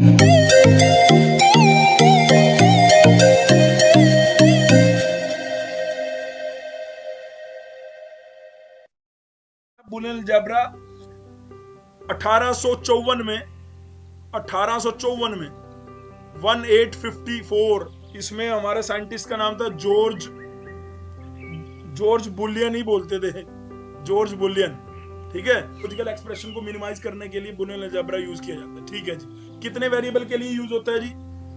Boolean algebra 1854 में 1854 इसमें हमारे साइंटिस्ट का नाम था जॉर्ज बुलियन ही बोलते थे, जॉर्ज बुलियन। ठीक है, लॉजिकल एक्सप्रेशन को मिनिमाइज करने के लिए बुलियन अलजेब्रा यूज किया जाता है। ठीक है जी, कितने वेरिएबल के लिए यूज होता है जी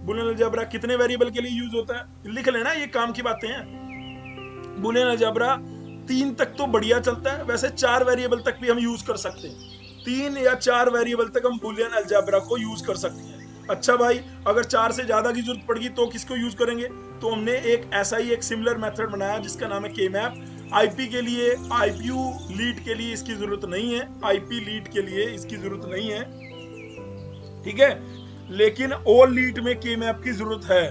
बुलियन अलजेब्रा? कितने वेरिएबल के लिए यूज होता है लिख लेना, ये काम की बातें हैं। बुलियन अलजेब्रा 3 तक तो बढ़िया चलता है, वैसे 4 वेरिएबल तक भी हम यूज कर सकते हैं। 3 या 4 वेरिएबल तक हम बुलियन अलजेब्रा को यूज कर सकते हैं। अच्छा भाई, अगर 4 से ज्यादा की जरूरत पड़ेगी तो किसको यूज करेंगे? तो हमने एक ऐसा ही एक सिमिलर मेथड बनाया जिसका नाम है के मैप। आईपी के लिए, आईपीयू लीड के लिए इसकी जरूरत नहीं है, आईपी लीड के लिए इसकी जरूरत नहीं है। ठीक है, लेकिन ऑल लीड में के मैप की जरूरत है।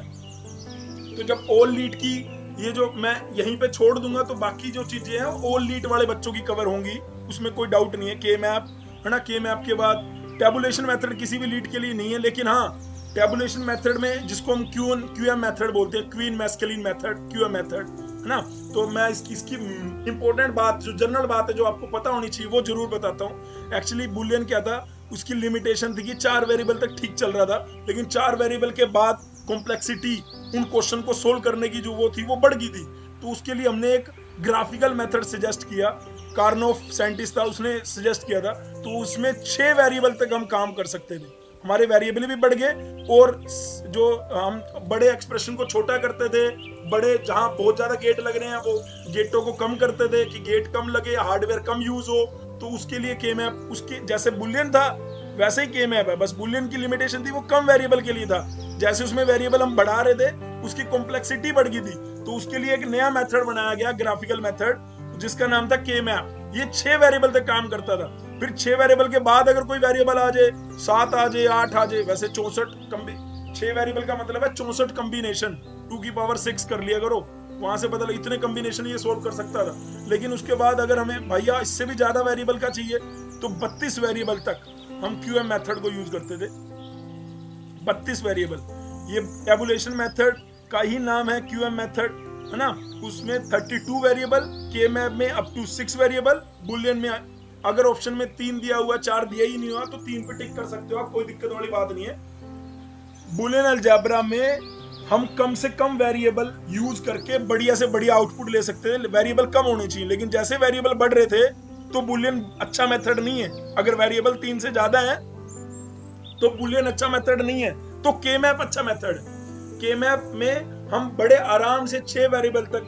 तो जब ऑल लीड की, ये जो मैं यहीं पे छोड़ दूंगा तो बाकी जो चीजें हैं ऑल लीड वाले बच्चों की कवर होंगी, उसमें कोई डाउट नहीं है। के मैप है ना, के मैप के बाद टेबुलेशन मेथड किसी भी लीड के लिए नहीं है, लेकिन हाँ टेबुलेशन मेथड में जिसको हम क्यूएम मेथड बोलते हैं, queen masculine method, QM method है ना। तो मैं इसकी इंपॉर्टेंट बात, जो जनरल बात है जो आपको पता होनी चाहिए, वो जरूर बताता हूँ। एक्चुअली बुलियन क्या था, उसकी लिमिटेशन थी कि 4 वेरिएबल तक ठीक चल रहा था, लेकिन 4 वेरिएबल के बाद कॉम्प्लेक्सिटी, उन क्वेश्चन को सोल्व करने की जो वो थी वो बढ़ गई थी। तो उसके लिए हमने एक ग्राफिकल मेथड सजेस्ट किया, कार्नोफ साइंटिस्ट था, उसने सजेस्ट किया था। तो उसमें 6 वेरिएबल तक हम काम कर सकते थे, हमारे वेरिएबल भी बढ़ गए, और जो हम बड़े एक्सप्रेशन को छोटा करते थे, बड़े जहां बहुत ज्यादा गेट लग रहे हैं वो गेटों को कम करते थे कि गेट कम लगे, हार्डवेयर कम यूज हो। तो उसके लिए के मैप, उसके जैसे बुलियन था वैसे ही के मैप है, बस बुलियन की लिमिटेशन थी वो कम वेरिएबल के लिए था। जैसे उसमें वेरिएबल हम बढ़ा रहे थे उसकी कॉम्प्लेक्सिटी बढ़ गई थी, तो उसके लिए एक नया मेथड बनाया गया, ग्राफिकल मेथड, जिसका नाम था के मैप। ये 6 वेरिएबल तक काम करता था। फिर 6 वेरिएबल के बाद अगर कोई वेरिएबल आ जाए, 7 आ जाए, 8 आ जाए, वैसे 6 वेरिएबल का मतलब है 64 कॉम्बिनेशन, 2 की पावर 6 कर लिया करो, वहां से पता लगा इतने कॉम्बिनेशन ये सोल्व कर सकता था। लेकिन उसके बाद अगर हमें भैया इससे भी ज्यादा वेरिएबल का चाहिए तो 32 वेरिएबल तक हम क्यूएम मेथड को यूज करते थे। 32 वेरिएबल, ये टेबुलेशन मेथड का ही नाम है क्यूएम मेथड, है ना। उसमें 32 वेरिएबल, के मैप में अप टू 6 वेरिएबल, बुलियन में अगर ऑप्शन में 3 दिया हुआ, 4 दिया ही नहीं हुआ तो 3 पे टिक कर सकते हो आप, कोई दिक्कत वाली बात नहीं है। बुलियन अलजेब्रा में हम कम से कम वेरिएबल यूज करके बढ़िया से बढ़िया आउटपुट ले सकते हैं। वेरिएबल कम होने चाहिए, लेकिन जैसे वेरिएबल बढ़ रहे थे तो बुलियन अच्छा मेथड नहीं है। अगर वेरिएबल 3 से ज्यादा है तो बुलियन अच्छा मेथड नहीं है, तो के मैप अच्छा मेथड है। के मैप में हम बड़े आराम से 6 वेरिएबल तक,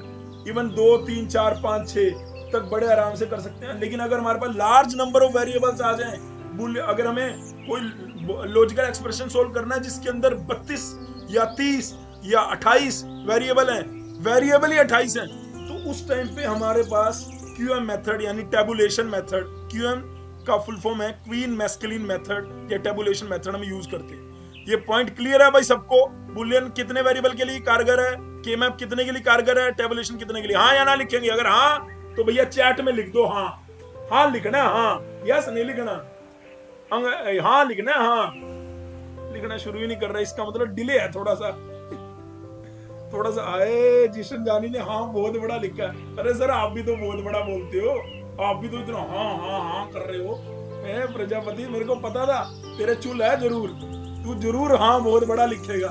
इवन 2 3 4 5 6 तक बड़े आराम से कर सकते हैं। लेकिन अगर हमारे पास लार्ज नंबर ऑफ वेरिएबल्स आ जाएं, अगर हमें कोई लॉजिकल एक्सप्रेशन सोल्व करना है जिसके अंदर 32 या 30 या 28 वेरिएबल हैं, वेरिएबल ही 28 हैं, तो उस टाइम पे हमारे पास क्यूएम मेथड यानी टेबुलेशन मेथड, क्यूएम का फुल फॉर्म है क्वीन मैस्कुलिन मेथड या टेबुलेशन मेथड, हम यूज करते हैं। ये पॉइंट क्लियर है भाई सबको? बुलियन कितने वेरिएबल के लिए कारगर है, के मैप कितने के लिए कारगर है, टेबुलेशन कितने के लिए? हाँ या ना लिखेंगे? अगर हाँ तो भैया चैट में लिख दो हाँ, हाँ लिखना है, हाँ, यस नहीं लिखना, हाँ लिखना है, हाँ लिखना शुरू ही नहीं कर रहा, इसका मतलब डिले है थोड़ा सा आए। जिशन जानी ने हाँ बहुत बड़ा लिखा है। अरे सर आप भी तो बहुत बड़ा बोलते हो, आप भी तो इतना हाँ हाँ हाँ कर रहे हो। प्रजापति मेरे को पता था तेरे चुल है जरूर, तू जरूर हाँ बहुत बड़ा लिखेगा।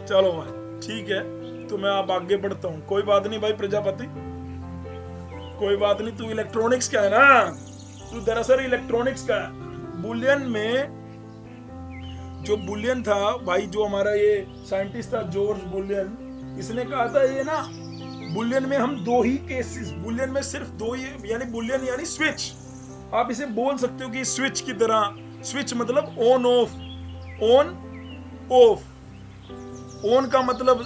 चलो भाई ठीक है, तो मैं आप आगे बढ़ता हूँ, कोई बात नहीं भाई प्रजापति, कोई बात नहीं। तू इलेक्ट्रॉनिक्स का है ना, तू दरअसल इलेक्ट्रॉनिक्स का है। बुलियन में जो बुलियन था भाई, जो हमारा ये साइंटिस्ट था जॉर्ज बुलियन, इसने कहा था ये ना, बुलियन में हम 2 ही केसेस, बुलियन में सिर्फ 2 ही, यानी बुलियन यानी स्विच, आप इसे बोल सकते हो कि स्विच की तरह। स्विच मतलब on off, on off, on का मतलब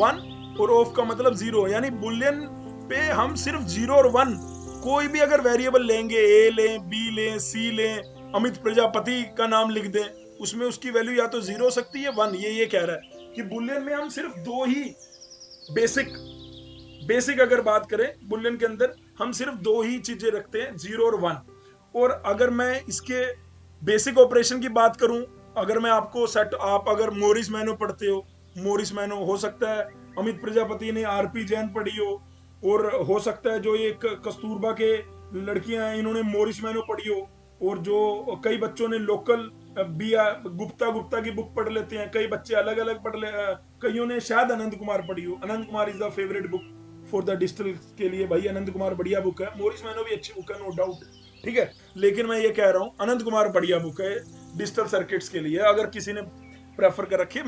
1 और ऑफ का मतलब 0, यानी बुलियन पे हम सिर्फ 0 और 1, कोई भी अगर वेरिएबल लेंगे, ए लें, बी लें, सी लें, अमित प्रजापति का नाम लिख दें, उसमें उसकी वैल्यू या तो 0 हो सकती है 1। ये कह रहा है कि बुलियन में हम सिर्फ 2 ही बेसिक अगर बात करें, बुलियन के अंदर हम सिर्फ 2 ही चीजें रखते हैं, 0 और 1। और अगर मैं इसके बेसिक ऑपरेशन की बात करूं अगर मैं आपको सेट, आप अगर मोरिस मैनो पढ़ते हो, मोरिस मैनो हो सकता है अमित प्रजापति ने आरपी जैन पढ़ी हो, और हो सकता है जो ये कस्तूरबा के लड़कियां हैं इन्होंने मोरिस मैनो पढ़ी हो, और जो कई बच्चों ने लोकल बी गुप्ता गुप्ता की बुक पढ़ लेते हैं, कई बच्चे अलग अलग पढ़ ले, कईयों ने शायद अनंत कुमार पढ़ी हो। Anant Kumar is the favourite book for the digital के लिए, भाई अनंत कुमार बढ़िया बुक है, मोरिस मैनो भी अच्छी बुक है, नो डाउट, ठीक है। लेकिन मैं ये कह रहा हूँ अनंत कुमार बढ़िया बुक है डिजिटल सर्किट्स के लिए, अगर किसी ने प्रेफर कर रखी है,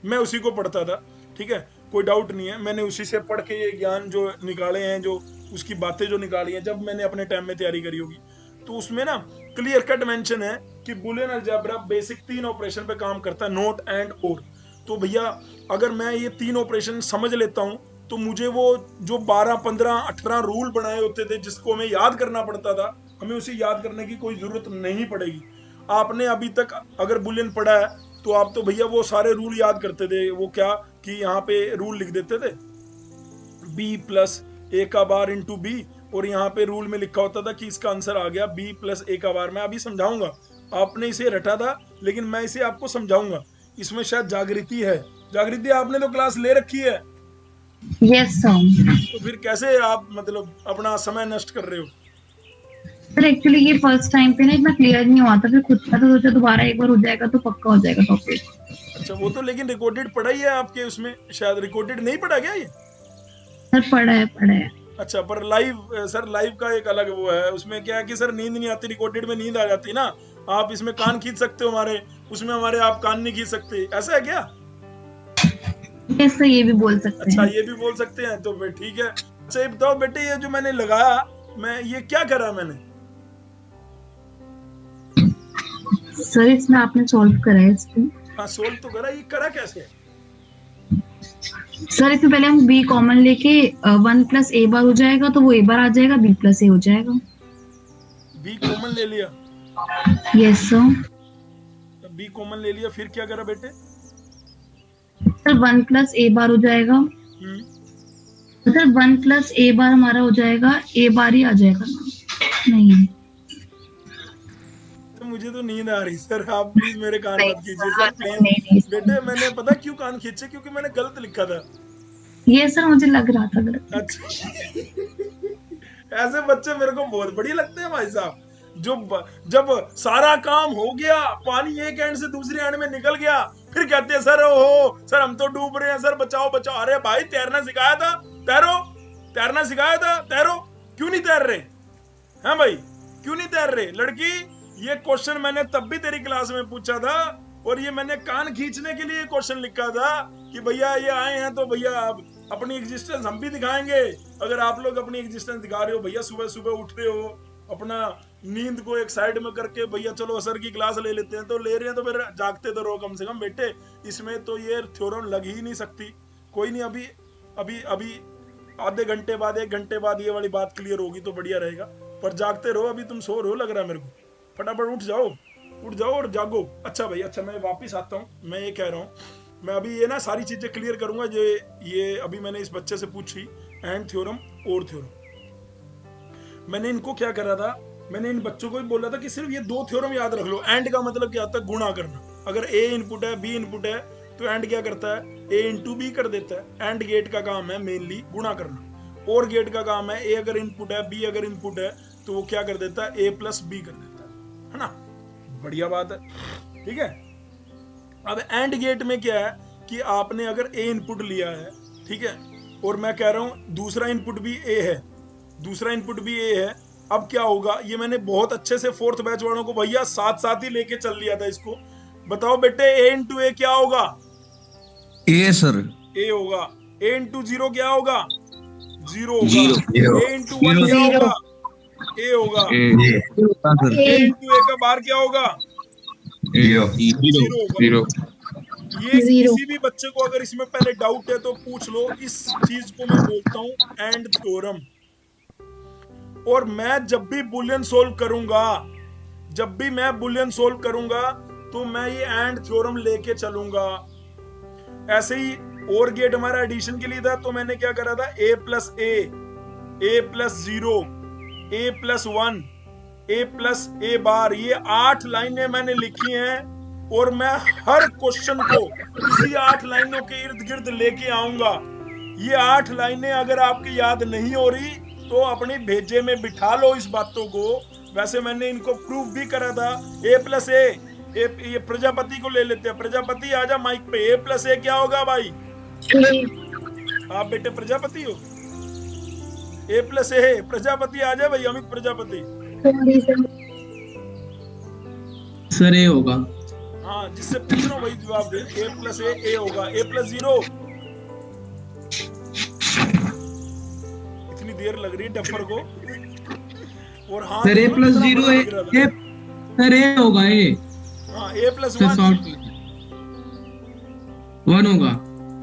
मैं उसी को पढ़ता था, ठीक है, कोई डाउट नहीं है। मैंने उसी से पढ़ के ये ज्ञान जो निकाले हैं, जो उसकी बातें जो निकाली हैं, जब मैंने अपने टाइम में तैयारी करी होगी तो उसमें ना क्लियर कट मेंशन है कि बुलियन अलजेब्रा बेसिक 3 ऑपरेशन पे काम करता है, नोट एंड और। तो भैया अगर मैं ये 3 ऑपरेशन समझ लेता हूँ तो मुझे वो जो 12, 15, 18 रूल बनाए होते थे जिसको हमें याद करना पड़ता था, हमें उसे याद करने की कोई जरूरत नहीं पड़ेगी। आपने अभी तक अगर बुलियन पढ़ा है तो आप तो भैया वो सारे रूल याद करते थे। वो क्या कि यहाँ पे रूल लिख देते थे b प्लस ए का बार इंटू बी, और यहाँ पे रूल में लिखा होता था कि इसका आंसर आ गया b प्लस ए का बार। मैं अभी समझाऊंगा, आपने इसे रटा था लेकिन मैं इसे आपको समझाऊंगा। इसमें शायद जागृति है। जागृति आपने तो क्लास ले रखी है। Yes sir. तो फिर कैसे आप मतलब अपना समय नष्ट कर रहे हो? सर एक्चुअली ये फर्स्ट टाइम पे ना इतना क्लियर नहीं हुआ था, फिर खुद का तो सोचा दोबारा एक बार हो जाएगा तो पक्का हो जाएगा टॉपिक। अच्छा, वो तो लेकिन रिकॉर्डेड पढ़ा ही है आपके उसमें, शायद रिकॉर्डेड नहीं पढ़ा क्या ये? सर पढ़ा है। अच्छा, पर लाइव सर, लाइव का एक अलग वो है, उसमें क्या है कि सर नींद नहीं आती, रिकॉर्डेड में नींद आ जाती ना। आप इसमें कान खींच सकते हो हमारे, उसमें हमारे आप कान नहीं खींच सकते, ऐसा है क्या? यस सर, ये भी बोल सकते अच्छा, हैं। ये भी बोल सकते हैं, तो फिर ठीक है। अच्छा ये बताओ बेटे, ये जो मैंने लगाया, मैं ये क्या करा मैंने? सर इसमें आपने सॉल्व करा है इसको? हाँ सोल्व तो करा, ये करा कैसे? सर इसमें पहले हम बी कॉमन लेके 1 प्लस ए बार हो जाएगा तो वो ए बार आ जाएगा, बी प्लस ए हो जाएगा। बी कॉमन ले लिया? Yes sir. बी कॉमन ले लिया, फिर क्या करा बेटे? सर 1 प्लस ए बार हो जाएगा। सर 1 प्लस ए बार हमारा हो जाएगा, ए बार ही आ जाएगा ना? नहीं तो मुझे तो नींद आ रही सर, आप प्लीज मेरे कान मत कीजिए सर, प्लीज। नहीं बेटे मैंने पता क्यों कान खींचे, क्योंकि मैंने गलत लिखा था। ये सर मुझे लग रहा था गलत। अच्छा ऐसे बच्चे मेरे को बहुत बढ़िया लगते हैं भाई साहब, जो जब सारा काम हो गया, पानी एक एंड से दूसरे एंड में निकल गया, फिर कहते हैं सर ओहो सर हम तो डूब रहे हैं, सर बचाओ बचाओ। अरे भाई तैरना सिखाया था, तैरो, तैरना सिखाया था, तैरो, क्यों नहीं तैर रहे हैं भाई, क्यों नहीं तैर रहे? लड़की, ये क्वेश्चन मैंने तब भी तेरी क्लास में पूछा था, और ये मैंने कान खींचने के लिए क्वेश्चन लिखा था कि भैया ये आए हैं तो भैया अब अपनी एग्जिस्टेंस हम भी दिखाएंगे। अगर आप लोग अपनी एग्जिस्टेंस दिखा रहे हो भैया, सुबह सुबह उठ रहे हो, अपना नींद को एक साइड में करके भैया चलो सर की क्लास ले लेते हैं, तो ले रहे हैं तो फिर जागते तो रहो कम से कम बेटे। इसमें तो ये थ्योरम लग ही नहीं सकती। कोई नहीं, अभी अभी अभी आधे घंटे बाद, 1 घंटे बाद ये वाली बात क्लियर होगी तो बढ़िया रहेगा, पर जागते रहो, अभी तुम सो रहे हो लग रहा है मेरे को। फटाफट उठ जाओ और जागो। अच्छा भाई, अच्छा मैं वापिस आता हूँ। मैं ये कह रहा हूँ, मैं अभी ये ना सारी चीजें क्लियर करूंगा जो ये अभी मैंने इस बच्चे से पूछी, एंड थ्योरम और थ्योरम। मैंने इनको क्या करा था, मैंने इन बच्चों को भी बोला था कि सिर्फ ये 2 थ्योरम याद रख लो। एंड का मतलब क्या होता है? गुणा करना। अगर ए इनपुट है, बी इनपुट है, तो एंड क्या करता है? ए इंटू बी कर देता है। एंड गेट का काम है मेनली गुणा करना। और गेट का काम है, ए अगर इनपुट है, बी अगर इनपुट है, तो वो क्या कर देता है? ए प्लस बी कर देता है ना? बढ़िया बात है, ठीक है। अब एंड गेट में क्या है कि आपने अगर ए इनपुट लिया है, ठीक है, और मैं कह रहा हूं दूसरा इनपुट भी ए है, दूसरा इनपुट भी ए है, अब क्या होगा? ये मैंने बहुत अच्छे से 4th बैच वालों को भैया साथ साथ ही लेके चल लिया था इसको। बताओ बेटे, ए इंटू ए क्या होगा? ए सर, ए होगा। ए इंटू 0 क्या होगा? 0 होगा। ए इंटू 1 क्या होगा? ए होगा। ए इंटू ए का बार क्या होगा? 0। ये किसी भी बच्चे को अगर इसमें पहले डाउट है तो पूछ लो। इस चीज को मैं बोलता हूं एंड थ्योरम। और मैं जब भी बुलियन सोल्व करूंगा, जब भी मैं बुलियन सोल्व करूंगा तो मैं ये एंड थ्योरम लेके चलूंगा। ऐसे ही और गेट हमारा एडिशन के लिए था, तो मैंने क्या करा था? A plus A plus 0, A plus 1, A plus A बार। ये 8 लाइनें मैंने लिखी हैं और मैं हर क्वेश्चन को इसी 8 लाइनों के इर्द गिर्द लेके आऊंगा। ये 8 लाइनें अगर आपकी याद नहीं हो रही तो अपनी भेजे में बिठा लो इस बातों को। वैसे मैंने इनको प्रूफ भी करा था। ए प्लस ए, ये प्रजापति को ले लेते हैं। प्रजापति आजा माइक पे। ए प्लस ए क्या होगा भाई? आप बेटे प्रजापति हो? ए प्लस ए प्रजापति आ जाए भाई। अमित प्रजापति सर ए होगा। हाँ, जिससे पूछ रहा हूँ वही जवाब दे। ए प्लस ए होगा। ए प्लस 0 इतनी देर लग रही है डफर को। और हाँ सर ए प्लस 0 है। सर ए होगा ए। हाँ, ए प्लस 1 होगा।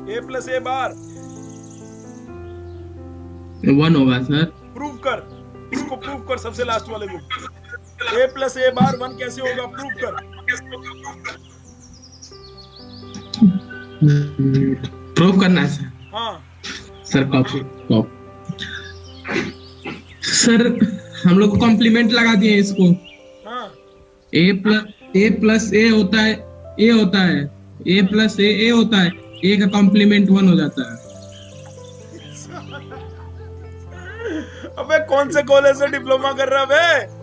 ए प्लस ए बार 1 होगा सर। प्रूव कर, इसको प्रूव कर सबसे लास्ट वाले को। ए प्लस ए बार 1 कैसे होगा? प्रूव कर। प्रूव करना है सर। हाँ सर कॉपी सर हम लोग कॉम्प्लीमेंट लगा दिए इसको। हाँ, ए प्लस ए होता है, ए होता है। ए प्लस ए होता है। ए का कॉम्प्लीमेंट 1 हो जाता है। अबे कौन से कॉलेज से डिप्लोमा कर रहा है?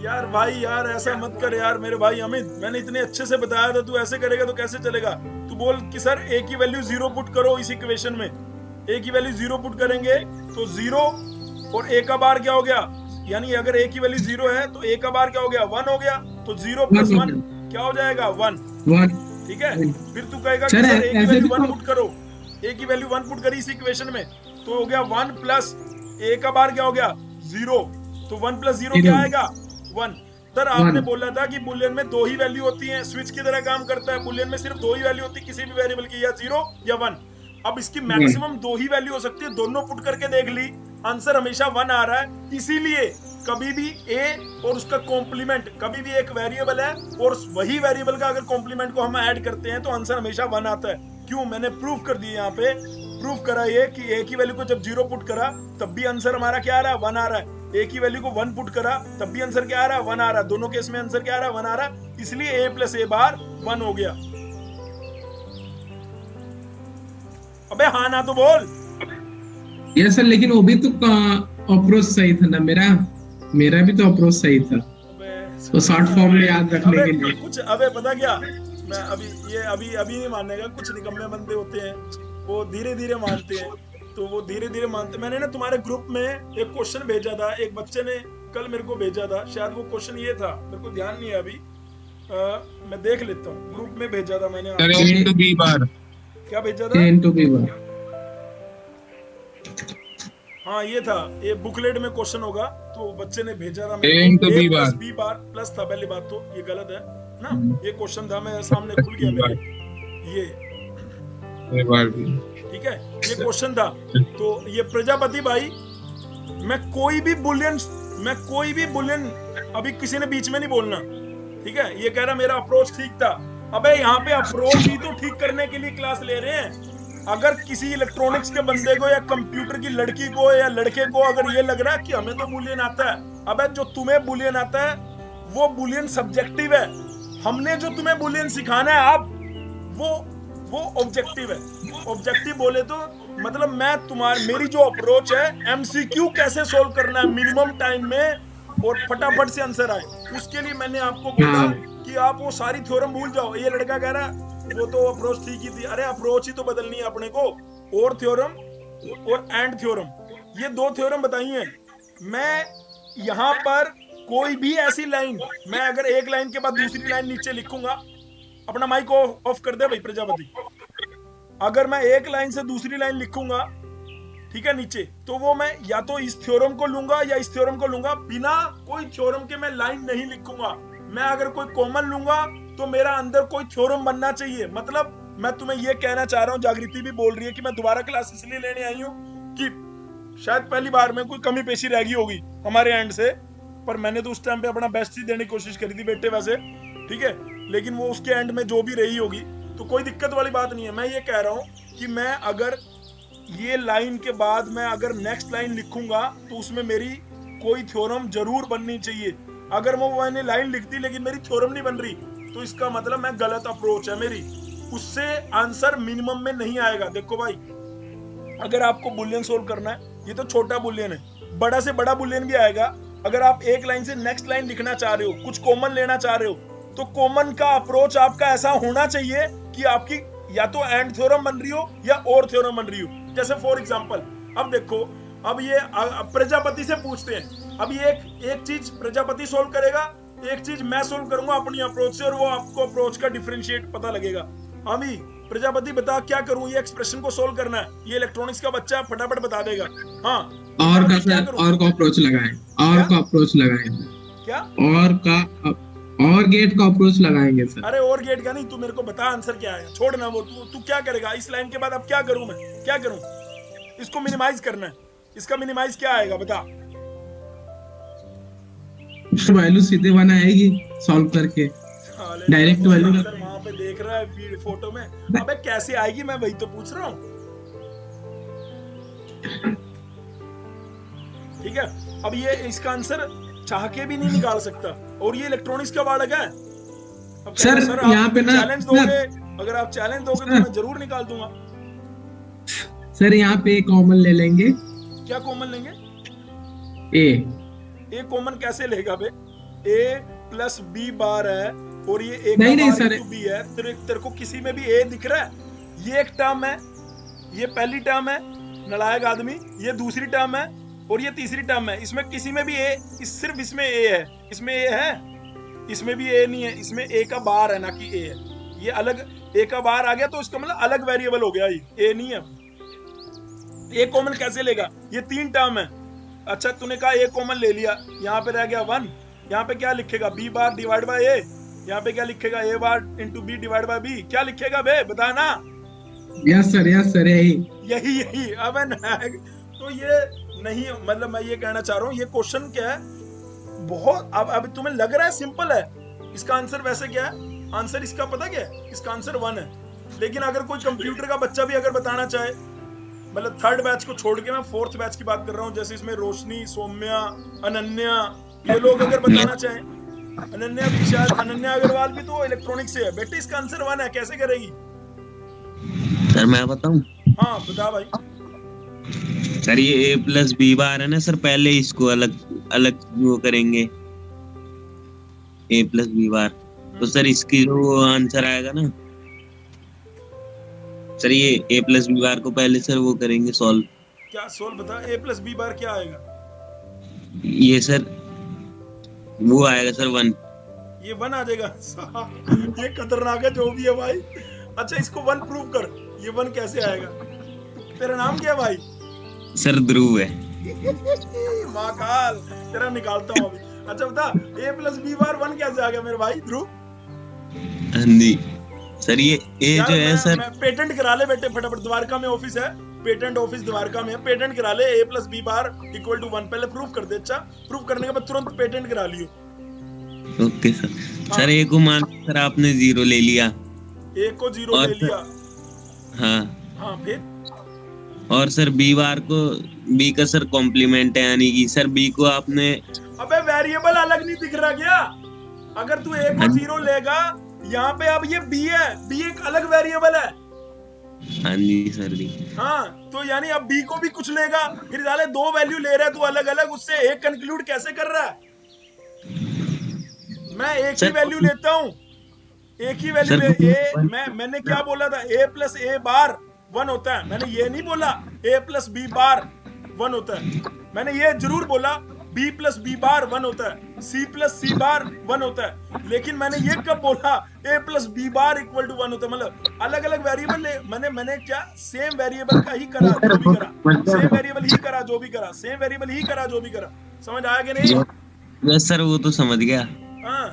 यार भाई यार ऐसा मत कर यार मेरे भाई अमित। मैंने इतने अच्छे से बताया था, तू ऐसे करेगा तो कैसे चलेगा? तू बोल कि सर ए की वैल्यू 0 पुट करो इस इक्वेशन में। ए की वैल्यू 0 पुट करेंगे तो 0 और ए का बार क्या हो गया? यानी अगर ए की वैल्यू 0 है तो ए का बार क्या हो गया? 1 हो गया। तो 0 + 1 क्या हो जाएगा? 1। ठीक है। फिर तू कहेगा कि सर ए की वैल्यू 1 पुट करो। ए की वैल्यू 1 पुट करी इस इक्वेशन में तो हो गया 1 प्लस ए का बार क्या हो गया? 0। तो 1 + 0 क्या आएगा? 1। सर आपने बोला था कि बुलियन में 2 ही वैल्यू होती हैं, स्विच की तरह काम करता है। बुलियन में सिर्फ 2 ही वैल्यू होती है किसी भी वेरिएबल की, या 0 या 1। अब इसकी मैक्सिमम 2 ही वैल्यू हो सकती है। दोनों पुट करके देख ली, आंसर हमेशा 1 आ रहा है। इसीलिए कभी भी ए और उसका कॉम्प्लीमेंट, कभी भी एक वेरिएबल है और वही वेरिएबल का अगर कॉम्प्लीमेंट को हम ऐड करते हैं तो आंसर हमेशा 1 आता है। क्यों? मैंने प्रूफ कर दिया। यहाँ पे प्रूफ करा ये कि ए की वैल्यू को जब 0 पुट करा तब भी आंसर हमारा क्या आ रहा है? 1 आ रहा है। ए की वैल्यू को 1 पुट करा तब भी आंसर क्या आ रहा है? 1 आ रहा है। दोनों केस में आंसर क्या आ रहा है? 1 आ रहा है। इसलिए ए प्लस ए बार 1 हो गया। अबे हाँ ना तो बोल। यस सर, लेकिन वो भी तो अप्रोच सही था ना। मेरा भी तो अप्रोच सही था। तो शॉर्ट फॉर्म में याद रखने के लिए कुछ। अबे पता क्या, मैं अभी नहीं मानेगा। कुछ निकम्मे बंदे होते हैं, वो धीरे धीरे मानते हैं। तो वो धीरे धीरे मानते। मैंने ना तुम्हारे ग्रुप में एक क्वेश्चन भेजा था, एक बच्चे ने कल मेरे को भेजा था। शायद वो क्वेश्चन ये था, मेरे को ध्यान नहीं है अभी। मैं देख लेता हूँ। ग्रुप में भेजा था मैंने। क्या भेजा था? हाँ ये था, ये बुकलेट में क्वेश्चन होगा। तो बच्चे ने भेजा था मेरे को a + b बार प्लस था। पहली बात तो ये गलत है ना। ये क्वेश्चन था, मेरे सामने खुल गया मेरे। ये ठीक है, ये क्वेश्चन था। तो ये प्रजापति भाई, मैं कोई भी बुलियन अभी किसी ने बीच में नहीं बोलना। ठीक है, ये कह रहा मेरा अप्रोच ठीक था। अबे यहाँ पे अप्रोच ही तो ठीक करने के लिए क्लास ले रहे हैं। अगर किसी इलेक्ट्रॉनिक्स के बंदे को या कंप्यूटर की लड़की को या लड़के को अगर ये लग रहा है कि हमें तो बुलियन आता है, अबे जो तुम्हें बुलियन आता है वो बुलियन सब्जेक्टिव है। हमने जो तुम्हें बुलियन सिखाना है अब वो ऑब्जेक्टिव है। ऑब्जेक्टिव बोले तो मतलब मेरी जो अप्रोच है, एमसीक्यू कैसे सोल्व करना है मिनिमम टाइम में और फटाफट से आंसर आए, उसके लिए मैंने आपको बोला कि आप वो सारी थ्योरम भूल जाओ। ये लड़का कह रहा है वो तो अप्रोच ठीक ही थी। अरे अप्रोच ही तो बदलनी है अपने को। और थ्योरम और एंड थ्योरम, ये 2 थ्योरम बताई हैं। मैं यहाँ पर कोई भी ऐसी लाइन, मैं अगर एक लाइन के बाद दूसरी लाइन नीचे लिखूंगा, अपना माइक ऑफ कर दे भाई प्रजापति। अगर मैं एक लाइन से दूसरी लाइन लिखूंगा, ठीक है, नीचे, तो वो मैं या तो इस थ्योरम को लूंगा या इस थ्योरम को लूंगा। बिना कोई थ्योरम के मैं लाइन नहीं लिखूंगा। मैं अगर कोई कॉमन लूंगा तो मेरा अंदर कोई थ्योरम बनना चाहिए। मतलब मैं तुम्हें ये कहना चाह रहा हूँ, जागृति भी बोल रही है कि मैं दोबारा क्लास इसलिए लेने आई हूँ कि शायद पहली बार में कोई कमी पेशी रह गई होगी हमारे एंड से, पर मैंने तो उस टाइम पे अपना बेस्ट ही देने की कोशिश करी थी बेटे वैसे, ठीक है, लेकिन वो उसके एंड में जो भी रही होगी तो कोई दिक्कत वाली बात नहीं है। मैं ये कह रहा हूँ कि मैं अगर ये लाइन के बाद मैं अगर नेक्स्ट लाइन लिखूंगा तो उसमें मेरी कोई थ्योरम जरूर बननी चाहिए। अगर वो मैंने लाइन लिख दी लेकिन मेरी थ्योरम नहीं बन रही तो इसका मतलब मैं गलत अप्रोच है मेरी, उससे आंसर मिनिमम में नहीं आएगा। देखो भाई, अगर आपको बुलियन सोल्व करना है, ये तो छोटा बुलियन है, बड़ा से बड़ा बुलियन भी आएगा। अगर आप एक लाइन से नेक्स्ट लाइन लिखना चाह रहे हो, कुछ कॉमन लेना चाह रहे हो, तो कॉमन का अप्रोच आपका ऐसा होना चाहिए कि आपकी या तो एंड थ्योरम बन रही हो या और थ्योरम बन रही हो। जैसे फॉर एग्जांपल, अब देखो, अब ये प्रजापति से पूछते हैं, अब ये एक चीज प्रजापति सोल्व करेगा, एक चीज मैं सोल्व करूंगा अपनी अप्रोच से, और वो आपको अप्रोच का डिफरेंशिएट पता लगेगा। अभी प्रजापति बता क्या करूं, ये एक्सप्रेशन को सोल्व करना है, ये इलेक्ट्रॉनिक्स का बच्चा फटाफट बता देगा। हाँ, और का सर, और का अप्रोच लगाएं, और का अप्रोच लगाएं, क्या और गेट का अप्रोच लगाएंगे सर। अरे और गेट का नहीं, तू मेरे को बता आंसर क्या है, छोड़ना वो। तू क्या करेगा इस लाइन के बाद? अब क्या करूं मैं, क्या करूं? इसको मिनिमाइज करना है, इसका मिनिमाइज क्या आएगा बता? वैल्यू सीधे 1 आएगी सॉल्व करके, डायरेक्ट वैल्यू वहां पे देख रहा है फोटो में। अबे कैसे आएगी, मैं वही तो पूछ रहा हूँ। ठीक है, अब ये इसका आंसर चाह के भी नहीं निकाल सकता, और ये इलेक्ट्रॉनिक्स का बालक है। अब सर यहाँ पे ना चैलेंज दोगे, अगर आप चैलेंज दोगे तो मैं जरूर निकाल दूंगा। सर यहाँ पे कॉमन ले लेंगे। क्या कॉमन लेंगे? ए कॉमन कैसे लेगा बे? ए प्लस बी बार है और ये ए नहीं सर, बी है। तेरे को किसी में भी ए दिख रहा है? ये एक टर्म है, ये पहली टर्म है नालायक आदमी, ये दूसरी टर्म है और ये तीसरी टर्म है। इसमें किसी में भी ए, सिर्फ इसमें ए है। इसमें ए है, इसमें भी ए नहीं है, इसमें ए का बार है ना कि ए है। ये अलग ए का बार आ गया तो इसका मतलब अलग वेरिएबल हो गया, ये ए नहीं है। ए कॉमन कैसे लेगा? ये 3 टर्म है। अच्छा तूने कहा ए कॉमन ले लिया, यहाँ पे रह गया 1, यहाँ पे क्या लिखेगा? B bar divide by A, यहाँ पे क्या लिखेगा? A bar into B divide by B. क्या लिखेगा बे, बता ना। यस सर यही। अब तो ये नहीं, मतलब मैं ये कहना चाह रहा हूँ, ये क्वेश्चन क्या है बहुत, अब तुम्हें लग रहा है सिंपल है, इसका आंसर वैसे क्या है? आंसर इसका पता क्या है? इसका आंसर 1 है। लेकिन अगर कोई कंप्यूटर का बच्चा भी अगर बताना चाहे, मतलब 3rd बैच को छोड़ के मैं 4th बैच की बात कर रहा हूँ, जैसे इसमें रोशनी, सौम्या, अनन्या, ये लोग अगर बताना चाहें, अनन्या भी, शायद अनन्या अग्रवाल भी तो इलेक्ट्रॉनिक्स से है बेटे, इसका आंसर 1 है, कैसे करेगी? सर मैं बताऊं? हाँ बता भाई। सर ये ए प्लस बी बार है ना सर, पहले इसको अलग वो करेंगे, ए प्लस बी बार, तो सर इसकी जो आंसर आएगा ना सर, ये ए प्लस बी बार को पहले सर वो करेंगे सॉल्व। क्या सॉल्व बता? ए प्लस बी बार क्या आएगा? ये सर वो आएगा सर 1। ये 1 आ जाएगा? ये खतरनाक है जो भी है भाई। अच्छा इसको 1 प्रूव कर, ये 1 कैसे आएगा? तेरा नाम क्या है भाई? सर ध्रुव है। महाकाल, तेरा निकालता हूँ अभी। अच्छा बता, ए प्लस बी बार 1 कैसे आ गया मेरे भाई ध्रुव? हाँ जी सर, ये ए जो है सर, पेटेंट करा ले बेटे फटाफट, द्वारका में ऑफिस है, पेटेंट ऑफिस द्वारका में, पेटेंट करा ले। A plus B bar equal to 1 पहले प्रूव कर दे। अच्छा प्रूव करने के बाद तुरंत पेटेंट करा लियो। Okay sir. सर ए को मान सर आपने 0 ले लिया, ए को 0 ले लिया। हाँ फिर और सर बी बार को, बी का सर कॉम्प्लीमेंट है, यानी कि सर बी को आपने, अबे वेरिएबल अलग नहीं दिख रहा क्या? अगर तू ए को 0 लेगा, यहाँ पे अब ये बी है, बी एक अलग वेरिएबल है। हाँ जी सर जी। हाँ तो यानी अब बी को भी कुछ लेगा, फिर साले 2 वैल्यू ले रहा है तू अलग अलग, उससे एक कंक्लूड कैसे कर रहा है? मैं एक ही वैल्यू लेता हूँ, एक ही वैल्यू ले। मैंने क्या बोला था? ए प्लस ए बार 1 होता है। मैंने ये नहीं बोला ए प्लस बी बार 1 होता है। मैंने ये जरूर बोला बी प्लस बी बार 1 होता है, सी प्लस सी बार 1 होता है। लेकिन मैंने ये कब बोला A plus B bar equal to 1 होता है? मतलब अलग अलग वेरिएबल ले। मैंने क्या सेम वेरिएबल का ही करा जो भी करा, सेम वेरिएबल ही करा जो भी करा, सेम वेरिएबल ही करा जो भी करा। समझ आया कि नहीं? यस सर, वो तो समझ गया। हाँ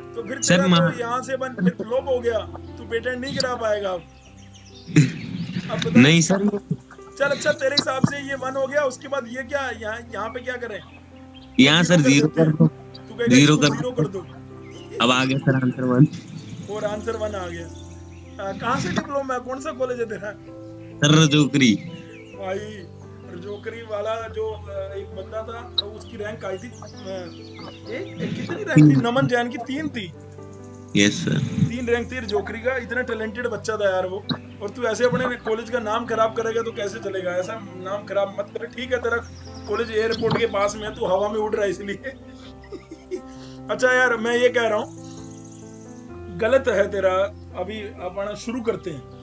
तो फिर तेरा तो यहाँ से फिर फ्लॉप हो गया, तू पेटेंट नहीं करा पाएगा अब बता। नहीं सर। चल अच्छा तेरे हिसाब से ये 1 हो गया, उसके बाद ये क्या, यहाँ पे क्या करें? यहाँ सर 0 कर दो, 0 कर दो। अब आ गया सर आंसर 1, और आंसर 1 आ गया। कहाँ से डिप्लोमा, कौन सा कॉलेज है तेरा? सर रजोकरी। भाई जोकरी वाला जो एक बंदा था तो उसकी रैंक आई थी कितनी रैंक थी? नमन जैन की 3 थी। Yes sir. 3 रैंक थी जोकरी का। इतना टैलेंटेड बच्चा था यार वो। और तू ऐसे अपने कॉलेज का नाम खराब करेगा तो कैसे चलेगा? ऐसा नाम खराब मत करे। ठीक है, तेरा कॉलेज एयरपोर्ट के पास में है, तू हवा में उड़ रहा है इसलिए। अच्छा यार, मैं ये कह रहा हूँ गलत है तेरा। अभी अपन शुरू करते हैं।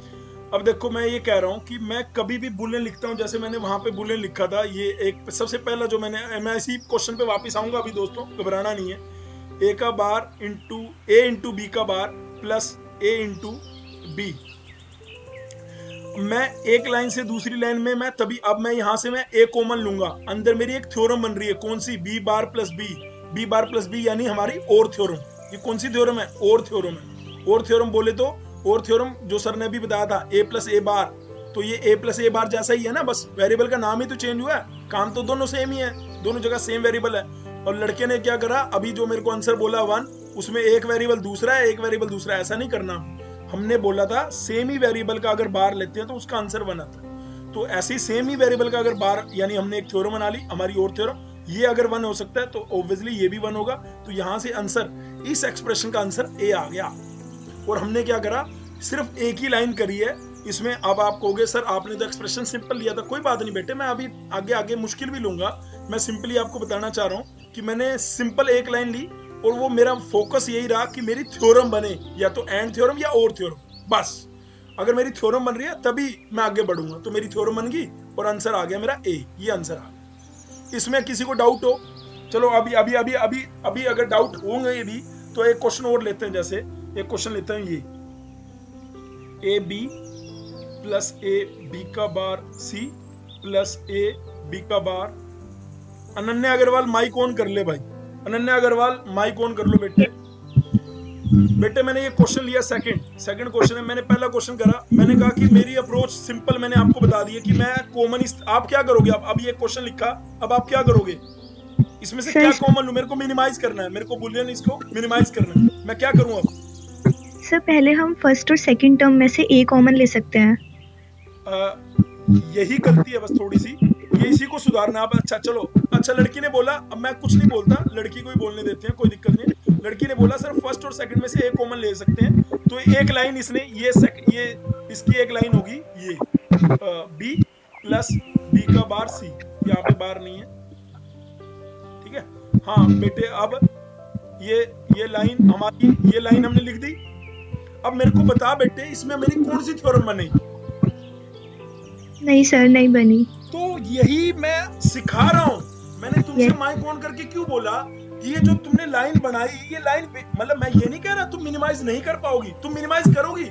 अब देखो, मैं ये कह रहा हूँ कि मैं कभी भी बुलियन लिखता हूँ, जैसे मैंने वहां पे बुलियन लिखा था। ये एक सबसे पहला जो मैं इसी क्वेश्चन पे वापस आऊंगा अभी दोस्तों, घबराना नहीं है। ए का बार इंटू ए इंटू बी का बार प्लस ए इंटू बी। मैं एक लाइन से दूसरी लाइन में मैं तभी, अब मैं यहां से मैं ए कॉमन लूंगा। अंदर मेरी एक थ्योरम बन रही है, कौन सी? B bar plus B. B bar plus B यानी हमारी और थ्योरम। ये कौन सी थ्योरम है? और थ्योरम है। और थ्योरम बोले तो और थ्योरम जो सर ने भी बताया था, ए प्लस ए बार। तो ये ए प्लस ए बार जैसा ही है ना, बस वेरिएबल का नाम ही तो चेंज हुआ है, काम तो दोनों सेम ही है, दोनों जगह सेम वेरिएबल है। और लड़के ने क्या करा, अभी जो मेरे को आंसर बोला 1, उसमें एक वेरिएबल दूसरा है, एक वेरिएबल दूसरा है। ऐसा नहीं करना। हमने बोला था सेम ही वेरिएबल का अगर बार लेते हैं तो उसका आंसर 1 आता है। तो ऐसे ही सेम ही वेरिएबल का अगर बार, यानी हमने एक थ्योरम बना ली, हमारी और थ्योरम, ये अगर 1 हो सकता है तो ऑब्वियसली ये भी 1 होगा। तो यहां से आंसर, इस एक्सप्रेशन का आंसर ए आ गया। और हमने क्या करा, सिर्फ एक ही लाइन करी है इसमें। अब आप कहोगे सर आपने तो एक्सप्रेशन सिंपल लिया था। कोई बात नहीं बेटे, मैं अभी आगे आगे मुश्किल भी लूंगा। मैं सिंपली आपको बताना चाह रहा हूं कि मैंने सिंपल एक लाइन ली और वो मेरा फोकस यही रहा कि मेरी थ्योरम बने, या तो एंड थ्योरम या और थ्योरम। बस अगर मेरी थ्योरम बन रही है तभी मैं आगे बढ़ूंगा। तो मेरी थ्योरम बन गई और आंसर आ गया मेरा ए। ये आंसर आ गया। इसमें किसी को डाउट हो, चलो अभी अभी अभी अभी अभी अगर डाउट होंगे ये भी, तो एक क्वेश्चन और लेते हैं। जैसे एक क्वेश्चन लेते हैं, ये A B plus A B का bar C plus A B का bar. Ananya Agarwal mike on कर ले भाई। अनन्या अग्रवाल माइक ऑन कर लो बेटे। बेटे मैंने ये क्वेश्चन लिया, सेकंड क्वेश्चन है। मैंने पहला क्वेश्चन करा, मैंने कहा कि मेरी अप्रोच सिंपल, मैंने आपको बता दिया कि मैं कॉमन। आप क्या करोगे? अब ये क्वेश्चन लिखा, अब आप क्या करोगे? इसमें से क्या कॉमन लूं? मेरे को मिनिमाइज करना है, मेरे को बुलियन इसको मिनिमाइज करना है। मैं क्या करूं अब? सर पहले हम फर्स्ट और सेकंड टर्म में से ए कॉमन ले सकते हैं। यही गलती है बस थोड़ी सी, ये इसी को सुधारना। अब अच्छा चलो, अच्छा लड़की ने बोला, अब मैं कुछ नहीं बोलता, लड़की को ही बोलने देते हैं, कोई दिक्कत नहीं। लड़की ने बोला सर फर्स्ट और सेकंड में से ए कॉमन ले सकते हैं। तो एक लाइन इसने ये इसकी एक लाइन होगी ये बी प्लस बी का बार सी। यहाँ पे बार नहीं है, ठीक है। हाँ बेटे, अब ये लाइन हमारी, ये लाइन हमने लिख दी। अब मेरे को बता बेटे, इसमें मेरी कौन सी थ्योरम बनी? नहीं सर, नहीं बनी। तो यही मैं सिखा रहा हूँ। मैंने तुमसे माइक ऑन करके क्यों बोला कि ये जो तुमने लाइन बनाई, ये लाइन, मतलब मैं ये नहीं कह रहा तुम मिनिमाइज नहीं कर पाओगी, तुम मिनिमाइज करोगी।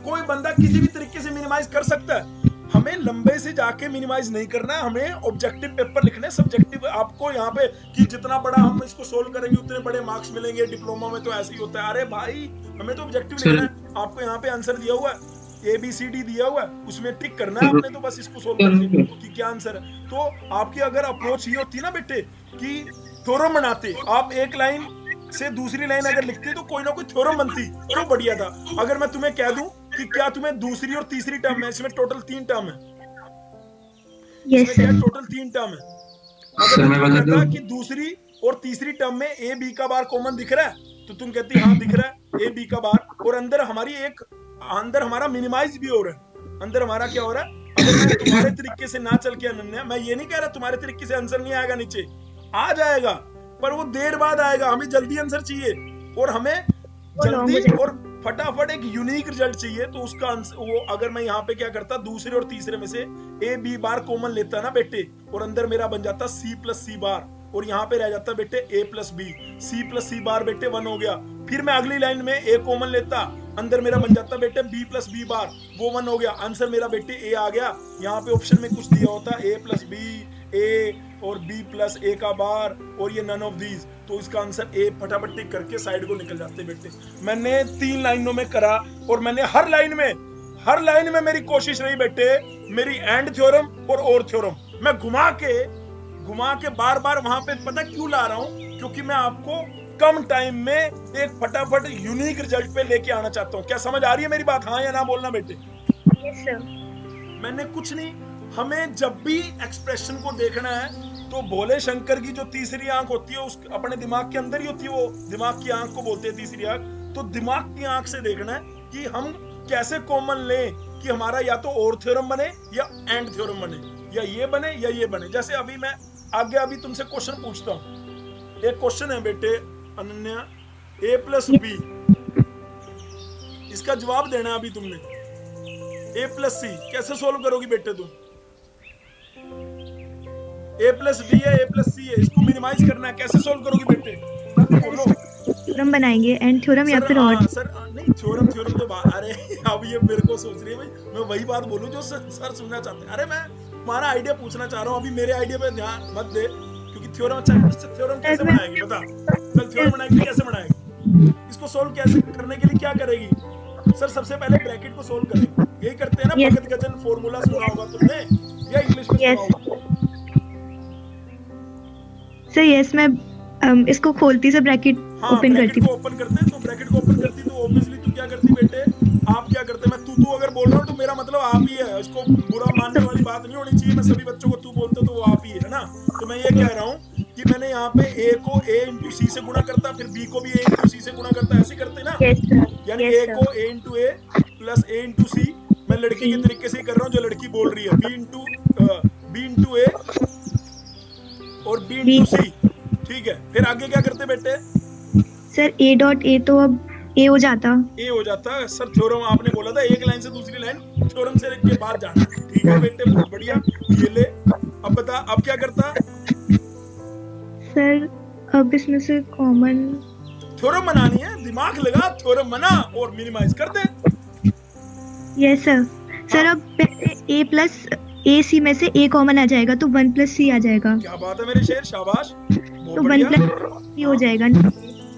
कोई बंदा किसी भी तरीके से मिनिमाइज कर सकता है। हमें लंबे से जाके मिनिमाइज नहीं करना है, हमें ऑब्जेक्टिव पेपर लिखने। सब्जेक्टिव आपको यहाँ पे कि जितना बड़ा हम इसको सोल्व करेंगे उतने बड़े मार्क्स मिलेंगे, डिप्लोमा में तो ऐसे ही होता है। अरे भाई, हमें तो ऑब्जेक्टिव लिखना है। आपको यहाँ पे आंसर दिया हुआ है, ABCD दिया हुआ है, उसमें टिक करना है आपने, तो बस इसको सोल्व करना है कि क्या आंसर है। तो आपकी अगर अप्रोच ये होती ना बेटे कि थ्योरम बनाते, आप एक लाइन से दूसरी लाइन अगर लिखते तो कोई ना कोई थ्योरम बनती तो बढ़िया था। अगर मैं तुम्हें कह दूं कि क्या तुम्हें दूसरी और तीसरी टर्म है, इसमें टोटल 3 टर्म है, यस सर, टोटल 3 टर्म है। अगर मैं कहता कि दूसरी और तीसरी टर्म में ए बी का बार कॉमन दिख रहा है, तो तुम कहती हाँ दिख रहा है ए बी का बार, और अंदर हमारी एक, अंदर हमारा मिनिमाइज भी हो रहा है। अंदर हमारा क्या हो रहा है? अगर मैं तुम्हारे तरीके से ना चल के, अनन्या, मैं ये नहीं कह रहा तुम्हारे तरीके से आंसर नहीं आएगा, नीचे आ जाएगा, पर वो देर बाद आएगा। हमें जल्दी आंसर चाहिए और हमें जल्दी और फटाफट एक यूनिक रिजल्ट चाहिए। तो उसका आंसर वो, अगर मैं यहाँ पे क्या करता, दूसरे और तीसरे में से ए बी बार कॉमन लेता ना बेटे, और अंदर मेरा बन जाता सी प्लस सी बार, और यहाँ पे रह जाता बेटे A plus B. C plus C बार बेटे 1 हो गया। फिर मैं अगली लाइन में ए कॉमन लेता, अंदर मेरा बन जाता बेटे बी प्लस बी बार, वो 1 हो गया। आंसर मेरा बेटे ए आ गया। यहाँ पे ऑप्शन में कुछ दिया होता ए प्लस बी, ए और बी प्लस ए का बार, और ये नन ऑफ दीज, तो इसका आंसर ए फटाफट टिक करके साइड को निकल जाते बेटे। मैंने 3 लाइनों में करा, और मैंने हर लाइन में मेरी कोशिश रही बेटे, मेरी एंड थ्योरम और थ्योरम मैं घुमा के बार बार वहां पे, पता क्यों ला रहा हूं? क्योंकि मैं आपको कम टाइम में एक फटाफट यूनिक रिजल्ट पे लेके आना चाहता हूँ। क्या समझ आ रही है मेरी बात? हाँ या ना बोलना बेटे। Yes sir. मैंने कुछ नहीं, हमें जब भी एक्सप्रेशन को देखना है तो भोले शंकर की जो तीसरी आंख होती है उस अपने दिमाग के अंदर ही होती है, वो दिमाग की आंख को बोलते हैं तीसरी आंख। तो दिमाग की आंख से देखना है कि हम कैसे कॉमन लें कि हमारा या तो और थ्योरम बने या एंड थ्योरम बने, या ये बने या ये बने। जैसे अभी मैं आगे अभी तुमसे क्वेश्चन पूछता हूँ। एक क्वेश्चन है बेटे अनन्या, a प्लस बी, इसका जवाब देना है अभी तुमने। a प्लस सी कैसे सोल्व करोगी बेटे तुम? a प्लस बी है, a प्लस सी है, इसको मिनिमाइज करना है, कैसे सोल्व करोगी बेटे? बोलो। थ्योरम बनाएंगे, एंड थ्योरम या फिर और? सर नहीं, थ्योरम तो अरे अब ये मेरे को सोच रही है भाई, मैं वही बात बोलूं जो सर सुनना चाहते हैं। अरे मैं तुम्हारा आइडिया पूछना चाह रहा हूँ, अभी मेरे आइडिया पे ध्यान मत दे, क्योंकि थ्योरम अच्छा है। थ्योरम कैसे बनाएगी बता? कल थ्योरम बनाएगी, कैसे बनाएगी? इसको सोल्व कैसे करने के लिए क्या करेगी? सर सबसे पहले ब्रैकेट को सोल्व करेगी, यही करते हैं ना। भगत गजन फॉर्मूला सुना होगा तुमने या इंग्लिश में सुना होगा? सर यस, मैं इसको खोलती से ब्रैकेट ओपन करती को ओपन करते हैं। तो ब्रैकेट को ओपन करती तो ऑब्वियसली तू क्या करती बेटे? आप क्या करते? मैं तू अगर बोल रहा हूँ तो मेरा मतलब आप ही है, इसको बुरा मानने वाली बात नहीं होनी चाहिए। मैं सभी बच्चों को तू बोलते तो वो आप ही है ना। तो मैं ये कह रहा हूँ कि मैंने यहाँ पे a को a इंटू सी से गुणा करता, फिर b को भी a इंटू सी से गुणा करता, ऐसे करते ना। यानी a को a into a plus a into C, मैं लड़की के तरीके से ही कर रहा हूँ जो लड़की बोल रही है, b इंटू a और b इंटू सी। ठीक है, फिर आगे क्या करते बेटे? सर a डॉट a तो अब a हो जाता। सर थ्योरम आपने बोला था एक लाइन से दूसरी लाइन थ्योरम से के बाद जाना। ठीक है बेटे, बहुत बढ़िया। ये ले, अब बता अब क्या करता? सर अब इसमें से कॉमन थ्योरम बनानी है, दिमाग लगा, थ्योरम बना और मिनिमाइज कर दे। यस सर अब a प्लस a c में से a कॉमन आ जाएगा तो 1 प्लस c आ जाएगा। क्या बात है मेरे शेर, शाबाश, बहुत तो 1 बढ़िया। प्लस c हो जाएगा।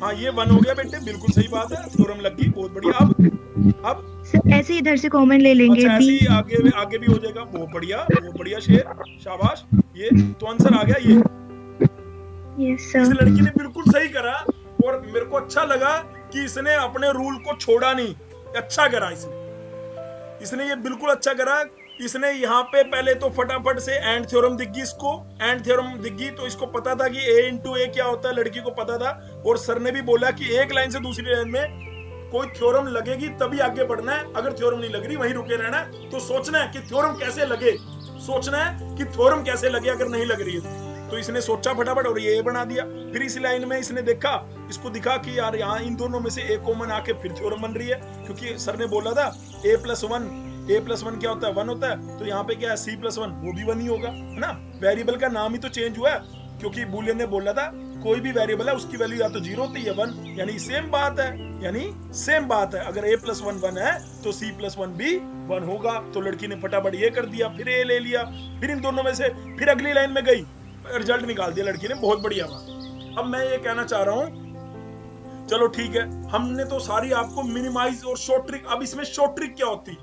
हाँ ये 1 हो गया बेटे, बिल्कुल सही बात है, थ्योरम लग गई, बहुत बढ़िया। अब सर ऐसे ही इधर से कॉमन ले लेंगे। अच्छा, ऐसे ही आगे भी हो जाएगा, बहुत बढ़िया शेर, शाबाश। ये तो आंसर आ गया। ये यस इस सर। लड़की ने बिल्कुल सही करा और मेरे को अच्छा लगा कि इसने अपने रूल को छोड़ा नहीं, अच्छा करा इसने ये बिल्कुल अच्छा करा। इसने यहाँ पे पहले तो फटाफट से एंड थ्योरम दिख गई, इसको एंड थ्योरम दिख गई तो इसको पता था कि a इंटू ए क्या होता है, लड़की को पता था। और सर ने भी बोला कि एक लाइन से दूसरी लाइन में कोई थ्योरम लगेगी तभी आगे बढ़ना है, अगर थ्योरम नहीं लग रही वहीं रुके रहना है। तो सोचना है कि थ्योरम कैसे लगे, अगर नहीं लग रही है तो इसने सोचा फटाफट और ये बना दिया। फिर इस लाइन में इसने देखा, इसको दिखा कि यार यहाँ इन दोनों में से एक कॉमन आके फिर थ्योरम बन रही है, क्योंकि सर ने बोला था a प्लस वन क्या होता है? 1 होता है। तो यहाँ पे क्या है? c प्लस 1, वो भी 1 ही होगा, है ना। वेरिएबल का नाम ही तो चेंज हुआ है, क्योंकि बुलियन ने बोला था कोई भी वेरिएबल है उसकी वैल्यू या तो 0 होती है 1, यानी सेम बात है। अगर a प्लस 1 है तो c प्लस 1 भी 1 होगा। तो लड़की ने फटाफट ये कर दिया, फिर a ले लिया, फिर इन दोनों में से फिर अगली लाइन में गई, रिजल्ट निकाल दिया लड़की ने, बहुत बढ़िया बात। अब मैं ये कहना चाह रहा हूँ, चलो ठीक है, हमने तो सारी आपको मिनिमाइज और शॉर्ट ट्रिक। अब इसमें शॉर्ट ट्रिक क्या होती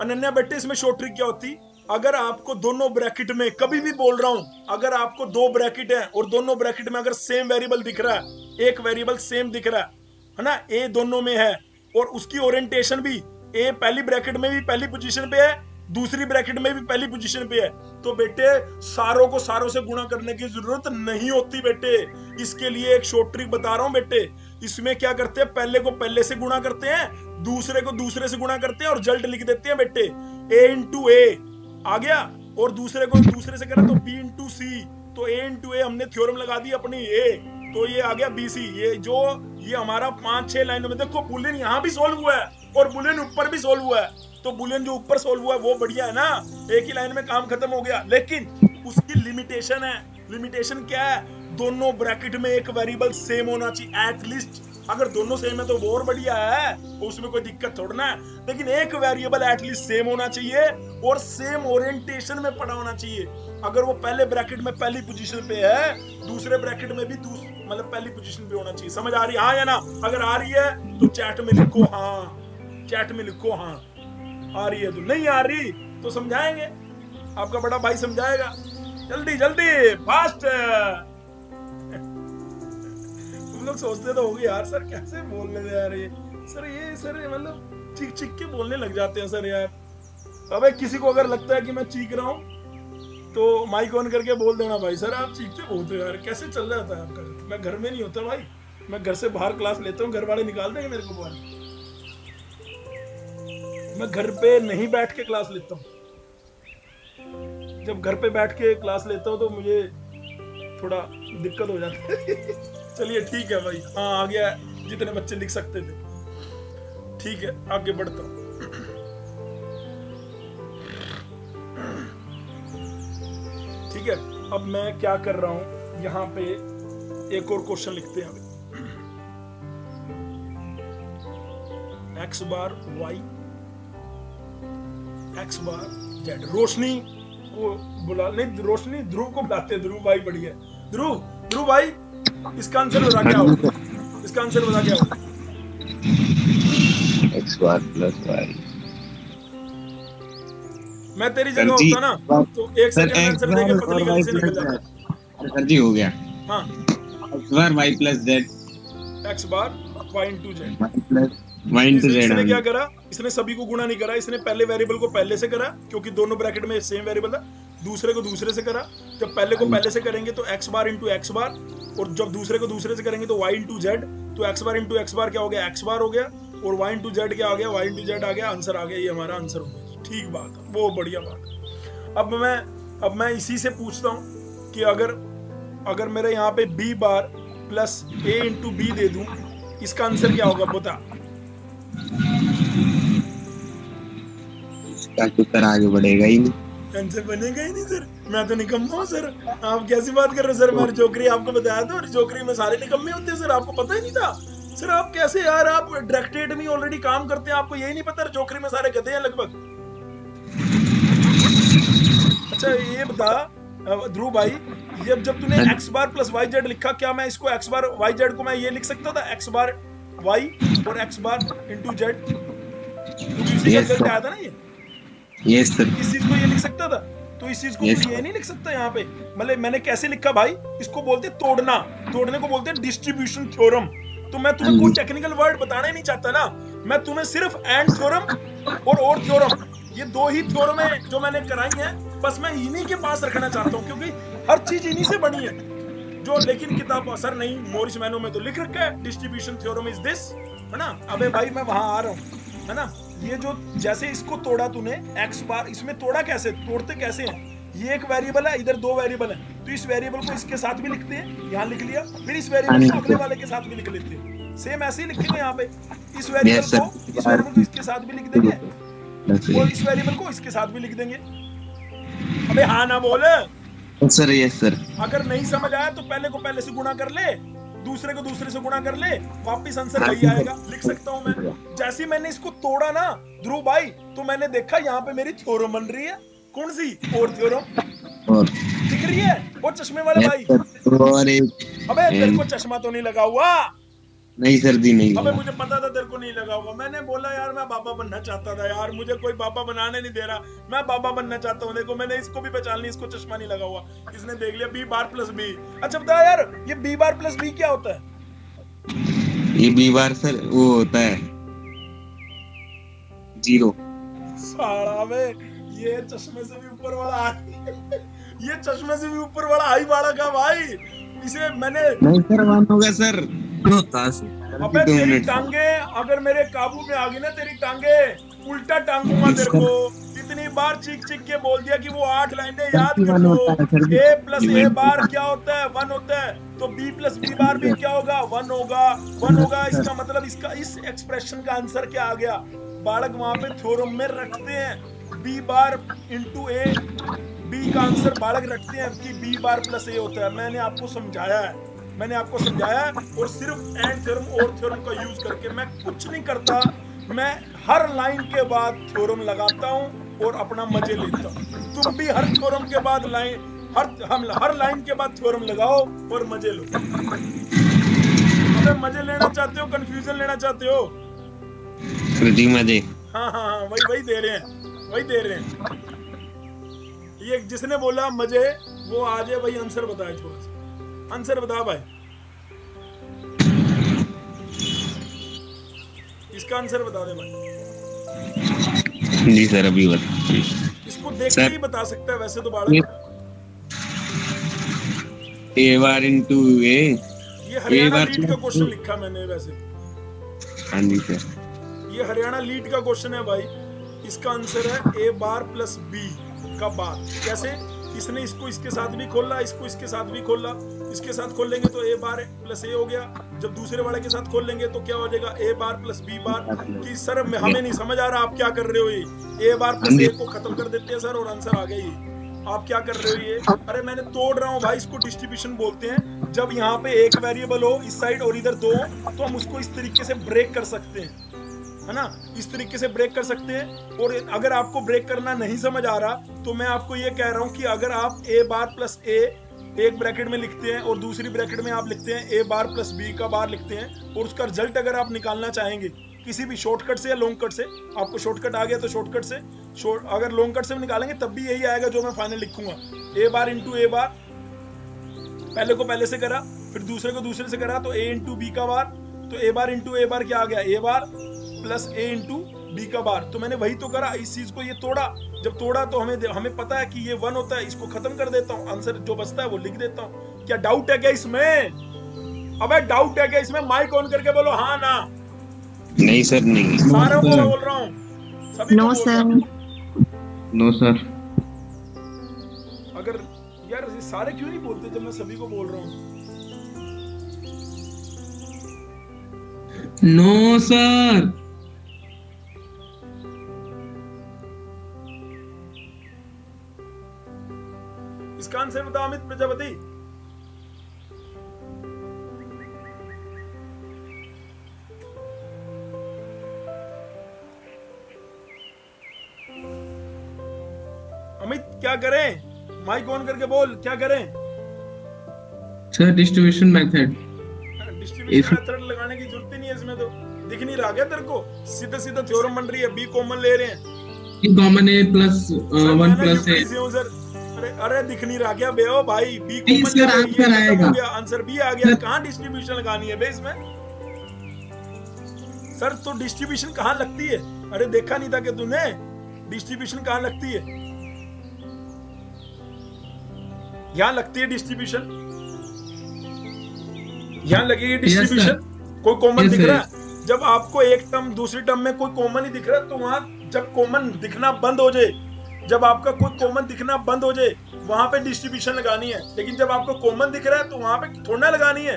अनन्या बेटे? इसमें शॉर्ट ट्रिक क्या होती? अगर आपको दोनों ब्रैकेट में, कभी भी बोल रहा हूं, अगर आपको 2 ब्रैकेट है और दोनों ब्रैकेट में अगर सेम वेरिएबल दिख रहा है, एक वेरिएबल सेम दिख रहा है ना, a दोनों में है और उसकी ओरिएंटेशन भी a पहली ब्रैकेट में भी पहली पोजीशन पे है, दूसरी ब्रैकेट में भी पहली पोजीशन पे है, तो बेटे सारों को सारों से गुणा करने की जरूरत नहीं होती बेटे। इसके लिए एक शॉर्ट ट्रिक बता रहा हूं बेटे। इसमें क्या करते हैं, पहले को पहले से गुणा करते हैं, दूसरे को दूसरे से गुणा करते हैं और रिजल्ट लिख देते हैं बेटे। a इंटू ए आ गया और दूसरे को दूसरे से करा तो b इंटू सी, तो a इंटू ए हमने थ्योरम लगा दी अपनी a, तो ये आ गया bc। ये हमारा 5-6 लाइनों में देखो बुलियन यहाँ भी सोल्व हुआ है और बुलियन ऊपर भी सोल्व हुआ है। तो बुलियन जो ऊपर सोल्व हुआ है वो बढ़िया है ना, एक ही लाइन में काम खत्म हो गया। लेकिन उसकी लिमिटेशन है। लिमिटेशन क्या है? दोनों ब्रैकेट में एक वेरिएबल सेम होना चाहिए एटलीस्ट। अगर दोनों सेम है तो वो और बढ़िया है, उसमें कोई दिक्कत थोड़ा ना है। लेकिन एक वेरिएबल एटलीस्ट सेम होना चाहिए और सेम ओरिएंटेशन में पड़ा होना चाहिए। अगर वो पहले ब्रैकेट में पहली पोजीशन पे है, दूसरे ब्रैकेट में भी मतलब पहली पोजीशन पे होना चाहिए। समझ आ रही है हाँ या ना? अगर आ रही है तो चैट में लिखो हाँ, आ रही है तो, नहीं आ रही तो समझाएंगे, आपका बड़ा भाई समझाएगा। जल्दी फास्ट। तुम लोग सोचते तो होगी यार सर कैसे बोलने दे यार, ये सर मतलब चीख के बोलने लग जाते हैं सर यार। अबे किसी को अगर लगता है कि मैं चीख रहा हूँ तो माइक ऑन करके बोल देना भाई। सर आप चीखते बहुत हो यार, कैसे चल रहा था आपका? मैं घर में नहीं होता भाई, मैं घर से बाहर क्लास लेता हूँ, घर वाले निकाल देंगे मेरे को बाहर। मैं घर पे नहीं बैठ के क्लास लेता हूँ। जब घर पे बैठ के क्लास लेता हूँ तो मुझे थोड़ा दिक्कत हो जाती है। चलिए ठीक है भाई, हाँ आ गया जितने बच्चे लिख सकते थे। ठीक है आगे बढ़ता हूँ। ठीक है, अब मैं क्या कर रहा हूं, यहाँ पे एक और क्वेश्चन लिखते हैं। एक्स बार वाई एक्स बार जेड। रोशनी को बुला, नहीं रोशनी ध्रुव को बुलाते हैं। ध्रुव भाई बढ़िया। ध्रुव भाई इसका आंसर बता क्या होगा? इसका आंसर बता क्या होगा? एक्स बार प्लस वाई। मैं तेरी जगह होता ना तो एक सेकंड आंसर देके पतली गली से निकल जाता। सर जी हो गया। हाँ, X bar Y plus Z. X bar Y into Z. Y into Z. इसने क्या करा? इसने सभी को गुणा नहीं करा, इसने पहले वेरिएबल को पहले से करा क्योंकि दोनों ब्रैकेट में सेम वेरिएबल था। दूसरे को दूसरे से करा। जब पहले को पहले से करेंगे तो एक्स बार इंटू एक्स बार, और जब दूसरे को दूसरे से करेंगे तो वाई इंटू जेड। तो एक्स बार इंटू एक्स बार क्या हो गया? एक्स बार हो गया। और वाई इंटू जेड क्या हो गया? वाई इंटू जेड आ गया। आंसर आ गया, ये हमारा आंसर हो गया। ठीक बात है, वो बढ़िया बात। अब मैं इसी से पूछता हूँ कि अगर मेरे यहाँ पे बी बार प्लस ए इंटू बी दे दूं, इसका आंसर क्या होगा बता? इसका उत्तर आगे बढ़ेगा ही नहीं। आंसर बनेगा ही नहीं सर। मैं तो निकम्मा हूँ सर। आप कैसी बात कर रहे हो सर? मैंने जोकरी आपको बताया था, और जोकरी में सारे निकम्मे होते हैं सर। आपको पता ही नहीं था सर? आप कैसे यार, आप डायरेक्टरेट में ऑलरेडी काम करते हैं, आपको यही नहीं पता जोकरी में सारे गधे हैं लगभग। अच्छा ये बता ध्रुव भाई, जब तूने एक्स बार प्लस वाई जेड लिखा, क्या मैं इसको एक्स बार वाई जेड को मैं ये लिख सकता था एक्स बार वाई और एक्स बार इंटू जेड? आया था ना ये? Yes sir. इस चीज को ये लिख सकता था, तो इस चीज को yes, ये नहीं लिख सकता यहाँ पे। मतलब मैंने कैसे लिखा भाई? इसको बोलते तोड़ना, तोड़ने को बोलते डिस्ट्रीब्यूशन थ्योरम। तो मैं तुम्हें कोई टेक्निकल वर्ड बताना ही नहीं चाहता ना, मैं तुम्हें सिर्फ एंड थ्योरम और थ्योरम, ये दो ही थ्योरम है जो मैंने कराई है, बस मैं इन्हीं के पास रखना चाहता हूँ क्योंकि हर चीज इन्हीं से बनी है जो। लेकिन किताब असर नहीं, मोरिस मैनो में तो लिख रखा है डिस्ट्रीब्यूशन थ्योरम इज दिस, है ना? अबे भाई मैं वहां आ रहा हूँ, है ना? ये जो जैसे इसको तोड़ा तूने एक्स बार, इसमें तोड़ा कैसे, तोड़ते कैसे हैं? ये एक वेरिएबल है, इधर दो वेरिएबल है, तो इस वेरिएबल को इसके साथ भी लिखते हैं, यहाँ लिख लिया, फिर इस वेरिएबल को अगले वाले के साथ भी लिख लेते हैं। सेम ऐसे ही लिखेंगे यहाँ पे, इस वेरिएबल को इसके साथ भी लिख देंगे और इस वेरिएबल को इसके साथ भी लिख देंगे। अबे हाँ ना बोले सर। Yes sir. अगर नहीं समझ आया तो पहले को पहले से गुणा कर ले, दूसरे को दूसरे से गुणा कर ले, वापिस आंसर वही आएगा। लिख सकता हूं मैं। जैसे मैंने इसको तोड़ा ना ध्रुव भाई, तो मैंने देखा यहाँ पे मेरी थ्योरम बन रही है। कौन सी? और थ्योरम दिख रही है। वो चश्मे वाले भाई, अबे तेरे को चश्मा तो नहीं लगा हुआ? नहीं सर जी नहीं। अबे मुझे पता था तेरे को नहीं लगा होगा। मैंने बोला यार मैं बाबा बनना चाहता था यार, मुझे कोई बाबा बनाने नहीं दे रहा, मैं बाबा बनना चाहता हूँ। देखो मैंने इसको भी पहचान लिया, इसको चश्मा नहीं लगा हुआ, इसने देख लिया बी बार प्लस बी। अच्छा बता यार, ये बी बार प्लस बी क्या होता है? ये बी बार सर वो होता है 0। साला बे, ये चश्मे से भी ऊपर वाला ये चश्मे से भी ऊपर वाला आई बाड़ा का भाई। इसे मैंने नहीं सर, वन होगा सर। अबे तेरी टांगे अगर मेरे काबू में आ गई ना, तेरी टांगे उल्टा टांगूंगा तेरे को। इतनी बार चीख के बोल दिया कि वो 8 लाइनें याद कर लो। a प्लस ए बार क्या होता है? 1 होता है। तो b प्लस बी बार भी क्या होगा? 1 होगा। इसका मतलब इसका इस एक्सप्रेशन का आंसर क्या आ गया? बालक वहां पे थ्योरम में रखते हैं b बार इंटू ए, b का आंसर बालक रखते हैं कि b बार प्लस ए होता है। मैंने आपको समझाया है, और सिर्फ एंड थ्योरम और थ्योरम का यूज करके मैं कुछ नहीं करता। मैं हर लाइन के बाद थ्योरम लगाता हूं और अपना मजे लेता हूं। तुम भी हर थ्योरम के बाद हर लाइन के बाद थ्योरम लगाओ और मजे लो। अबे मजे लेना चाहते हो, कंफ्यूजन लेना चाहते हो? मजे। हाँ वही दे रहे हैं। ये जिसने बोला मजे वो आ जाए, वही आंसर बताए। थोड़ा सा आंसर बता भाई, इसका आंसर बता दे भाई। जी सर अभी बता। इसको देख के ही बता सकता है वैसे तो बालक। ए बार इंटू ए। ये हरियाणा बार लीड का क्वेश्चन लिखा मैंने वैसे। हाँ जी सर। ये हरियाणा लीड का क्वेश्चन है भाई। इसका आंसर है ए बार प्लस बी का बार। कैसे? इसने इसको इसके साथ भी खोला, इसको इसके साथ भी खोला। इसके साथ खोल लेंगे तो ए बार प्लस ए हो गया। जब दूसरे वाले के साथ खोल लेंगे तो क्या हो जाएगा? ए बार प्लस बी बार। कि सर हमें नहीं समझ आ रहा आप क्या कर रहे हो। ये ए बार प्लस ए को खत्म कर देते हैं सर और आंसर आ गया। ये आप क्या कर रहे हो ये? अरे मैंने तोड़ रहा हूँ भाई, इसको डिस्ट्रीब्यूशन बोलते हैं। जब यहाँ पे एक वेरिएबल हो इस साइड और इधर दो, तो हम उसको इस तरीके से ब्रेक कर सकते हैं, है ना? इस तरीके से ब्रेक कर सकते हैं। और अगर आपको ब्रेक करना नहीं समझ आ रहा तो मैं आपको ये कह रहा हूँ कि अगर आप ए बार प्लस ए एक ब्रैकेट में लिखते हैं और दूसरी ब्रैकेट में आप लिखते हैं ए बार प्लस बी का बार लिखते हैं, और उसका रिजल्ट अगर आप निकालना चाहेंगे किसी भी शॉर्टकट से या लॉन्ग कट से, आपको शॉर्टकट आ गया तो शॉर्टकट से, अगर लॉन्ग कट से भी निकालेंगे तब भी यही आएगा जो मैं फाइनल लिखूंगा। ए बार इंटू ए बार, पहले को पहले से करा फिर दूसरे को दूसरे से करा तो ए इंटू बी का बार। तो ए बार इंटू ए बार क्या आ गया? ए बार प्लस ए इंटू बी का बार। तो मैंने वही तो करा, इस चीज को ये तोड़ा। जब तोड़ा तो हमें पता है कि ये 1 होता है। इसको खत्म कर देता हूँ, आंसर जो बचता है वो लिख देता हूँ। क्या डाउट है क्या इसमें? अबे डाउट है क्या इसमें? माइक ऑन करके बोलो हाँ ना। नहीं सर नहीं। सारों को बोल रहा हूँ। No sir. No sir. अगर यार सारे क्यों नहीं बोलते जब मैं सभी को बोल रहा हूँ? No sir. इसका आंसर बताओ अमित प्रजापति। अमित क्या करें? माइक ऑन करके बोल, क्या करें? Sir distribution method. Distribution method लगाने की जरूरत ही नहीं है इसमें। तो दिख नहीं रहा क्या तेरे को? सीधा सीधा थ्योरम बन रही है। बी कॉमन ले रहे हैं। कॉमन ए प्लस 1 प्लस ए। अरे दिख नहीं रहा क्या बे? ओ भाई बी कॉमन सर आंसर आएगा। आंसर बी आ गया। कहाँ डिस्ट्रीब्यूशन लगानी है बे इसमें? सर तो डिस्ट्रीब्यूशन कहाँ लगती है? अरे देखा नहीं था कि तूने? डिस्ट्रीब्यूशन कहाँ लगती है? यहाँ लगती है डिस्ट्रीब्यूशन। यहाँ लगेगी डिस्ट्रीब्यूशन। कोई कॉमन दिख रहा है? जब आपको एक टर्म दूसरी टर्म में कोई कॉमन ही दिख रहा है तो वहां जब कॉमन दिखना बंद हो जाए, जब आपका कोई कॉमन दिखना बंद हो जाए वहां पे डिस्ट्रीब्यूशन लगानी है। लेकिन जब आपको कॉमन दिख रहा है तो वहां पे थोड़ा लगानी है।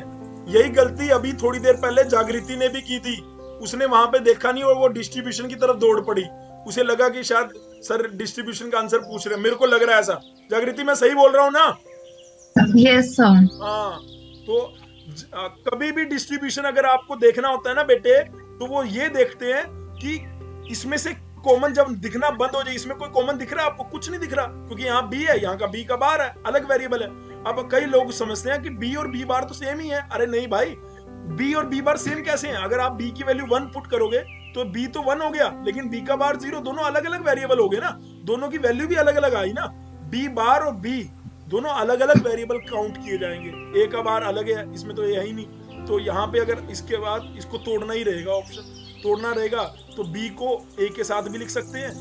यही गलती अभी थोड़ी देर पहले जागृति ने भी की थी। उसने वहां पे देखा नहीं और वो डिस्ट्रीब्यूशन की तरफ दौड़ पड़ी। उसे लगा कि शायद सर डिस्ट्रीब्यूशन का आंसर पूछ रहे हैं। मेरे को लग रहा है ऐसा। जागृति मैं सही बोल रहा हूँ ना? Yes sir. हाँ, तो कभी भी डिस्ट्रीब्यूशन अगर आपको देखना होता है ना बेटे, तो वो ये देखते हैं कि इसमें से कॉमन जब दिखना बंद हो जाए, इसमें कोई कॉमन दिख रहा है आपको? कुछ नहीं दिख रहा, क्योंकि यहाँ बी है, यहाँ का बी का बार है, अलग वेरिएबल है। अब कई लोग समझते हैं कि बी और बी बार तो सेम ही है। अरे नहीं भाई, बी और बी बार सेम कैसे हैं? अगर आप बी की वैल्यू 1 पुट करोगे तो बी तो 1 हो गया, लेकिन बी का बार 0, दोनों अलग अलग वेरिएबल हो गए ना। दोनों की वैल्यू भी अलग अलग आई ना। बी बार और बी दोनों अलग अलग वेरिएबल काउंट किए जाएंगे। ए का बार अलग है, इसमें तो ये है ही नहीं। तो यहाँ पे अगर इसके बाद इसको तोड़ना ही रहेगा, ऑप्शन तोड़ना रहेगा, तो बी को ए के साथ भी लिख सकते हैं,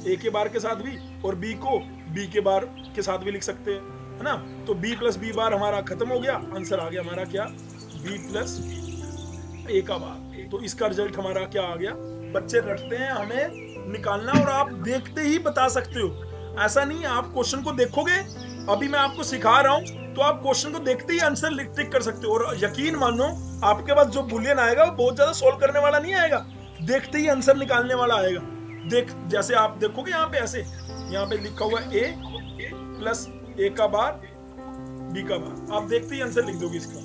ए के बार के साथ भी, और बी को बी के बार के साथ भी लिख सकते हैं, है ना। तो बी प्लस बी बार हमारा खत्म हो गया। आंसर आ गया हमारा क्या? बी प्लस ए का बार। तो इसका रिजल्ट हमारा क्या आ गया? बच्चे रटते हैं हमें निकालना, और आप देखते ही बता सकते हो। ऐसा नहीं आप क्वेश्चन को देखोगे, अभी मैं आपको सिखा रहा हूं, तो आप क्वेश्चन को देखते ही आंसर टिक कर सकते हो। और यकीन मानो आपके पास जो बुलियन आएगा वो बहुत ज्यादा सोल्व करने वाला नहीं आएगा, देखते ही आंसर निकालने वाला आएगा। जैसे आप देखोगे यहाँ पे ऐसे, यहाँ पे लिखा हुआ ए प्लस ए का बार बी का बार, आप देखते ही आंसर लिख दोगे इसका।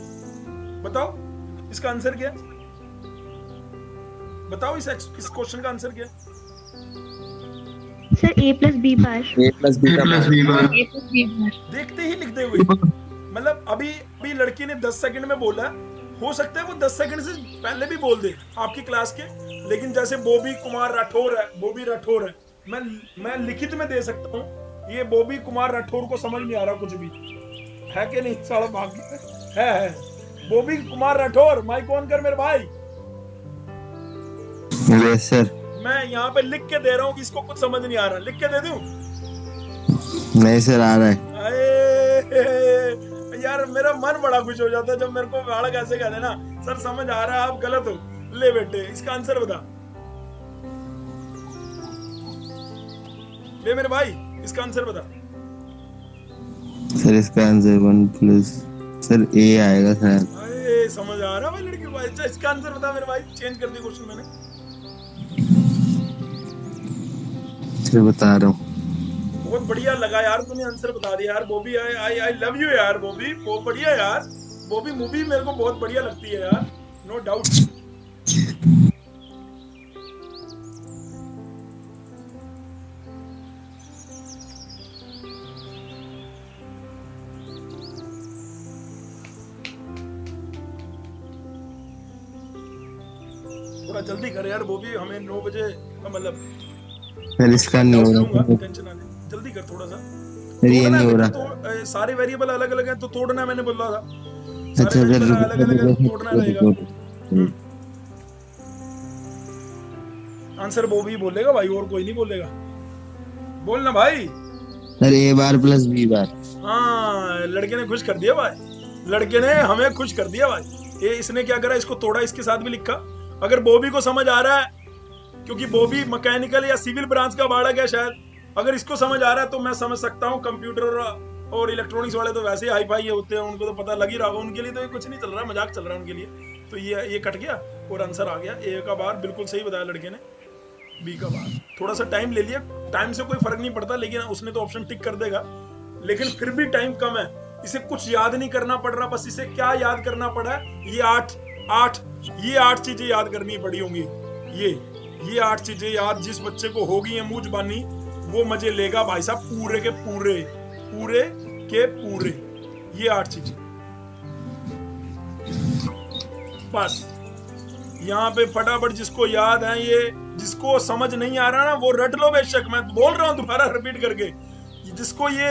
बताओ इसका आंसर क्या है? बताओ इस क्वेश्चन का आंसर क्या है? सर ए प्लस बी बार। ए प्लस बी बार। देखते ही लिख दोगे। मतलब अभी लड़की ने 10 सेकंड में बोला, हो सकता है वो 10 सेकंड से पहले भी बोल दे आपकी क्लास के, लेकिन जैसे बॉबी कुमार राठौर है, मैं लिखित में दे सकता हूँ। ये बॉबी कुमार राठौर को समझ नहीं आ रहा कुछ भी, है कि नहीं? साला भाग है बॉबी कुमार राठौर, माइक ऑन कर मेरे भाई। Yes sir. मैं यहाँ पे लिख के दे रहा हूँ कि इसको कुछ समझ नहीं आ रहा, लिख के दे दूं? नहीं सर, आ रहा है। यार मेरा मन बड़ा खुश हो जाता है जब मेरे को बालक ऐसे कहते ना सर समझ आ रहा है आप गलत हो, ले बेटे इसका आंसर बता, ले मेरे भाई इसका आंसर बता। सर इसका आंसर 1 प्लस सर ए आएगा सर। अरे समझ आ रहा है भाई लड़के को। अच्छा इसका आंसर बता मेरे भाई, चेंज कर दी क्वेश्चन मैंने। सर बता रहा हूँ। बहुत बढ़िया लगा यार तूने आंसर बता दिया यार बॉबी। आई लव यू यार बॉबी, बहुत बढ़िया यार बॉबी। मूवी मेरे को बहुत बढ़िया लगती है यार, नो डाउट। थोड़ा जल्दी कर यार बॉबी, हमें 9 बजे मतलब सर इसका नहीं हो रहा, टेंशन ना ले, जल्दी कर थोड़ा सा। सर ये नहीं हो रहा। तो सारे वेरिएबल अलग अलग हैं तो तोड़ना मैंने बोला था। अच्छा सारे सर वेरिएबल अलग अलग है तो तोड़ना रहेगा। आंसर बॉबी बोलेगा भाई, और कोई नहीं बोलेगा। बोलना भाई। सर ए बार प्लस बी बार। हाँ लड़के ने खुश कर दिया भाई, लड़के ने हमें खुश कर दिया भाई। ये इसने क्या करा, इसको तोड़ा, इसके साथ भी लिखा। अगर बॉबी को समझ आ रहा है, क्योंकि बॉबी मैकेनिकल या सिविल ब्रांच का बालक है शायद, अगर इसको समझ आ रहा है तो मैं समझ सकता हूँ। कंप्यूटर और इलेक्ट्रॉनिक्स वाले तो वैसे ही हाई फाई होते हैं, उनको तो पता लग ही रहा होगा। उनके लिए तो ये कुछ नहीं चल रहा, मजाक चल रहा है उनके लिए। तो ये कट गया और आंसर आ गया। ए का बार बिल्कुल सही बताया लड़के ने, बी का बार थोड़ा सा टाइम ले लिया। टाइम से कोई फर्क नहीं पड़ता, लेकिन उसने तो ऑप्शन टिक कर देगा, लेकिन फिर भी टाइम कम है। इसे कुछ याद नहीं करना पड़ रहा, बस इसे क्या याद करना पड़ा है, ये 8 चीजें याद करनी पड़ी होंगी। ये 8 चीजें याद जिस बच्चे को होगी है मुंह जुबानी, वो मजे लेगा भाई साहब पूरे के पूरे। ये 8 चीजें बस। यहाँ पे फटाफट जिसको याद है, ये जिसको समझ नहीं आ रहा ना वो रट लो बेशक, मैं बोल रहा हूँ दोबारा रिपीट करके। जिसको ये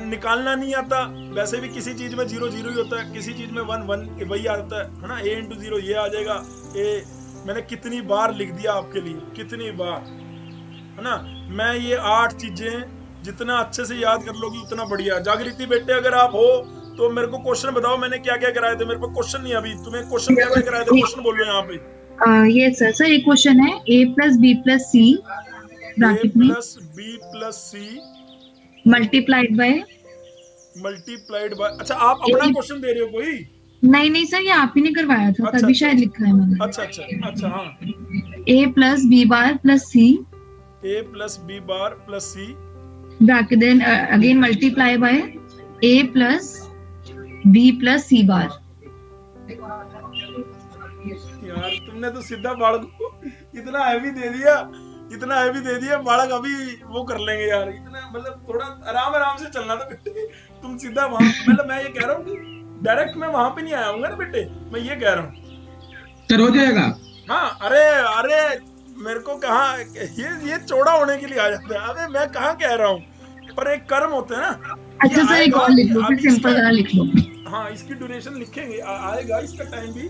निकालना नहीं आता, वैसे भी किसी चीज में 0 0 ही होता है, किसी चीज में 1 1 वही आता है ना। a into 0 ये आ जाएगा। ए मैंने कितनी बार लिख दिया आपके लिए, कितनी बार, है ना। मैं ये 8 चीजें जितना अच्छे से याद कर लोगी उतना बढ़िया। जागृति बेटे अगर आप हो तो मेरे को क्वेश्चन बताओ, मैंने क्या क्या कराए थे। मेरे को क्वेश्चन नहीं, अभी तुम्हें क्वेश्चन क्या क्या कराए थे, क्वेश्चन बोलो यहाँ पे। ये सर एक क्वेश्चन है, a plus B plus C bracket में plus B plus C multiplied by. अच्छा आप अपना क्वेश्चन दे रहे हो कोई? नहीं सर, ये आप ही ने करवाया था, अच्छा, तभी शायद लिखा है मैंने। अच्छा हाँ। a plus B bar plus C a plus B bar plus C bracket then again multiply by a plus B plus C bar. यार तुमने तो सीधा बालक को इतना हैवी दे दिया, बालक अभी वो कर लेंगे यार। इतना मतलब थोड़ा आराम से चलना था बेटे, तुम सीधा वहां, मतलब मैं ये कह रहा हूँ कि डायरेक्ट मैं वहां पे नहीं आया हूँ ना बेटे, मैं ये कह रहा हूँ। सर हो जाएगा। हाँ अरे मेरे को कहा ये चौड़ा होने के लिए आ जाता है। अबे मैं कहाँ कह रहा हूँ, पर एक कर्म होते हैं ना। अच्छा सर एक और लिख लो, फिर सिंपल वाला लिख लो। हाँ इसकी ड्यूरेशन लिखेंगे, आएगा इसका टाइम भी,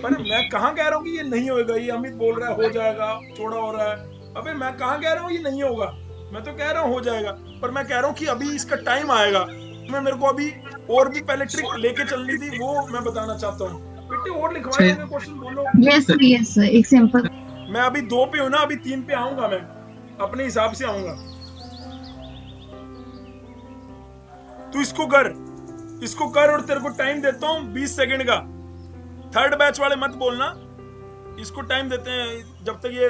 पर मैं कहाँ कह रहा हूँ कि ये नहीं होगा। ये अमित बोल रहा है हो जाएगा, चौड़ा हो रहा है। अबे मैं कहाँ कह रहा हूँ ये नहीं होगा, मैं तो कह रहा हूँ हो जाएगा, पर मैं कह रहा हूँ कि अभी इसका टाइम आएगा। मेरे को अभी और भी पहले ट्रिक लेके चलनी थी, वो मैं बताना चाहता हूँ। बेटे और लिखवाए क्वेश्चन बोलो। यस सर एक सिंपल। मैं अभी 2 पे हूँ ना, अभी 3 पे आऊंगा, मैं अपने हिसाब से आऊंगा। तू इसको कर और तेरे को टाइम देता हूँ 20 सेकंड का। थर्ड बैच वाले मत बोलना, इसको टाइम देते हैं जब तक ये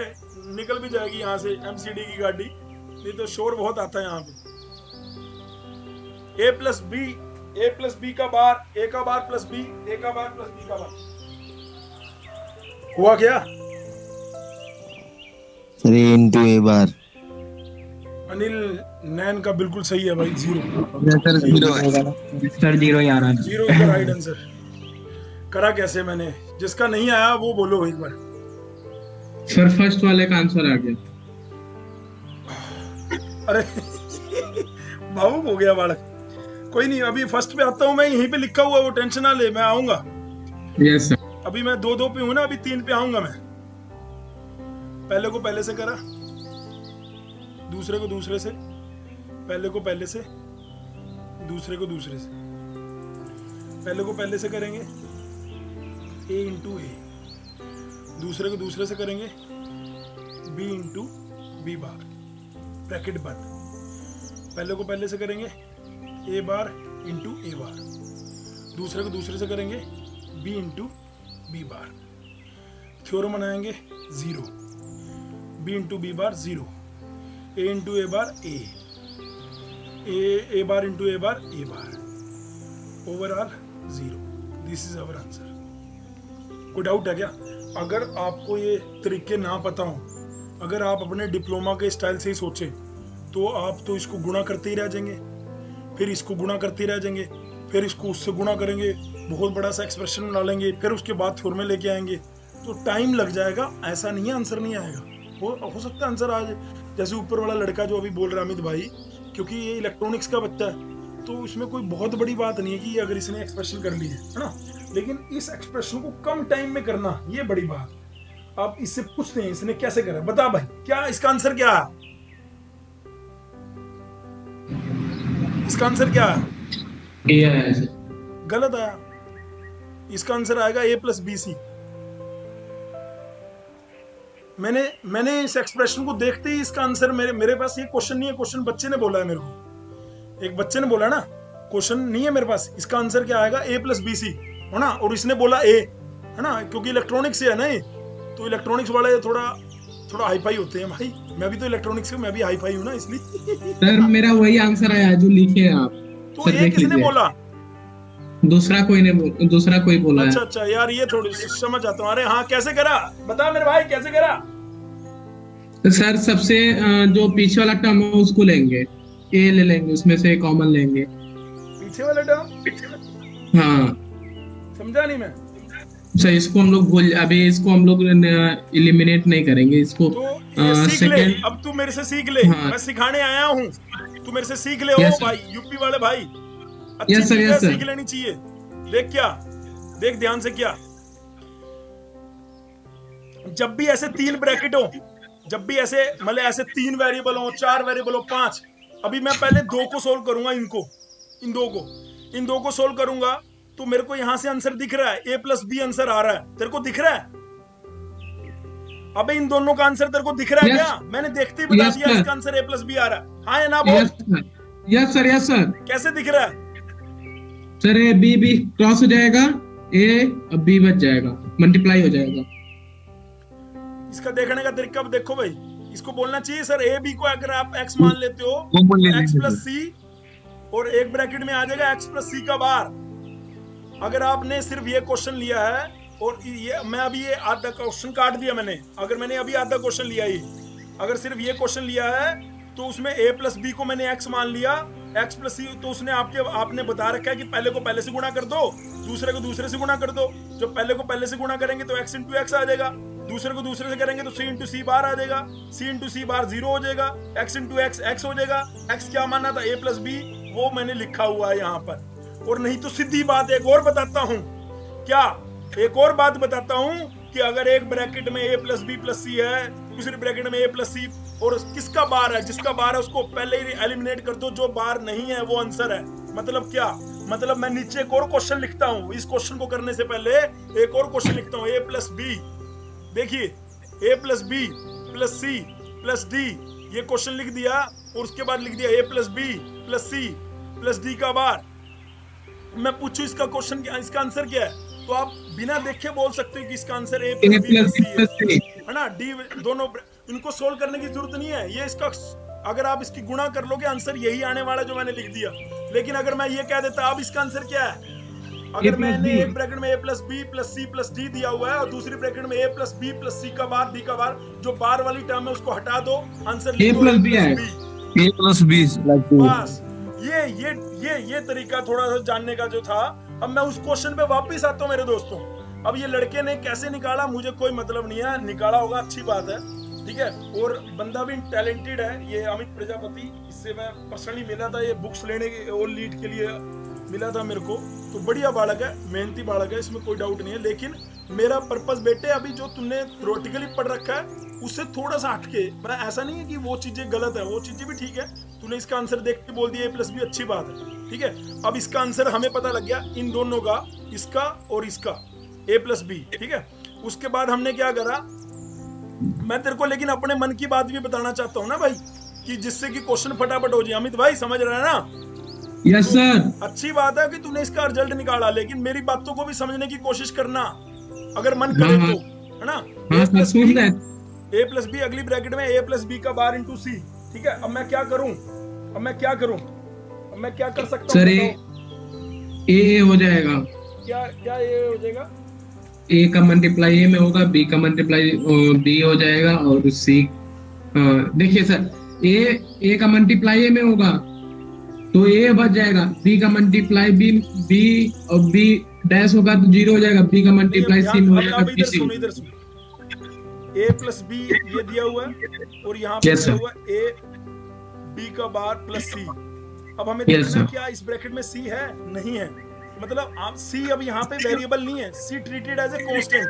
निकल भी जाएगी यहाँ से एमसीडी की गाड़ी, नहीं तो शोर बहुत आता है यहाँ पे। a प्लस बी का बार, a का बार प्लस बी, a का बार प्लस बी का बार हुआ क्या? सर a into a बार। अनिल नैन का बिल्कुल सही है भाई, 0 सर 0 ही आ रहा है। 0 इज द राइट आंसर। करा कैसे मैंने, जिसका नहीं आया वो बोलो एक बार। सर फर्स्ट वाले का आंसर आ गया। अरे भावुक हो गया बालक। कोई नहीं, अभी फर्स्ट पे आता हूँ मैं, यहीं पे लिखा हुआ, वो टेंशन ना ले, मैं आऊंगा। Yes sir. अभी मैं 2 पे हूँ ना, अभी 3 पे आऊंगा मैं। पहले को पहले से करा, दूसरे को दूसरे से, पहले को पहले से, दूसरे को दूसरे से। पहले को पहले से करेंगे a इंटू ए, दूसरे को दूसरे से करेंगे b into B bar, bracket बंद। पहले को पहले से करेंगे a बार इंटू ए बार, दूसरे को दूसरे से करेंगे b into B bar. Theorem बनाएंगे 0, b into B bar 0, a into A bar A bar into A bar overall 0। This is our answer. कोई डाउट है क्या? अगर आपको ये तरीके ना पता हो, अगर आप अपने डिप्लोमा के स्टाइल से ही सोचें, तो आप तो इसको गुणा करते ही रह जाएंगे, फिर इसको गुणा करते रह जाएंगे, फिर इसको उससे गुणा करेंगे, बहुत बड़ा सा एक्सप्रेशन बना लेंगे, फिर उसके बाद फॉर्मूले लेके आएंगे, तो टाइम लग जाएगा। ऐसा नहीं है आंसर नहीं आएगा, हो सकता है आंसर आज, जैसे ऊपर वाला लड़का जो अभी बोल रहा है अमित भाई, क्योंकि ये इलेक्ट्रॉनिक्स का बच्चा है, तो इसमें कोई बहुत बड़ी बात नहीं है कि अगर इसने एक्सप्रेशन कर ली है ना, लेकिन इस एक्सप्रेशन को कम टाइम में करना ये बड़ी बात। आप इससे पूछते हैं इसने कैसे करा, बता भाई क्या इसका आंसर क्या है? इसका आंसर क्या है? ए आया सर। गलत आया, इसका आंसर आएगा a प्लस बी सी। मैंने इस एक्सप्रेशन को देखते ही इसका आंसर, मेरे पास ये क्वेश्चन नहीं है, क्वेश्चन बच्चे ने बोला है मेरे को, एक बच्चे ने बोला ना, क्वेश्चन नहीं है मेरे पास। इसका आंसर क्या आएगा? a प्लस बी सी है ना, और इसने बोला a है ना, क्योंकि इलेक्ट्रॉनिक्स से है ना ये, तो इलेक्ट्रॉनिक्स वाले थोड़ा हाई फाई होते हैं भाई। मैं भी तो इलेक्ट्रॉनिक्स से, मैं भी हाई फाई हूँ ना, इसलिए। सर मेरा वही आंसर आया जो लिखे हैं आप। तो ये किसने बोला? दूसरा कोई बोला है। अच्छा यार, ये थोड़ी समझ आता हूँ। अरे हाँ, कैसे करा बता मेरे भाई, कैसे करा? सर सबसे जो पीछे वाला टर्म है उसको लेंगे, ए ले लेंगे, उसमें से कॉमन लेंगे। पीछे वाला टर्म? हाँ समझा नहीं मैं। सर इसको हम लोग एलिमिनेट नहीं करेंगे इसको। तो सीख ले, अब तू मेरे से सीख ले। हाँ। मैं सिखाने आया हूँ, तू मेरे से सीख ले। ओ भाई, यूपी वाले भाई, अच्छी चीजें सीख लेनी चाहिए। देख ध्यान से क्या, जब भी ऐसे 3 ब्रैकेट हो, जब भी ऐसे मतलब ऐसे 3 वेरिएबल हो, 4 वेरिएबल हो, 5, अभी मैं पहले 2 को सोल्व करूंगा, इन दो को सोल्व करूंगा, तो मेरे को यहां से आंसर दिख रहा है, a प्लस बी आंसर आ रहा है। तेरे को दिख रहा है? अबे इन दोनों का आंसर तेरे को दिख रहा है क्या? मैंने देखते ही बता दिया इसका आंसर a प्लस बी आ रहा है। हाँ या ना बोल? Yes sir. कैसे दिख रहा है? सर ए बी क्रॉस हो जाएगा, ए अब बी बच जाएगा, मल्टीप्लाई हो जाएगा। इसका देखने का तरीका देखो भाई, इसको बोलना चाहिए सर ए बी को अगर आप x मान लेते हो, x प्लस सी, और एक ब्रैकेट में आ जाएगा x प्लस सी का बार। अगर आपने सिर्फ ये क्वेश्चन लिया है, और ये मैं अभी ये आधा क्वेश्चन काट दिया मैंने, अगर मैंने अभी आधा क्वेश्चन लिया ही, अगर सिर्फ ये क्वेश्चन लिया है, तो उसमें a प्लस बी को मैंने x मान लिया, x प्लस सी, तो उसने आपने बता रखा है कि पहले को पहले से गुणा कर दो, दूसरे को दूसरे से गुणा कर दो। जब पहले को पहले से गुणा करेंगे तो x इंटू एक्स आ जाएगा, दूसरे को दूसरे से करेंगे तो c इंटू सी बार आ जाएगा, c इंटू सी बार 0 हो जाएगा, x इंटू एक्स x हो जाएगा। x क्या माना था? a प्लस बी, वो मैंने लिखा हुआ है यहाँ पर। और नहीं तो सीधी बात एक और बताता हूँ, क्या एक और बात बताता हूँ कि अगर एक ब्रैकेट में a plus B plus C है, दूसरी ब्रैकेट में a प्लस सी, और किसका बार है? जिसका बार है उसको पहले ही एलिमिनेट कर दो, जो बार नहीं है वो आंसर है। मतलब क्या? मतलब मैं नीचे एक और क्वेश्चन लिखता हूँ, इस क्वेश्चन को करने से पहले एक और क्वेश्चन लिखता हूँ, a प्लस बी, देखिए a plus B plus C plus D, ये क्वेश्चन लिख दिया, और उसके बाद लिख दिया a plus B plus C plus D का बार। मैं पूछूं इसका क्वेश्चन क्या, इसका आंसर क्या है, तो आप बिना देखे बोल सकते हो कि इसका answer a plus B plus C है ना, डी। दोनों इनको सोल्व करने की जरूरत नहीं है, ये इसका अगर आप इसकी गुणा कर लोगे आंसर यही आने वाला जो मैंने लिख दिया। लेकिन अगर मैं ये कह देता अब इसका आंसर क्या है, अगर मैंने एक ब्रैकेट में a plus B plus C plus D दिया हुआ है, और दूसरी ब्रैकेट में a plus B plus C का बार डी का बार, जो बार वाली टर्म है उसको हटा दो, आंसर लिख दो a प्लस बी। बस ये तरीका थोड़ा सा जानने का जो था। अब मैं उस क्वेश्चन पे वापस आता हूँ मेरे दोस्तों। अब ये लड़के ने कैसे निकाला मुझे कोई मतलब नहीं है, निकाला होगा अच्छी बात है, ठीक है, और बंदा भी टैलेंटेड है ये अमित प्रजापति, इससे मैं पर्सनली मिला था, ये बुक्स लेने के और लीड के लिए मिला था मेरे को। तो बढ़िया बालक है, मेहनती बालक है, इसमें कोई डाउट नहीं है। लेकिन मेरा पर्पस बेटे अभी जो तुमने थ्योरेटिकली पढ़ रखा है उससे थोड़ा सा हटके, मतलब ऐसा नहीं है कि वो चीजें गलत है, वो चीजें भी ठीक है। तूने इसका आंसर देख के बोल दिया a प्लस बी, अच्छी बात है, ठीक है, अब इसका आंसर हमें पता लग गया इन दोनों का, इसका और इसका, a प्लस बी। ठीक है, उसके बाद हमने क्या करा, मैं तेरे को लेकिन अपने मन की बात भी बताना चाहता हूँ ना भाई, कि जिससे कि क्वेश्चन फटाफट हो जाए। अमित भाई समझ रहा है ना? Yes sir. अच्छी बात है कि तूने इसका रिजल्ट निकाला, लेकिन मेरी बातों को भी समझने की कोशिश करना अगर मन करे तो, है ना? a प्लस बी, अगली ब्रैकेट में a प्लस बी का बार इंटू सी। ठीक है, अब मैं क्या करूं, अब मैं क्या कर सकता हूँ? सर ए हो जाएगा। क्या ए हो जाएगा? ए का मल्टीप्लाई ए में होगा, बी का मल्टीप्लाई बी हो जाएगा, और सी देखिए सर, ए का मल्टीप्लाई ए में होगा तो ए बच जाएगा, बी का मल्टीप्लाई बी और बी डैश होगा तो 0 हो जाएगा, बी का मल्टीप्लाई सी में हो जाएगा बी सी। इधर सुन, a प्लस बी ये दिया हुआ है और यहाँ पे दिया हुआ a b का बार प्लस सी। अब हमें देखना क्या इस ब्रैकेट में c है, नहीं है, मतलब आप c अब यहाँ पे वेरिएबल नहीं है, c treated as a constant,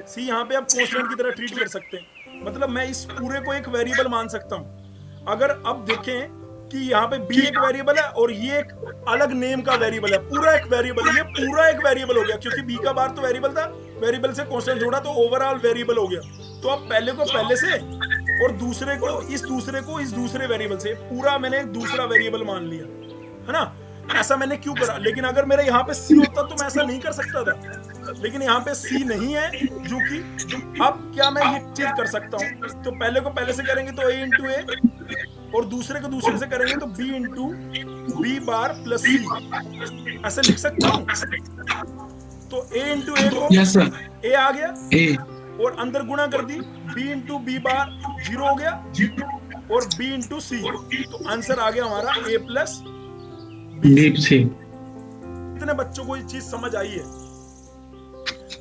c यहाँ पे आप कांस्टेंट की तरह ट्रीट कर सकते हैं, मतलब मैं इस पूरे को एक वेरिएबल मान सकता हूँ। अगर अब देखें कि यहाँ पे b एक वेरिएबल है और ये एक अलग नेम का वेरिएबल है, पूरा एक वेरिएबल, ये पूरा एक वेरिएबल हो गया, क्योंकि b का बार तो वेरिएबल था, वेरिएबल से कांस्टेंट जोड़ा तो ओवरऑल वेरिएबल हो गया। तो अब पहले को पहले से और दूसरे को इस दूसरे वेरिएबल से, पूरा मैंने एक दूसरा वेरिएबल मान लिया, है ना? ऐसा मैंने क्यों करा? लेकिन अगर मेरे यहाँ पे c होता तो मैं ऐसा नहीं कर सकता था, लेकिन यहाँ पे c नहीं है, जो कि अब क्या मैं ये चीज कर सकता हूँ, तो पहले को पहले से करेंगे तो a इंटू ए, और दूसरे को दूसरे से करेंगे तो b into B bar plus C, ऐसे लिख सकता हूँ। तो a इंटू ए को a आ गया और अंदर गुणा कर दी, b इंटू बी बार 0 हो गया और b इंटू सी, तो आंसर आ गया हमारा a प्लस बी सी। इतने बच्चों को ये चीज समझ आई है?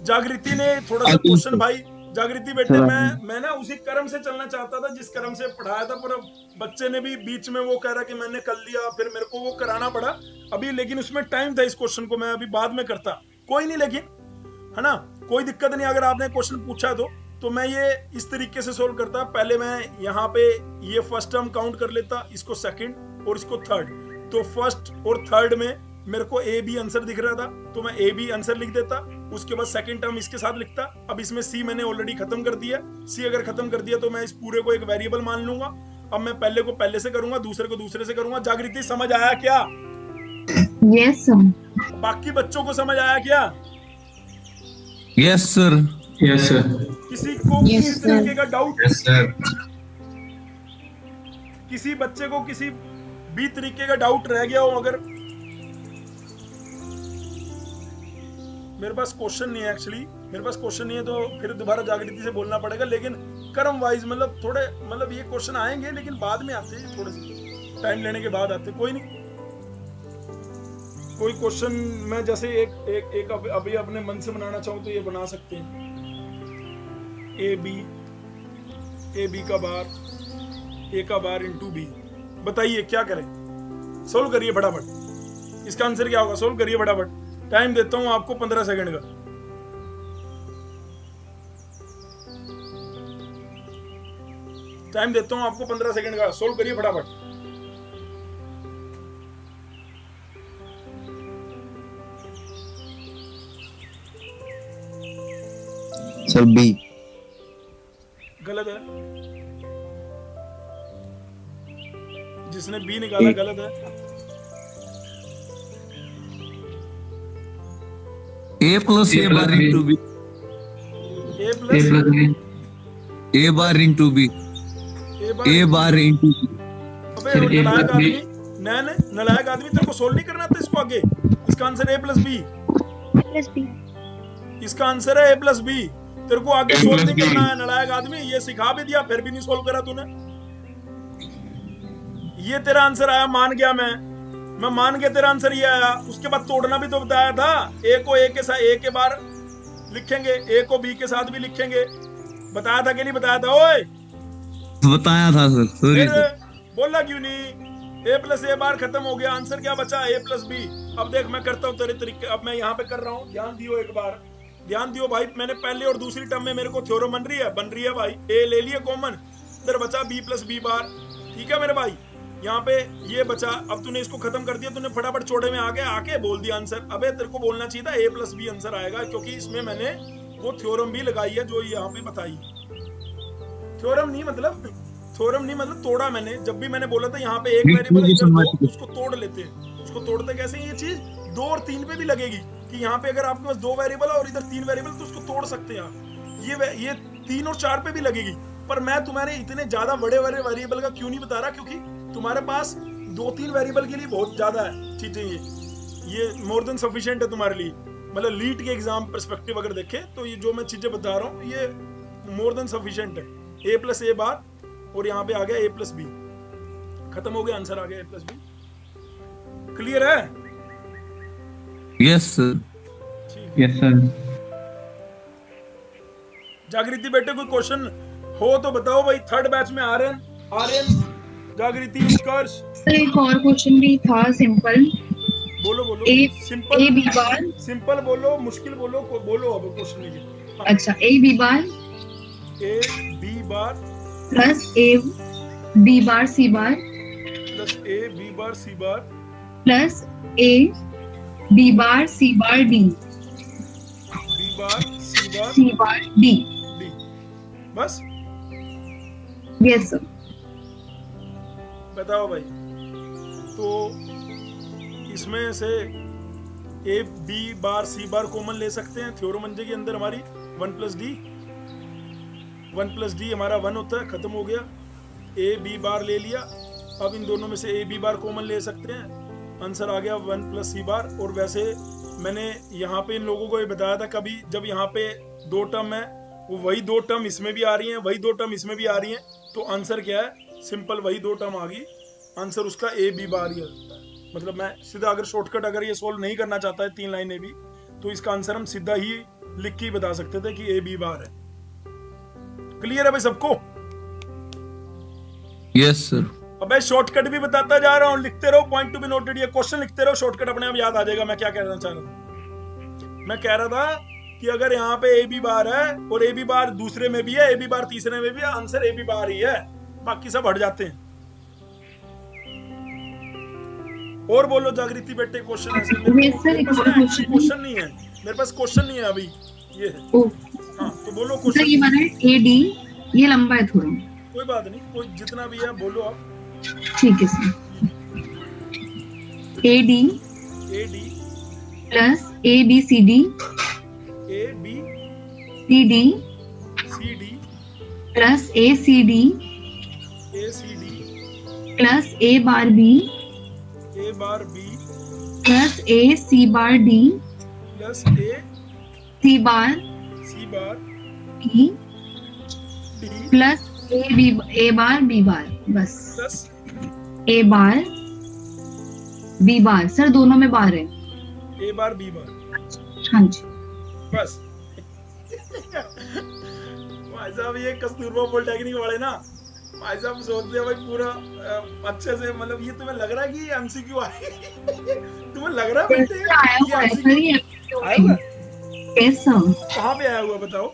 जागृति ने थोड़ा सा क्वेश्चन, भाई जागृति बेटे, मैं ना उसी क्रम से चलना चाहता था जिस क्रम से पढ़ाया था, पर बच्चे ने भी बीच में वो कह रहा कि मैंने कर लिया, फिर मेरे को वो कराना पड़ा अभी, लेकिन उसमें टाइम था, इस क्वेश्चन को मैं अभी बाद में करता, कोई नहीं, लेकिन है ना, कोई दिक्कत नहीं। अगर आपने क्वेश्चन पूछा तो मैं ये इस तरीके से सोल्व करता, पहले मैं यहाँ पे ये फर्स्ट टर्म काउंट कर लेता, इसको सेकंड और इसको थर्ड, तो फर्स्ट और थर्ड में मेरे को ए बी आंसर दिख रहा था तो मैं ए बी आंसर लिख देता, उसके बाद सेकंड टर्म इसके साथ लिखता। अब इसमें सी मैंने ऑलरेडी खत्म कर दिया, सी अगर खत्म कर दिया तो मैं इस पूरे को एक वेरिएबल मान लूंगा। अब मैं पहले को पहले से करूंगा, दूसरे को दूसरे से करूंगा। जागृति समझ आया क्या? Yes sir. बाकी बच्चों को समझ आया क्या? Yes sir. Yes sir. किसी को किसी तरीके का डाउट? Yes sir. किसी बच्चे को किसी भी तरीके का डाउट रह गया हो अगर? मेरे पास क्वेश्चन नहीं है, एक्चुअली मेरे पास क्वेश्चन नहीं है, तो फिर दोबारा जागृति से बोलना पड़ेगा, लेकिन क्रम वाइज मतलब थोड़े मतलब ये क्वेश्चन आएंगे लेकिन बाद में आते हैं, थोड़े से टाइम लेने के बाद आते हैं। कोई नहीं, कोई क्वेश्चन मैं जैसे एक अभी अपने मन से बनाना चाहूँ तो ये बना सकते हैं, ए बी का बार, ए का बार इंटू बी। बताइए क्या करें? सोल्व करिए फटाफट, इसका आंसर क्या होगा? सोल्व करिए फटाफट, टाइम देता हूं आपको 15 सेकंड का। टाइम देता हूं आपको 15 सेकंड का, सोल्व करिए फटाफट। सर बी गलत है, जिसने बी निकाला गलत है। ए plus A bar into B, A plus A bar into B, A bar into B. अबे नलायक आदमी तेरे को सोल्व नहीं करना था इसको आगे। इसका आंसर ए प्लस बी, इसका आंसर है ए प्लस बी। तेरे को आगे सोल्व नहीं करना है नलायक आदमी, ये सिखा भी दिया फिर भी नहीं सोल्व करा तूने। ये तेरा आंसर आया, मान गया मैं मान गया तेरा आंसर ये आया। उसके बाद तोड़ना भी तो बताया था, ए को ए के साथ ए के बार लिखेंगे, ए को बी के साथ भी लिखेंगे, बताया था कि नहीं बताया था? ओए बताया था सर, सॉरी बोला क्यों नहीं? ए प्लस ए बार खत्म हो गया, आंसर क्या बचा? ए प्लस बी। अब देख मैं करता हूँ तेरे तरीके, अब मैं यहाँ पे कर रहा हूँ, ध्यान दियो एक बार, ध्यान दियो भाई। मैंने पहले और दूसरी टर्म में मेरे को थ्योरम बन रही है भाई। ए ले लिया कॉमन, इधर बचा बी प्लस बी बार, ठीक है मेरे भाई। यहाँ पे ये बचा, अब तूने इसको खत्म कर दिया, तूने फटाफट चौड़े में आके बोल दिया आंसर। अबे तेरे को बोलना चाहिए था a+b आंसर आएगा, क्योंकि इसमें मैंने वो थ्योरम भी लगाई है जो यहाँ पे बताई। थ्योरम नहीं मतलब तोड़ा मैंने। जब भी मैंने बोला था यहाँ पे एक वेरिएबल इधर दो, उसको तोड़ लेते हैं। उसको तोड़ते कैसे? ये चीज 2 और 3 पे भी लगेगी कि यहाँ पे अगर आपके पास 2 वेरिएबल और इधर 3 वेरिएबल, तो उसको तोड़ सकते हैं आप। ये 3 और 4 पे भी लगेगी। पर मैं तुम्हारे इतने ज्यादा बड़े वेरिएबल का क्यों नहीं बता रहा, क्योंकि तुम्हारे पास 2-3 वेरिएबल के लिए बहुत ज्यादा है चीजें। ये मोर देन सफिशिएंट है तुम्हारे लिए। मतलब लीट के एग्जाम पर्सपेक्टिव अगर देखे तो ये जो मैं चीजें बता रहा हूँ ये मोर देन सफिशिएंट है। a+a बार और यहाँ पे आ गया a+b, खत्म हो गया, आंसर आ गया a+b। क्लियर है? Yes sir. Yes sir. जागृति बेटे कोई क्वेश्चन हो तो बताओ भाई। थर्ड बैच में आर्यन, जागृति, उत्कर्ष। सर एक और क्वेश्चन भी था, सिंपल। बोलो simple A B bar. Simple बोलो, मुश्किल बोलो अब क्वेश्चन लीजिए। अच्छा, A B bar plus A B bar C bar plus A B bar C bar plus A B bar C bar D C bar D. बस yes sir. बताओ भाई। तो इसमें से ए बी बार सी बार common ले सकते हैं। Theorem के अंदर हमारी 1 + d हमारा 1 होता है, खत्म हो गया। ए बी बार ले लिया। अब इन दोनों में से ए बी बार कॉमन ले सकते हैं, आंसर आ गया 1 + c बार। और वैसे मैंने यहाँ पे इन लोगों को ये बताया था, कभी जब यहाँ पे 2 टर्म है, वो वही 2 टर्म इसमें भी आ रही हैं, वही 2 टर्म इसमें भी आ रही हैं, तो आंसर क्या है? सिंपल वही 2 टर्म आ गई, आंसर उसका ए बी बार ही होता है। मतलब मैं सीधा अगर शॉर्टकट अगर ये सॉल्व नहीं करना चाहता है 3 लाइनें भी, तो इसका आंसर हम सीधा ही लिख के बता सकते थे कि ए बी बार है। क्लियर है भाई सबको? Yes sir. अबे शॉर्टकट भी बताता जा रहा हूं, लिखते रहो, पॉइंट टू बी नोटेड। ये क्वेश्चन लिखते रहो, शॉर्टकट अपने आप याद आ जाएगा। मैं क्या कहना चाह रहा था? मैं कह रहा था कि अगर यहाँ पे ए बी बार है और ए बी बार दूसरे में भी है, ए बी बार तीसरे में भी है, आंसर ए बी बार ही है, बाकी सब हट जाते हैं। और बोलो जागृति बेटे क्वेश्चन ऐसे क्वेश्चन नहीं है मेरे पास, क्वेश्चन नहीं है अभी। ये है हाँ, तो बोलो क्वेश्चन। ये बना है ए डी, ये लंबा है थोड़ा। कोई बात नहीं, कोई जितना भी है बोलो आप। ठीक है sir. A D plus A B C D plus A C D plus A bar B plus A C bar D plus A C bar D plus A bar B bar. बस plus A bar B bar. Sir दोनों में bar है। A bar B bar. हाँ जी बस। भाई साहब ये कस्तूरबा पॉलिटेक्निक वाले ना, भाई साहब सोचते हैं भाई पूरा अच्छे से, मतलब ये तुम्हें लग रहा है कि एमसीक्यू आए? तुम्हें लग रहा है बेटे कहाँ पे आया हुआ बताओ?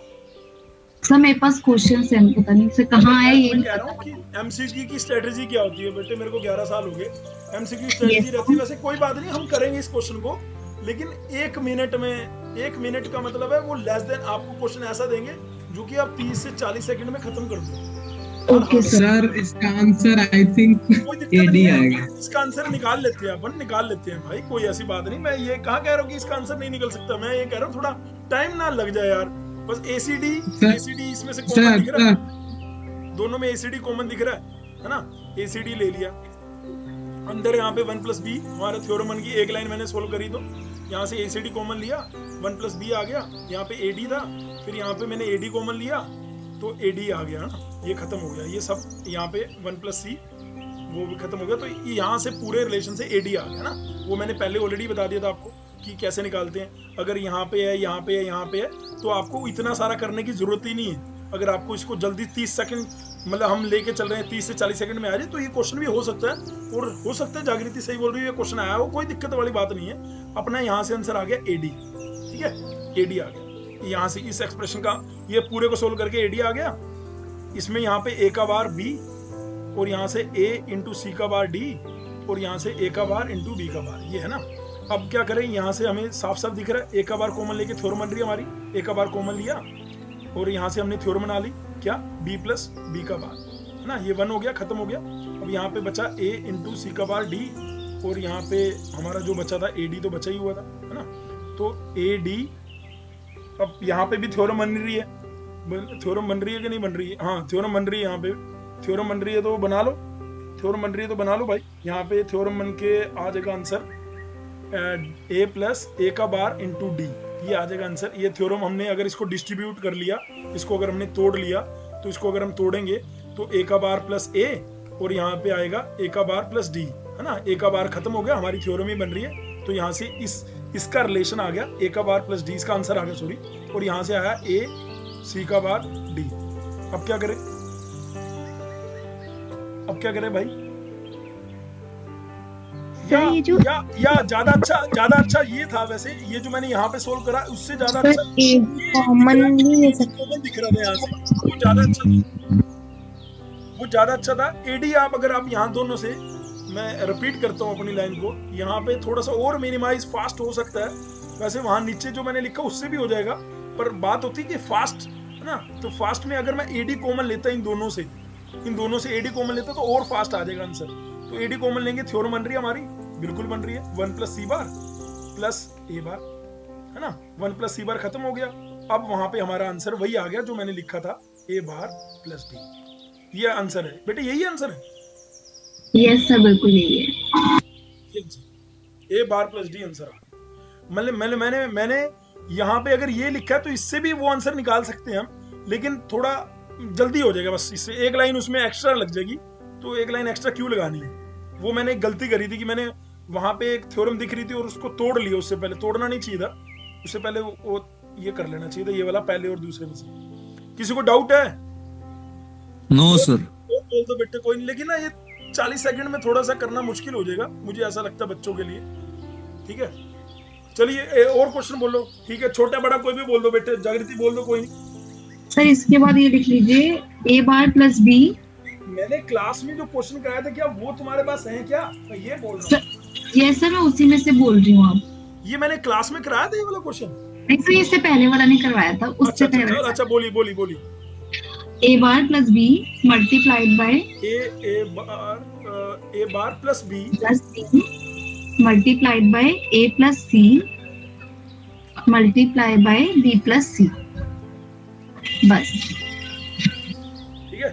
सर मेरे पास क्वेश्चन है, पता नहीं सर कहाँ है ये। मैं कह रहा हूँ कि एमसीक्यू की स्ट्रेटजी क्या होती है बेटे? मेरे को 11 साल हो गए, एमसीक्यू स्ट्रेटजी रहती है। वैसे कोई बात नहीं, हम करेंगे इस क्वेश्चन को, लेकिन 1 मिनट में, 1 मिनट का मतलब है वो लेस देन, आपको क्वेश्चन ऐसा देंगे जो कि आप 30 से 40 सेकंड में खत्म कर दो। ओके सर, इसका आंसर आई थिंक एडी आएगा। इसका आंसर निकाल लेते हैं अपन, निकाल लेते हैं भाई, कोई ऐसी बात नहीं। मैं ये कहाँ कह रहा हूँ कि इसका आंसर नहीं निकल सकता, मैं ये कह रहा हूँ थोड़ा टाइम ना लग जाए यार। बस एसीडी इसमें से कॉमन दिख रहा है, दोनों में एसीडी कॉमन दिख रहा है ना? एसीडी ले लिया अंदर, यहाँ पे 1 + b हमारे थ्योरम की एक लाइन मैंने सोल्व करी, तो यहाँ से एसीडी कॉमन लिया, 1 + b आ गया। यहाँ पे एडी था, फिर यहाँ पे मैंने एडी कॉमन लिया तो एडी आ गया ना, ये खत्म हो गया। ये सब यहाँ पे 1 + c वो भी खत्म हो गया, तो यहाँ से पूरे रिलेशन से एडी आ गया ना। वो मैंने पहले ऑलरेडी बता दिया था आपको कि कैसे निकालते हैं। अगर यहाँ पे है, यहाँ पे है, यहाँ पे है, तो आपको इतना सारा करने की जरूरत ही नहीं है। अगर आपको इसको जल्दी 30 सेकंड, मतलब हम लेके चल रहे हैं 30 से 40 सेकंड में आ जाए, तो ये क्वेश्चन भी हो सकता है। और हो सकता है जागृति सही बोल रही है, ये क्वेश्चन आया हो, कोई दिक्कत वाली बात नहीं है। अपना यहाँ से आंसर आ गया एडी, ठीक है, एडी आ गया। यहाँ से इस एक्सप्रेशन का ये पूरे को सोल्व करके एडी आ गया। इसमें यहाँ पे ए का बार बी और यहाँ से a इंटू सी का बार d और यहाँ से a का बार इंटू b का बार, ये है ना। अब क्या करें, यहाँ से हमें साफ साफ दिख रहा है a का बार कॉमन लेके थ्योरम बन रही है हमारी, a का बार कॉमन लिया और यहाँ से हमने थ्योरम बना ली, क्या b प्लस b का बार, है ना। ये 1 हो गया, खत्म हो गया। अब यहाँ पे बचा a इंटू सी का बार d और यहाँ पे हमारा जो बचा था ad तो बचा ही हुआ था, है ना। तो ad, अब यहाँ पे भी थ्योरम बन रही है, थ्योरम बन रही है कि नहीं बन रही है, हाँ थ्योरम बन रही है, यहाँ पे थ्योरम बन रही है तो बना लो, थ्योरम बन रही है तो बना लो भाई। यहाँ पे थ्योरम बन के आ जाएगा आंसर a प्लस a का बार इंटू d, ये आ जाएगा आंसर। ये थ्योरम हमने अगर इसको डिस्ट्रीब्यूट कर लिया, इसको अगर हमने तोड़ लिया, तो इसको अगर हम तोड़ेंगे तो a का बार प्लस a और यहाँ पे आएगा a का बार प्लस d, है ना। a का बार खत्म हो गया, हमारी थ्योरम ही बन रही है, तो यहाँ से इसका रिलेशन आ गया, a का बार प्लस d, इसका आंसर आ गया सॉरी, और यहाँ से आया a c का बार d। अब क्या करें, अब क्या करें भाई, या ज्यादा अच्छा ये था वैसे, ये जो मैंने यहाँ पे सोल्व करा उससे ज्यादा अच्छा कॉमन नहीं है सर, दिख रहा था यहाँ से, वो ज्यादा अच्छा था। एडी आप अगर आप यहाँ दोनों से, मैं रिपीट करता हूँ अपनी लाइन को, यहाँ पे थोड़ा सा और मिनिमाइज फास्ट हो सकता है, वैसे वहां नीचे जो मैंने लिखा उससे भी हो जाएगा, पर बात होती है कि फास्ट, है ना। तो फास्ट में अगर मैं एडी कॉमन लेता इन दोनों से एडी कॉमन लेता तो और फास्ट आ जाएगा आंसर। तो एडी कॉमन लेंगे, थ्योरम बन रही है हमारी, बिल्कुल बन रही है, 1 plus C bar plus A बार, है ना। 1 प्लस सी बार खत्म हो गया। अब वहां पे हमारा आंसर वही आ गया जो मैंने लिखा था, ए बार प्लस डी, ये आंसर है बेटे, यही आंसर है। यस सर, बिल्कुल यही है, A bar plus D answer. मतलब मैंने यहाँ पे अगर ये लिखा है तो इससे भी वो आंसर निकाल सकते हैं हम, लेकिन थोड़ा जल्दी हो जाएगा, बस इससे एक लाइन उसमें एक्स्ट्रा लग जाएगी। तो एक लाइन एक्स्ट्रा क्यों लगानी है, वो मैंने एक गलती करी थी कि मैंने वहां पे एक थ्योरम दिख रही थी और उसको तोड़ लिया, उससे पहले तोड़ना नहीं चाहिए था, उससे पहले वो ये कर लेना चाहिए था, ये वाला पहले और दूसरे में से। किसी को डाउट है? No sir. बोल दो बेटे, कोई नहीं, लेकिन ना ये 40 सेकंड में थोड़ा सा करना मुश्किल हो जाएगा, मुझे ऐसा लगता है बच्चों के लिए, ठीक है। चलिए और क्वेश्चन बोलो, ठीक है, छोटा बड़ा कोई भी बोल दो बेटे, जागृति बोल दो, कोई नहीं। सर इसके बाद ये लिख लीजिए a बार प्लस b। मैंने क्लास में जो क्वेश्चन कराया था क्या वो तुम्हारे पास है क्या, मैं ये बोल रहा हूँ। ये सर मैं उसी में से बोल रही हूँ, आप ये मैंने क्लास में कराया था ये वाला क्वेश्चन? नहीं सर, इससे पहले वाला नहीं करवाया था, उससे पहले। अच्छा बोली। a bar plus b multiplied by A bar plus b multiplied by a plus c multiply by b plus c, बस। ठीक है,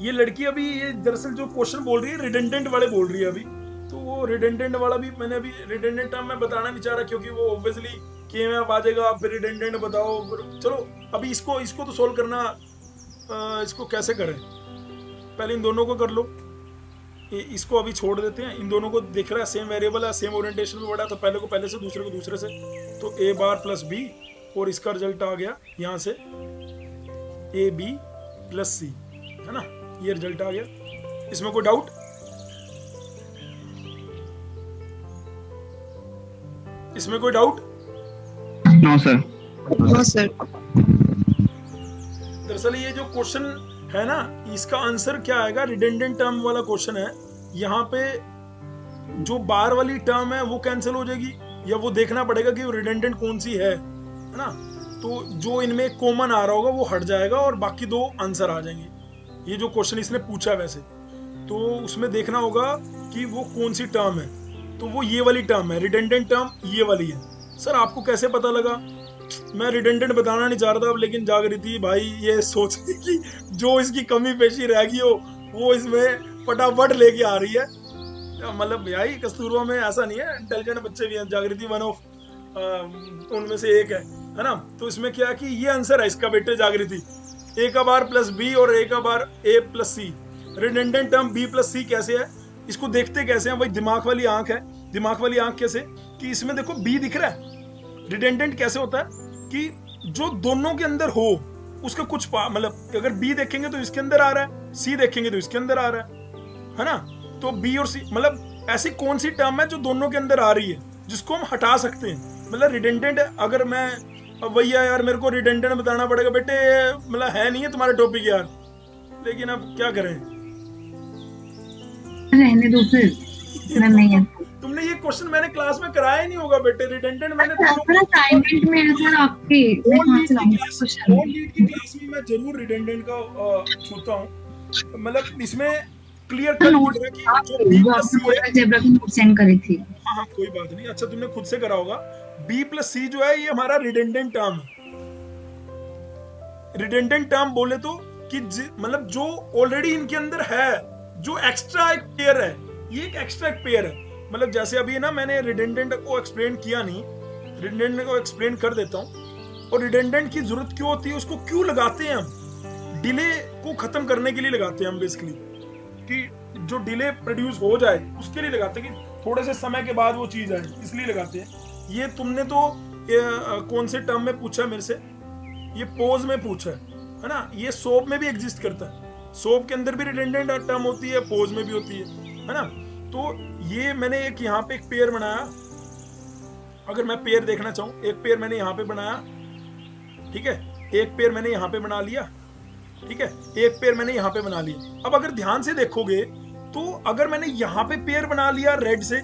ये लड़की अभी ये दरअसल जो क्वेश्चन बोल रही है रिडंडेंट वाले बोल रही है अभी, तो वो रिडंडेंट वाला भी मैंने अभी रिडंडेंट टर्म मैं बताना नहीं चाह रहा, क्योंकि वो ऑब्वियसली के में आ जाएगा, आप फिर रिडंडेंट बताओ, चलो अभी इसको तो सोल्व करना, इसको कैसे करें, पहले इन दोनों को कर लो, इसको अभी छोड़ देते हैं, इन दोनों को दिख रहा है सेम वेरिएबल है, सेम ओरिएंटेशन में बढ़ा, तो पहले को पहले से, दूसरे को दूसरे से, तो a बार प्लस b और इसका रिजल्ट आ गया यहाँ से ए बी प्लस सी, है ना, ये रिजल्ट आ गया। इसमें कोई डाउट? इसमें कोई doubt? No sir. No sir. दरअसल ये जो क्वेश्चन है ना, इसका आंसर क्या आएगा, रिडंडेंट टर्म वाला क्वेश्चन है। यहाँ पे जो बार वाली टर्म है वो कैंसिल हो जाएगी, या वो देखना पड़ेगा कि रिडंडेंट कौन सी है ना। तो जो इनमें कॉमन आ रहा होगा वो हट जाएगा और बाकी दो आंसर आ जाएंगे। ये जो क्वेश्चन इसने पूछा वैसे तो उसमें देखना होगा कि वो कौन सी टर्म है, तो वो ये वाली टर्म है, रिडंडेंट टर्म ये वाली है। सर आपको कैसे पता लगा? मैं रिडंडेंट बताना नहीं चाह रहा था, लेकिन जागृति भाई ये सोच कि जो इसकी कमी पेशी रह गई हो वो इसमें फटाफट लेके आ रही है। मतलब भाई कस्तूरबा में ऐसा नहीं है, इंटेलिजेंट बच्चे भी हैं, जागृति वन ऑफ उनमें से एक है ना। तो इसमें क्या कि ये आंसर है इसका बेटे जागृति, ए का बार प्लस बी और ए का बार ए प्लस सी। रिडंडेंट टर्म बी प्लस सी कैसे है, इसको देखते कैसे हैं भाई? दिमाग वाली आंख है। दिमाग वाली आंख कैसे कि इसमें देखो बी दिख रहा है। रिडंडेंट कैसे होता है कि जो दोनों के अंदर हो उसका कुछ मतलब अगर बी देखेंगे तो इसके अंदर आ रहा है, सी देखेंगे तो इसके अंदर आ रहा है ना। तो बी और सी मतलब ऐसी कौन सी टर्म है जो दोनों के अंदर आ रही है जिसको हम हटा सकते हैं। मतलब रिडंडेंट अगर मैं अब भैया यार मेरे को रिडंडेंट बताना पड़ेगा बेटे, मतलब है नहीं है तुम्हारे टॉपिक यार, लेकिन अब क्या करें, रहने दो फिर, मैं नहीं है। तुमने ये क्वेश्चन मैंने क्लास में कराया ही नहीं होगा बेटे, रिडंडेंट मैंने सर असाइनमेंट में है सर आपके, मैं कहाँ से लाऊंगा क्वेश्चन। लीड की क्लास में मैं जरूर रिडंडेंट का छूता हूँ, मतलब इसमें क्लियर कर दिया कि जो बी जो प्लस आपने सी पूरा है, अलजेब्रा की नोट सेंड करी थी। हाँ हाँ कोई बात नहीं, अच्छा तुमने खुद से करा होगा, बी प्लस सी जो है ये हमारा रिडंडेंट टर्म है। रिडंडेंट टर्म बोले तो कि मतलब जो ऑलरेडी इनके अंदर है, जो एक्स्ट्रा एक पेयर है, ये एक एक्स्ट्रा एक पेयर है। मतलब जैसे अभी ना मैंने रिडंडेंट को एक्सप्लेन किया नहीं, रिडंडेंट को एक्सप्लेन कर देता हूँ। और रिडंडेंट की जरूरत क्यों होती है, उसको क्यों लगाते हैं हम, डिले को खत्म करने के लिए लगाते हैं हम बेसिकली, कि जो डिले प्रोड्यूस हो जाए उसके लिए लगाते हैं, कि थोड़े से समय के बाद वो चीज आए, इसलिए लगाते हैं। ये तुमने तो कौन से टर्म में पूछा मेरे से, ये पोज में पूछा है ना, ये सोप में भी एग्जिस्ट करता है, सोप के अंदर भी रिडंडेंट टर्म होती है, पोज में भी होती है ना। तो ये मैंने एक यहाँ पे एक पेयर बनाया, अगर मैं पेयर देखना चाहूँ, एक पेयर मैंने यहाँ पे बनाया, ठीक है, एक पेयर मैंने यहाँ पे बना लिया, ठीक है, एक पेयर मैंने यहाँ पे बना लिया। अब अगर ध्यान से देखोगे तो अगर मैंने यहाँ पे पेयर बना लिया रेड से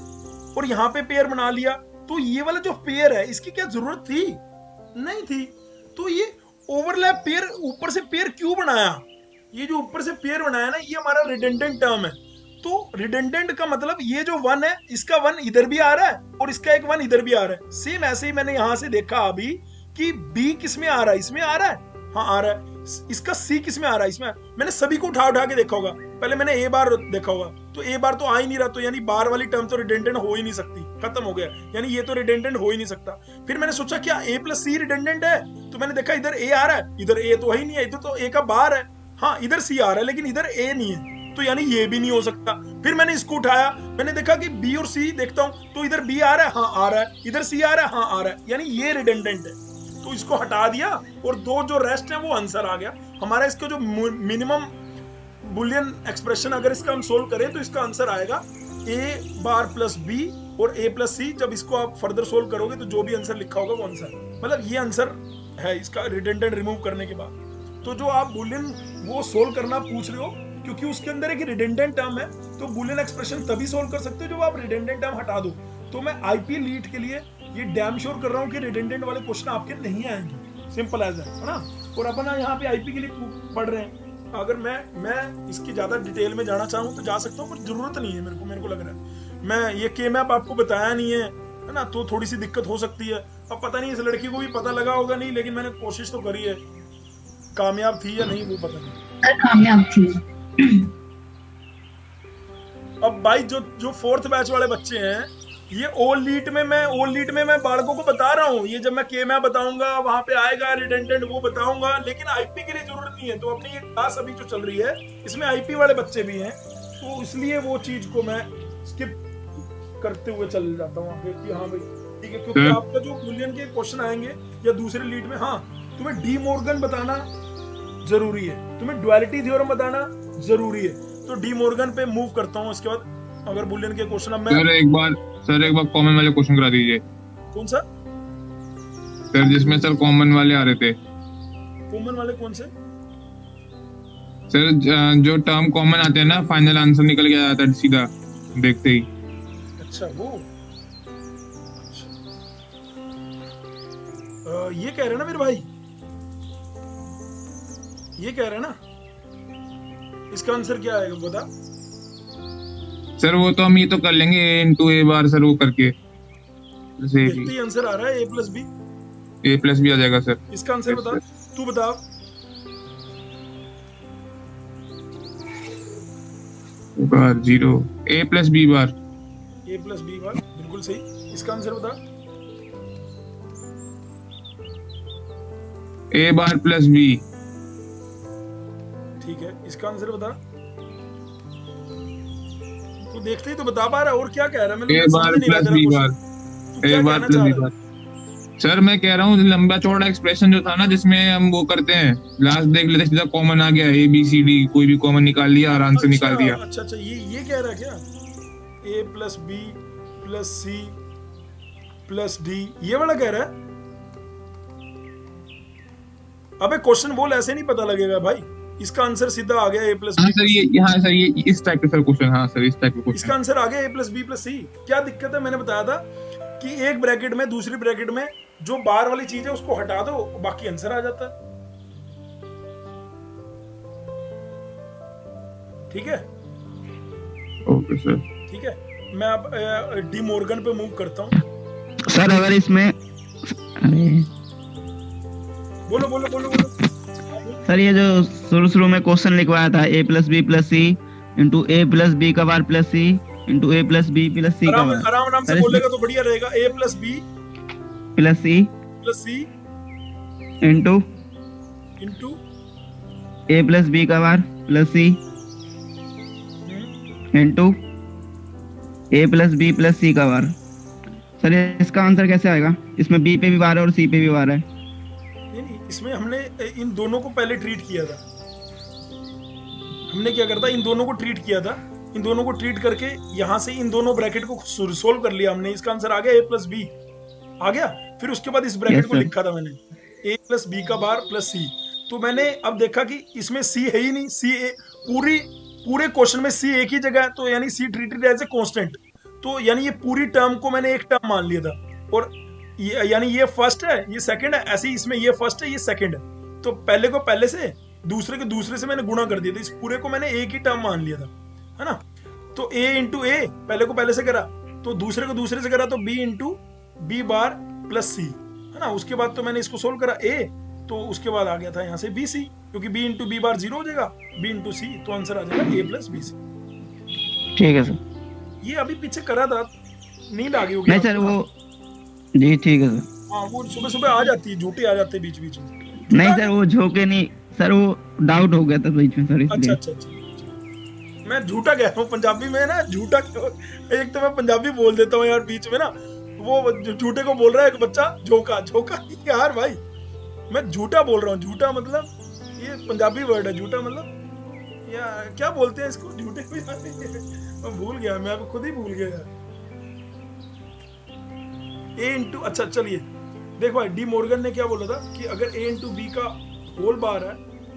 और यहाँ पे पेयर बना लिया, तो ये वाला जो पेयर है इसकी क्या जरूरत थी, नहीं थी। तो ये ओवरलैप पेयर, ऊपर से पेयर क्यों बनाया, ये जो ऊपर से पेयर बनाया ना, ये हमारा रिडंडेंट टर्म है। तो रिडंडेंट का मतलब ये जो वन है, इसका वन इधर भी आ रहा है और इसका एक वन इधर भी आ रहा है। सेम ऐसे ही मैंने यहां से देखा अभी कि बी किस में आ रहा है, इसमें आ रहा है, हाँ आ रहा है। इसका सी किस में आ रहा है, इसमें। मैंने सभी को उठा उठा के देखा होगा, पहले मैंने ए बार देखा होगा, तो ए बार तो आ ही नहीं रहा, तो यानी बार वाली टर्म तो रिडंडेंट हो ही नहीं सकती, खत्म हो गया, यानी ये तो रिडंडेंट हो ही नहीं सकता। फिर मैंने सोचा क्या ए प्लस सी रिडंडेंट है, तो मैंने देखा इधर ए आ रहा है, इधर ए तो है ही नहीं है, इधर तो ए का बार है, हाँ इधर सी आ रहा है लेकिन इधर ए नहीं है, तो यानी ये भी नहीं हो सकता। फिर मैंने इसको उठाया, मैंने देखा कि बी और सी देखता हूं, तो इधर बी आ रहा है, हाँ आ रहा है, इधर सी आ रहा है, हाँ आ रहा है, यानी ये रिडंडेंट है। तो इसको हटा दिया और दो जो रेस्ट है वो आंसर आ गया हमारा। इसका जो मिनिमम बुलियन एक्सप्रेशन अगर इसका हम सोल्व करें तो इसका आंसर आएगा ए बार प्लस बी और ए प्लस सी। जब इसको आप फर्दर सोल्व करोगे तो जो भी आंसर लिखा होगा वो आंसर, मतलब ये आंसर है इसका रिडंडेंट रिमूव करने के बाद। तो जो आप बुलियन वो सोल्व करना पूछ रहे हो, क्योंकि उसके अंदर एक रिडंडेंट टर्म है, तो बुलियन एक्सप्रेशन तभी सोल्व कर सकते हो जब आप रिडंडेंट टर्म हटा दो। तो मैं आईपी लीड के लिए ये डैम श्योर कर रहा हूँ कि रिडंडेंट वाले क्वेश्चन आपके नहीं आएंगे, सिंपल एज है ना। और अपन यहाँ पे आईपी के लिए पढ़ रहे हैं, अगर मैं इसकी ज्यादा डिटेल में जाना चाहूँ तो जा सकता हूँ, पर जरूरत नहीं है मेरे को लग रहा है। मैं ये के मैप आपको बताया नहीं है ना, तो थोड़ी सी दिक्कत हो सकती है। अब पता नहीं इस लड़की को भी पता लगा होगा नहीं, लेकिन मैंने कोशिश तो करी है, कामयाब थी या नहीं वो पता नहीं, कामयाब थी। अब भाई जो फोर्थ बैच वाले बच्चे हैं, ये ओल लीट में मैं बालकों को बता रहा हूँ, ये जब मैं के मैप बताऊंगा वहां पे आएगा रिडंडेंट वो बताऊंगा, लेकिन आईपी के लिए जरूरत नहीं है। तो अपनी ये क्लास अभी जो चल रही है इसमें आईपी वाले बच्चे भी हैं, तो इसलिए वो चीज को मैं स्किप करते हुए चल जाता हूँ आगे कि हाँ भाई ठीक है, क्योंकि आपका जो बुलियन के क्वेश्चन आएंगे या दूसरे लीड में, हाँ तुम्हें डी मॉर्गन बताना जरूरी है, तुम्हें ड्युअलिटी थ्योरम बताना जरूरी है। तो डी मॉर्गन पे मूव करता हूँ। इसके बाद अगर बुलियन के क्वेश्चन अब मैं सर एक बार कॉमन वाले क्वेश्चन करा दीजिए। कौन सा सर? जिसमें सर कॉमन वाले आ रहे थे। कॉमन वाले कौन से सर? जो टर्म कॉमन आते हैं ना, फाइनल आंसर निकल के आता है सीधा देखते ही। अच्छा वो ये कह रहे ना मेरे भाई, ये कह रहे ना, इसका आंसर क्या आएगा बता। सर वो तो हम ये तो कर लेंगे a into a bar sir, वो करके देखते ही आंसर आ रहा है a प्लस बी आ जाएगा सर। इसका आंसर बता, तू बता। Bar 0 a plus B bar बिल्कुल सही। इसका आंसर बता। a bar plus B. ठीक है, इसका आंसर बता। तो देखते ही तो बता पा रहा है, और क्या कह रहा है? a bar plus B bar, a bar plus B bar. Sir मैं कह रहा हूँ लंबा चौड़ा एक्सप्रेशन जो था ना, जिसमें हम वो करते हैं लास्ट देख लेते, सीधा कॉमन आ गया, a b c d कोई भी कॉमन निकाल लिया और आंसर निकाल दिया। अच्छा ये कह रहा है क्या, a plus B plus C plus D, ये वाला कह रहा है? अबे क्वेश्चन बोल, ऐसे नहीं पता लगेगा भाई, इसका आंसर सीधा आ गया ए प्लस हाँ सर ये हाँ सर ये इस टाइप का सर क्वेश्चन, हाँ सर इस टाइप का क्वेश्चन। इसका आंसर आ गया ए प्लस बी प्लस सी। क्या दिक्कत है? मैंने बताया था कि एक ब्रैकेट में दूसरी ब्रैकेट में जो बाहर वाली चीज है उसको हटा दो, बाकी आंसर आ जाता है। ठीक है, ओके सर। ठीक है, मैं अब डी मॉर्गन पे मूव करता हूँ। सर अगर इसमें, अरे बोलो बोलो बोलो बोलो सर ये जो शुरू में क्वेश्चन लिखवाया था A plus B plus C into A plus B का बार प्लस सी इंटू ए प्लस बी प्लस सी का बार, आराम से बोलेगा तो बढ़िया रहेगा। ए प्लस बी प्लस सी इंटू ए प्लस बी का बार प्लस सी इंटू ए प्लस बी प्लस सी का बार। सर इसका आंसर कैसे आएगा? इसमें बी पे भी बार है और सी पे भी बार है। नहीं, इसमें हमने इन दोनों को पहले ट्रीट किया था। हमने क्या करता, इन दोनों को ट्रीट किया था। इन दोनों को ट्रीट करके यहाँ से इन दोनों ब्रैकेट को सोल्व कर लिया हमने। इसका आंसर आ गया ए प्लस बी आ गया। फिर उसके बाद इस ब्रैकेट को लिखा था मैंने ए प्लस बी का बार प्लस सी। तो मैंने अब देखा कि इसमें सी है ही नहीं। सी पूरे क्वेश्चन में सी एक ही जगह है, तो यानी सी ट्रीटेड एज ए कांस्टेंट। तो यानी ये पूरी टर्म को मैंने एक टर्म मान लिया था, और यानी ये फर्स्ट है ये सेकंड है, ऐसे ही इसमें ये फर्स्ट है ये सेकंड है। तो पहले को पहले से, दूसरे को दूसरे से मैंने गुणा कर दिया था। इस पूरे को मैंने एक ही टर्म मान लिया था, है ना। तो a इंटू ए पहले को पहले से करा, तो दूसरे को दूसरे से करा, तो b into B bar plus C, है ना। उसके बाद तो मैंने इसको सोल्व करा a, तो उसके बाद आ गया था यहाँ से बी सी, क्योंकि b इंटू बी बार 0 हो जाएगा, b इंटू सी, तो आंसर आ जाएगा a प्लस बी सी। ठीक है सर। ये अभी पीछे करा था, नींद आ गई होगी। नहीं सर वो जी ठीक है सर। हाँ वो सुबह सुबह आ जाती है, झूठे आ जाते हैं बीच बीच में। नहीं सर वो झोंके नहीं सर, वो डाउट हो गया था बीच में सर, इसलिए। अच्छा। मैं झूठा कह रहा हूँ, पंजाबी में ना झूठा। एक तो मैं पंजाबी बोल देता हूँ यार बीच में ना, वो झूठे को बोल रहा है एक बच्चा झोंका यार भाई, मैं झूठा बोल रहा हूँ। झूठा मतलब ये पंजाबी वर्ड है, झूठा मतलब या क्या बोलते हैं इसको, झूठे को यार मैं भूल गया, मैं अब खुद ही भूल गया यार। ए इंटू, अच्छा चलिए देखो भाई, डी मॉर्गन ने क्या बोला था कि अगर ए इंटू बी का होल बार है,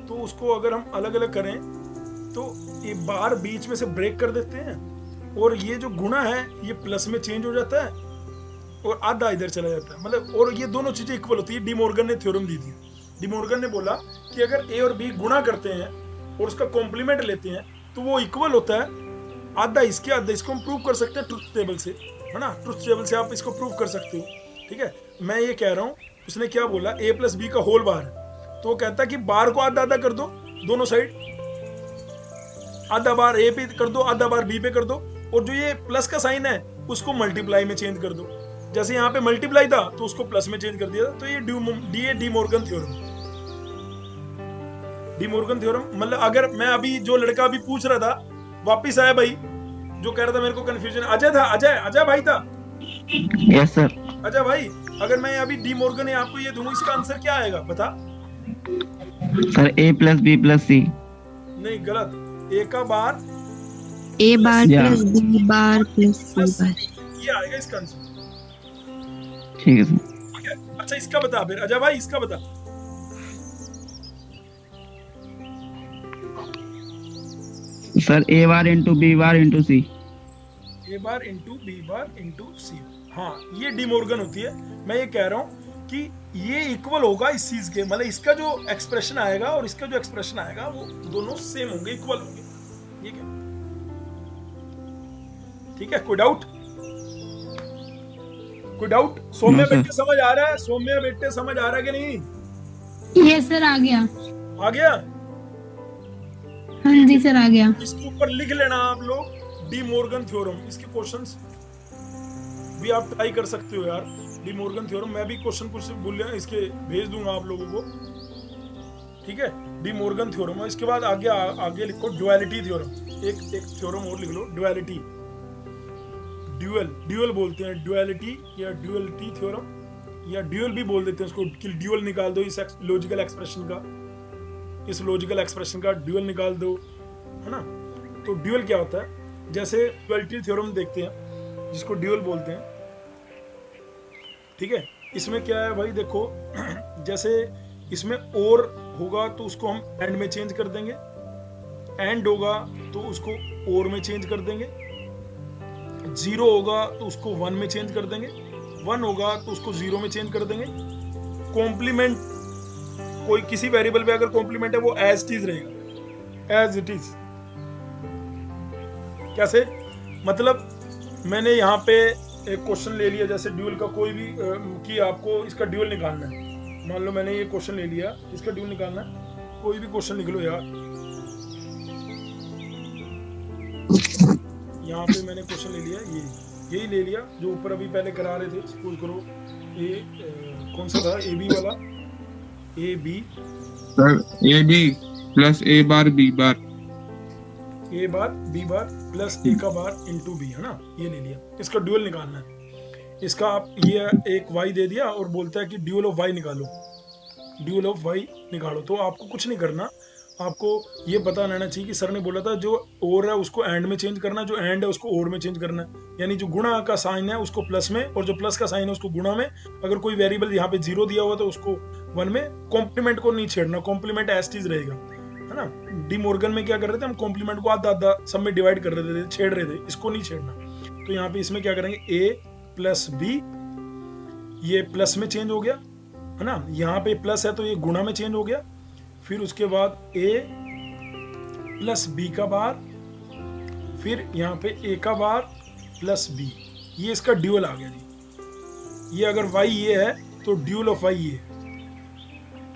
तो उसको अगर हम अलग अलग करें तो ये बार बीच में से ब्रेक कर देते हैं, और ये जो गुणा है ये प्लस में चेंज हो जाता है, और आधा इधर चला जाता है, मतलब, और ये दोनों चीजें इक्वल होती है। डी मॉर्गन ने थ्योरम दी थी। डी मॉर्गन ने बोला कि अगर ए और बी गुणा करते हैं और उसका कॉम्प्लीमेंट लेते हैं तो वो इक्वल होता है, आधा इसके आधा इसको हम प्रूव कर सकते हैं ट्रुथ टेबल से, है ना। ट्रुथ टेबल से आप इसको प्रूव कर सकते हो, ठीक है। मैं ये कह रहा हूँ, उसने क्या बोला, ए प्लस बी का होल बार है, तो वो कहता है कि बार को आधा आधा कर दो दोनों साइड, आधा बार ए पे कर दो, आधा बार बी पे कर दो, और जो ये प्लस का साइन है उसको मल्टीप्लाई में चेंज कर दो। जैसे यहाँ पे मल्टीप्लाई था तो उसको प्लस में चेंज कर दिया, तो ये De Morgan theorem. De Morgan theorem मतलब, अगर मैं अभी जो लड़का अभी पूछ रहा था वापिस आया भाई, जो कह रहा था मेरे को कंफ्यूजन, अजय था, अजय भाई था। Yes sir. अजय भाई, अगर मैं अभी डी मॉर्गन है आपको ये दूंगा, इसका आंसर क्या आएगा बता। सर ए प्लस बी प्लस सी। नहीं गलत, ए का बार A bar plus B bar plus C बार, ये आएगा इसका आंसर। ठीक है सर। अच्छा इसका बता फिर अजय भाई, इसका बता। सर ए bar into B bar into सी। ए bar into B bar into सी, हाँ ये डी मॉर्गन होती है। मैं ये कह रहा हूँ कि ये इक्वल होगा इस चीज के, मतलब इसका जो एक्सप्रेशन आएगा और इसका जो एक्सप्रेशन आएगा वो दोनों सेम होंगे, इक्वल होंगे, ठीक है। ठीक है, कोई डाउट? कोई डाउट? सौम्य बेटे समझ आ रहा है? सौम्य बेटे समझ आ रहा है कि नहीं? यस सर आ गया। आ गया? हाँ जी सर आ गया। इसके ऊपर लिख लेना आप लोग डी मॉर्गन थ्योरम। इसके क्वेश्चंस भी आप ट्राई कर सकते हो यार, डी मॉर्गन थ्योरम। मैं भी क्वेश्चन कुछ बोल इसके भेज दूंगा आप लोगों को, ठीक है। De Morgan theorem. और इसके बाद आगे लिखो ड्युअलिटी थ्योरम। एक थ्योरम और लिख लो, ड्युअलिटी। ड्यूअल बोलते हैं, ड्युअलिटी या ड्युअलिटी थ्योरम, या ड्यूअल भी बोल देते हैं उसको, कि ड्यूअल निकाल दो इस लॉजिकल एक्सप्रेशन का, इस लॉजिकल एक्सप्रेशन का ड्यूअल निकाल दो, है ना। तो ड्यूअल क्या होता है? जैसे ड्युअलिटी थ्योरम देखते हैं जिसको ड्यूअल बोलते हैं, ठीक है। इसमें क्या है भाई देखो, जैसे इसमें और होगा तो उसको हम एंड में चेंज कर देंगे, एंड होगा तो उसको और में चेंज कर देंगे, 0 होगा तो उसको 1 में चेंज कर देंगे, 1 होगा तो उसको 0 में चेंज कर देंगे। कॉम्प्लीमेंट कोई किसी वेरिएबल पे अगर कॉम्प्लीमेंट है वो एज इट इज रहेगा, एज इट इज। कैसे? मतलब मैंने यहाँ पे एक क्वेश्चन ले लिया, जैसे ड्यूल का कोई भी कि आपको इसका ड्यूल निकालना है। मान लो मैंने ये क्वेश्चन ले लिया, इसका ड्यूल निकालना है, कोई भी क्वेश्चन लिख लो यार। यहाँ पे मैंने क्वेश्चन ले लिया, यही ले लिया जो ऊपर अभी पहले करा रहे थे। सपोज करो ये कौन सा था, ए बी वाला, A B sir A B plus A bar B bar, A bar B bar plus A का बार इंटू बी, है ना, ये ले लिया। इसका ड्यूल निकालना है। इसका आप ये एक y दे दिया और बोलता है कि ड्यूल ऑफ y निकालो, ड्यूल ऑफ y निकालो। तो आपको कुछ नहीं करना, आपको ये पता रहना चाहिए कि सर ने बोला था जो और है उसको एंड में चेंज करना, जो एंड है उसको और में चेंज करना है। यानी जो गुणा का साइन है उसको प्लस में, और जो प्लस का साइन है उसको गुणा में। अगर कोई वेरिएबल यहाँ पे 0 दिया हुआ तो उसको 1 में। कॉम्प्लीमेंट को नहीं छेड़ना, कॉम्प्लीमेंट एज इट इज रहेगा, है ना। डी मॉर्गन में क्या कर रहे थे हम, कॉम्प्लीमेंट को आधा सब में डिवाइड कर रहे थे, छेड़ रहे थे, इसको नहीं छेड़ना। तो यहाँ पे इसमें क्या करेंगे, a प्लस बी, ये प्लस में चेंज हो गया, है ना। यहाँ पे प्लस है तो ये गुणा में चेंज हो गया। फिर उसके बाद a प्लस बी का बार, फिर यहाँ पे a का बार प्लस b, ये इसका ड्यूल आ गया जी। ये अगर y ये है तो ड्यूल ऑफ y ये,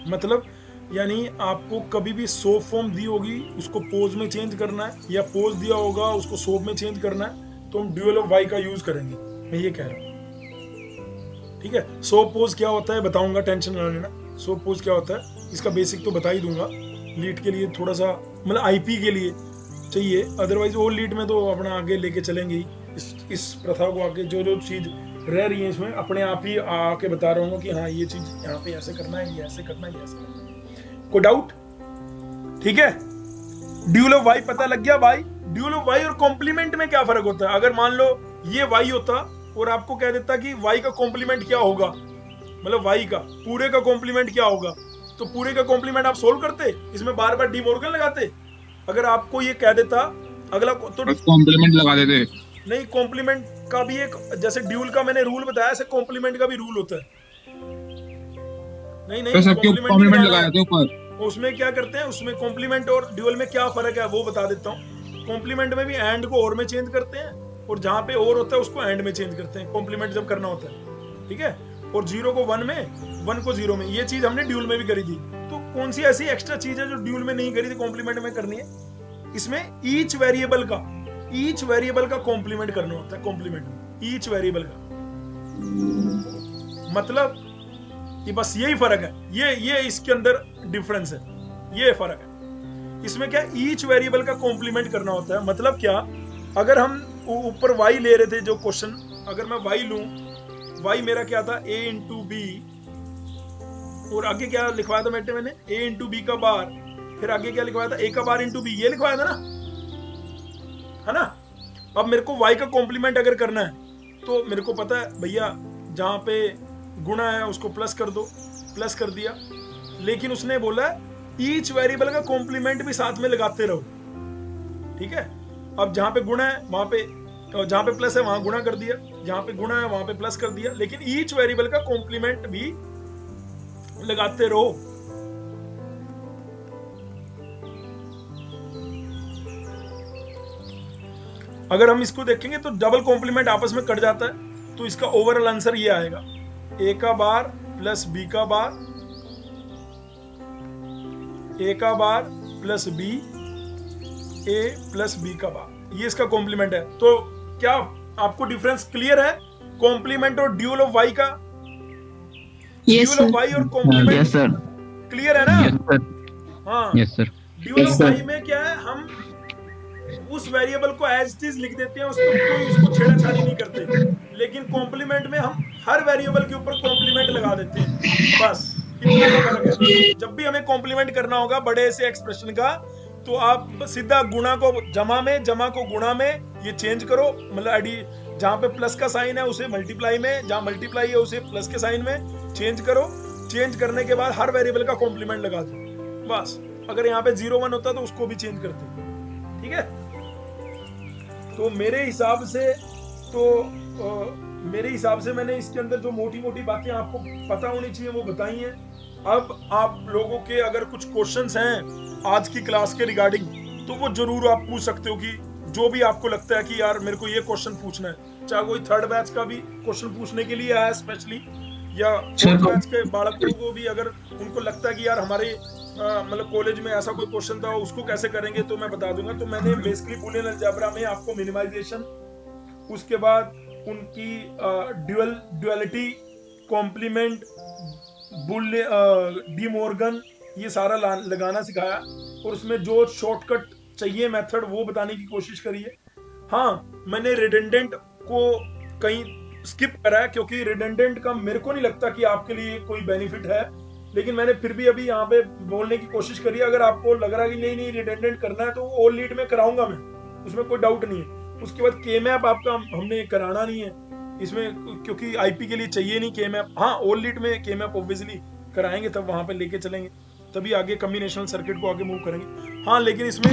मतलब यानी आपको कभी भी सोप फॉर्म दी होगी उसको पोज में चेंज करना है, या पोज दिया होगा उसको सोप में चेंज करना है, तो हम ड्यूल ऑफ y का यूज करेंगे, मैं ये कह रहा हूँ। ठीक है, सोप पोज क्या होता है बताऊंगा, टेंशन ना लेना। सोप पोज क्या होता है इसका बेसिक तो बता ही दूंगा, लीड के लिए थोड़ा सा, मतलब आईपी के लिए चाहिए, अदरवाइज वो लीड में तो अपना आगे लेके चलेंगे ही। इस प्रथा को आगे जो जो चीज रह रही है इसमें अपने आप ही आके बता रहा हूँ कि हाँ ये चीज यहाँ पे ऐसे करना है, ये ऐसे करना है, ये ऐसे करना है। कोई डाउट? ठीक है, ड्यूल ऑफ y पता लग गया भाई। ड्यूल ऑफ y और कॉम्प्लीमेंट में क्या फर्क होता है? अगर मान लो ये y होता और आपको कह देता कि y का कॉम्प्लीमेंट क्या होगा, मतलब y का पूरे का कॉम्प्लीमेंट क्या होगा, तो पूरे का कॉम्प्लीमेंट आप सोल्व करते, इसमें बार बार डी मॉर्गन लगाते। अगर आपको ये कह देता अगला तो कॉम्प्लीमेंट लगा देते। नहीं, कॉम्प्लीमेंट का भी एक, जैसे ड्यूल का मैंने रूल बताया, ऐसे कॉम्प्लीमेंट का भी रूल होता है। नहीं तो सबके कॉम्प्लीमेंट लगा देते ऊपर। उसमें क्या करते हैं, उसमें कॉम्प्लीमेंट और ड्यूल में क्या फर्क है वो बता देता हूँ। कॉम्प्लीमेंट में भी एंड को और में चेंज करते हैं, और जहां पे और होता है उसको एंड में चेंज करते हैं, कॉम्प्लीमेंट जब करना होता है। ठीक है, और 0 को 1 में, 1 को 0 में, ये चीज हमने ड्यूल में भी करी थी। तो कौन सी ऐसी एक्स्ट्रा चीज है जो ड्यूल में नहीं करी थी कॉम्प्लीमेंट में करनी है? इसमें ईच वेरिएबल का कॉम्प्लीमेंट करना होता है। कॉम्प्लीमेंट में ईच वेरिएबल का, मतलब ये बस यही फर्क है, ये इसके अंदर डिफरेंस है, ये फर्क है। इसमें क्या, ईच वेरिएबल का कॉम्प्लीमेंट करना होता है। मतलब क्या, अगर हम ऊपर y ले रहे थे जो क्वेश्चन, अगर मैं y लूं, y मेरा क्या था, a इंटू बी, और आगे क्या लिखवाया था मैंने, a इंटू बी का बार, फिर आगे क्या लिखवाया था, a का बार इंटू बी, ये लिखवाया था ना, है ना। अब मेरे को y का कॉम्प्लीमेंट अगर करना है तो मेरे को पता है भैया जहां पे गुणा है उसको प्लस कर दो, प्लस कर दिया। लेकिन उसने बोला ईच वेरिएबल का कॉम्प्लीमेंट भी साथ में लगाते रहो। ठीक है, अब जहां पे गुणा है वहां पे, जहां पे प्लस है वहां गुणा कर दिया, जहां पे गुणा है वहां पे प्लस कर दिया, लेकिन ईच वेरिएबल का कॉम्प्लीमेंट भी लगाते रहो। अगर हम इसको देखेंगे तो डबल कॉम्प्लीमेंट आपस में कट जाता है, तो इसका ओवरऑल आंसर ये आएगा, a का बार प्लस b का बार, a का bar plus b, a plus b का बार, ये इसका कॉम्प्लीमेंट है। तो क्या आपको डिफरेंस क्लियर है कॉम्प्लीमेंट और ड्यूल ऑफ y का? ड्यूल ऑफ y और कॉम्प्लीमेंट क्लियर है ना? हाँ, ड्यूल ऑफ y में क्या है, हम उस वेरिएबल को एज इट इज लिख देते हैं, उसको छेड़छाड़ी नहीं करते। लेकिन कॉम्प्लीमेंट में हम हर वेरिएबल के ऊपर कॉम्प्लीमेंट लगा देते हैं, बस इतना फर्क है। जब भी हमें कॉम्प्लीमेंट करना होगा बड़े से एक्सप्रेशन का, तो आप सीधा गुणा को जमा में, जमा को गुणा में ये चेंज करो, मतलब जहां पे प्लस का साइन है उसे मल्टीप्लाई में, जहां मल्टीप्लाई है उसे प्लस के साइन में चेंज करो। चेंज करने के बाद हर वेरिएबल का कॉम्प्लीमेंट लगा दो, बस अगर यहाँ पे 0 1 होता तो उसको भी चेंज करते, ठीक है। तो मेरे हिसाब से मैंने इसके अंदर जो मोटी मोटी बातें आपको पता होनी चाहिए वो बताई हैं। अब आप लोगों के अगर कुछ क्वेश्चंस हैं आज की क्लास के रिगार्डिंग तो वो जरूर आप पूछ सकते हो, कि जो भी आपको लगता है कि यार मेरे को ये क्वेश्चन पूछना है, चाहे कोई थर्ड बैच का भी क्वेश्चन पूछने के लिए आया स्पेशली, या फोर्थ बैच के बालकों को भी अगर उनको लगता है कि यार हमारे मतलब कॉलेज में ऐसा कोई क्वेश्चन था उसको कैसे करेंगे, तो मैं बता दूंगा। तो मैंने बेसिकली बूलियन अलजेब्रा में आपको मिनिमाइजेशन, उसके बाद उनकी ड्युअलिटी, कॉम्प्लीमेंट, डी मॉर्गन, ये सारा लगाना सिखाया, और उसमें जो शॉर्टकट चाहिए मेथड वो बताने की कोशिश करी है। हाँ, मैंने रिडंडेंट को कहीं स्किप करा है क्योंकि रिडंडेंट का मेरे को नहीं लगता कि आपके लिए कोई बेनिफिट है, लेकिन मैंने फिर भी अभी यहाँ पे बोलने की कोशिश करी है। अगर आपको लग रहा है कि नहीं रिडंडेंट करना है तो ऑल लीड में कराऊंगा मैं, उसमें कोई डाउट नहीं है। उसके बाद के मैप आपका हमने कराना नहीं है इसमें, क्योंकि आईपी के लिए चाहिए नहीं के मैप। हाँ, ऑल लीड में के मैप ऑब्वियसली कराएंगे, तब वहां पे लेके चलेंगे, तभी आगे कॉम्बिनेशनल सर्किट को आगे मूव करेंगे। हाँ, लेकिन इसमें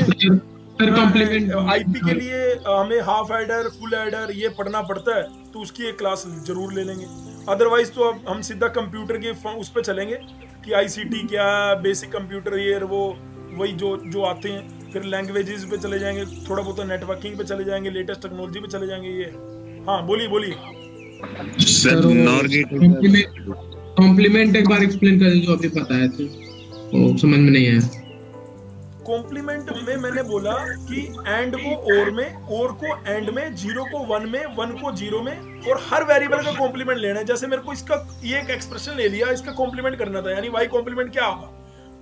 आईपी के लिए हमें हाफ एडर, फुल एडर ये पढ़ना पड़ता है, तो उसकी एक क्लास जरूर ले लेंगे। अदरवाइज तो अब हम सीधा कंप्यूटर के उस पर चलेंगे कि आईसीटी क्या, बेसिक कंप्यूटर ये वो वही जो आते हैं, फिर लैंग्वेजेस पे चले जाएंगे, थोड़ा बहुत नेटवर्किंग पे चले जाएंगे, लेटेस्ट टेक्नोलॉजी पे चले जाएंगे। ये हाँ, बोलिए सर। कॉम्प्लीमेंट एक बार एक्सप्लेन कर दीजिए, जो अभी बताए थे वो समझ में नहीं आया। कॉम्प्लीमेंट में मैंने बोला कि एंड को और में, और को एंड में, 0 को 1 में, 1 को 0 में, और हर वेरिएबल का कॉम्प्लीमेंट लेना है। जैसे मेरे को इसका ये एक एक्सप्रेशन ले लिया, इसका कॉम्प्लीमेंट करना था, यानी y कॉम्प्लीमेंट क्या होगा,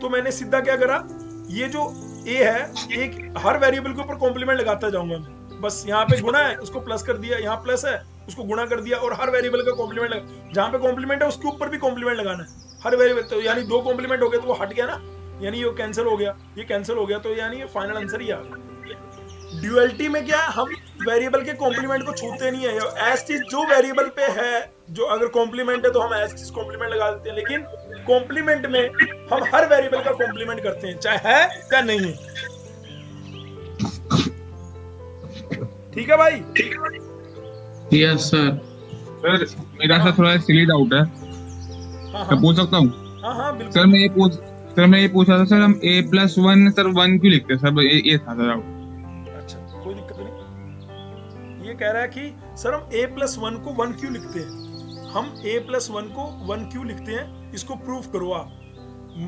तो मैंने सीधा क्या करा, ये जो a है, एक हर वेरिएबल के ऊपर कॉम्प्लीमेंट लगाता जाऊंगा मैं। बस यहाँ पे गुणा है उसको प्लस कर दिया, यहाँ प्लस है उसको गुणा कर दिया, और हर वेरिएबल का कॉम्प्लीमेंट लगा, जहाँ पे कॉम्प्लीमेंट है उसके ऊपर भी कॉम्प्लीमेंट लगाना है हर वेरिएबल। तो यानी 2 कॉम्प्लीमेंट हो गए तो वो हट गया ना, यानी ये कैंसिल हो गया, ये कैंसिल हो गया, तो यानी ये फाइनल आंसर ही आ गया। ड्युअलिटी में क्या है, हम वेरिएबल के कॉम्प्लीमेंट को छूते नहीं है, एज चीज जो वेरिएबल पे है, जो अगर कॉम्प्लीमेंट है तो हम एज चीज कॉम्प्लीमेंट लगा देते हैं, लेकिन कॉम्प्लीमेंट में हम हर वेरिएबल का कॉम्प्लीमेंट करते हैं, चाहे है या नहीं है। ठीक है भाई? Yes sir. सर मेरा सा थोड़ा सिली डाउट है, मैं पूछ सकता हूँ? हाँ बिल्कुल। सर मैं ये पूछ रहा था सर, हम a+1 सर 1 क्यों लिखते हैं सर? ये था सर डाउट। अच्छा, कोई दिक्कत नहीं। ये कह रहा है कि सर हम a+1 को 1 क्यों लिखते हैं, हम a+1 को 1 क्यों लिखते हैं, इसको प्रूफ करो आप।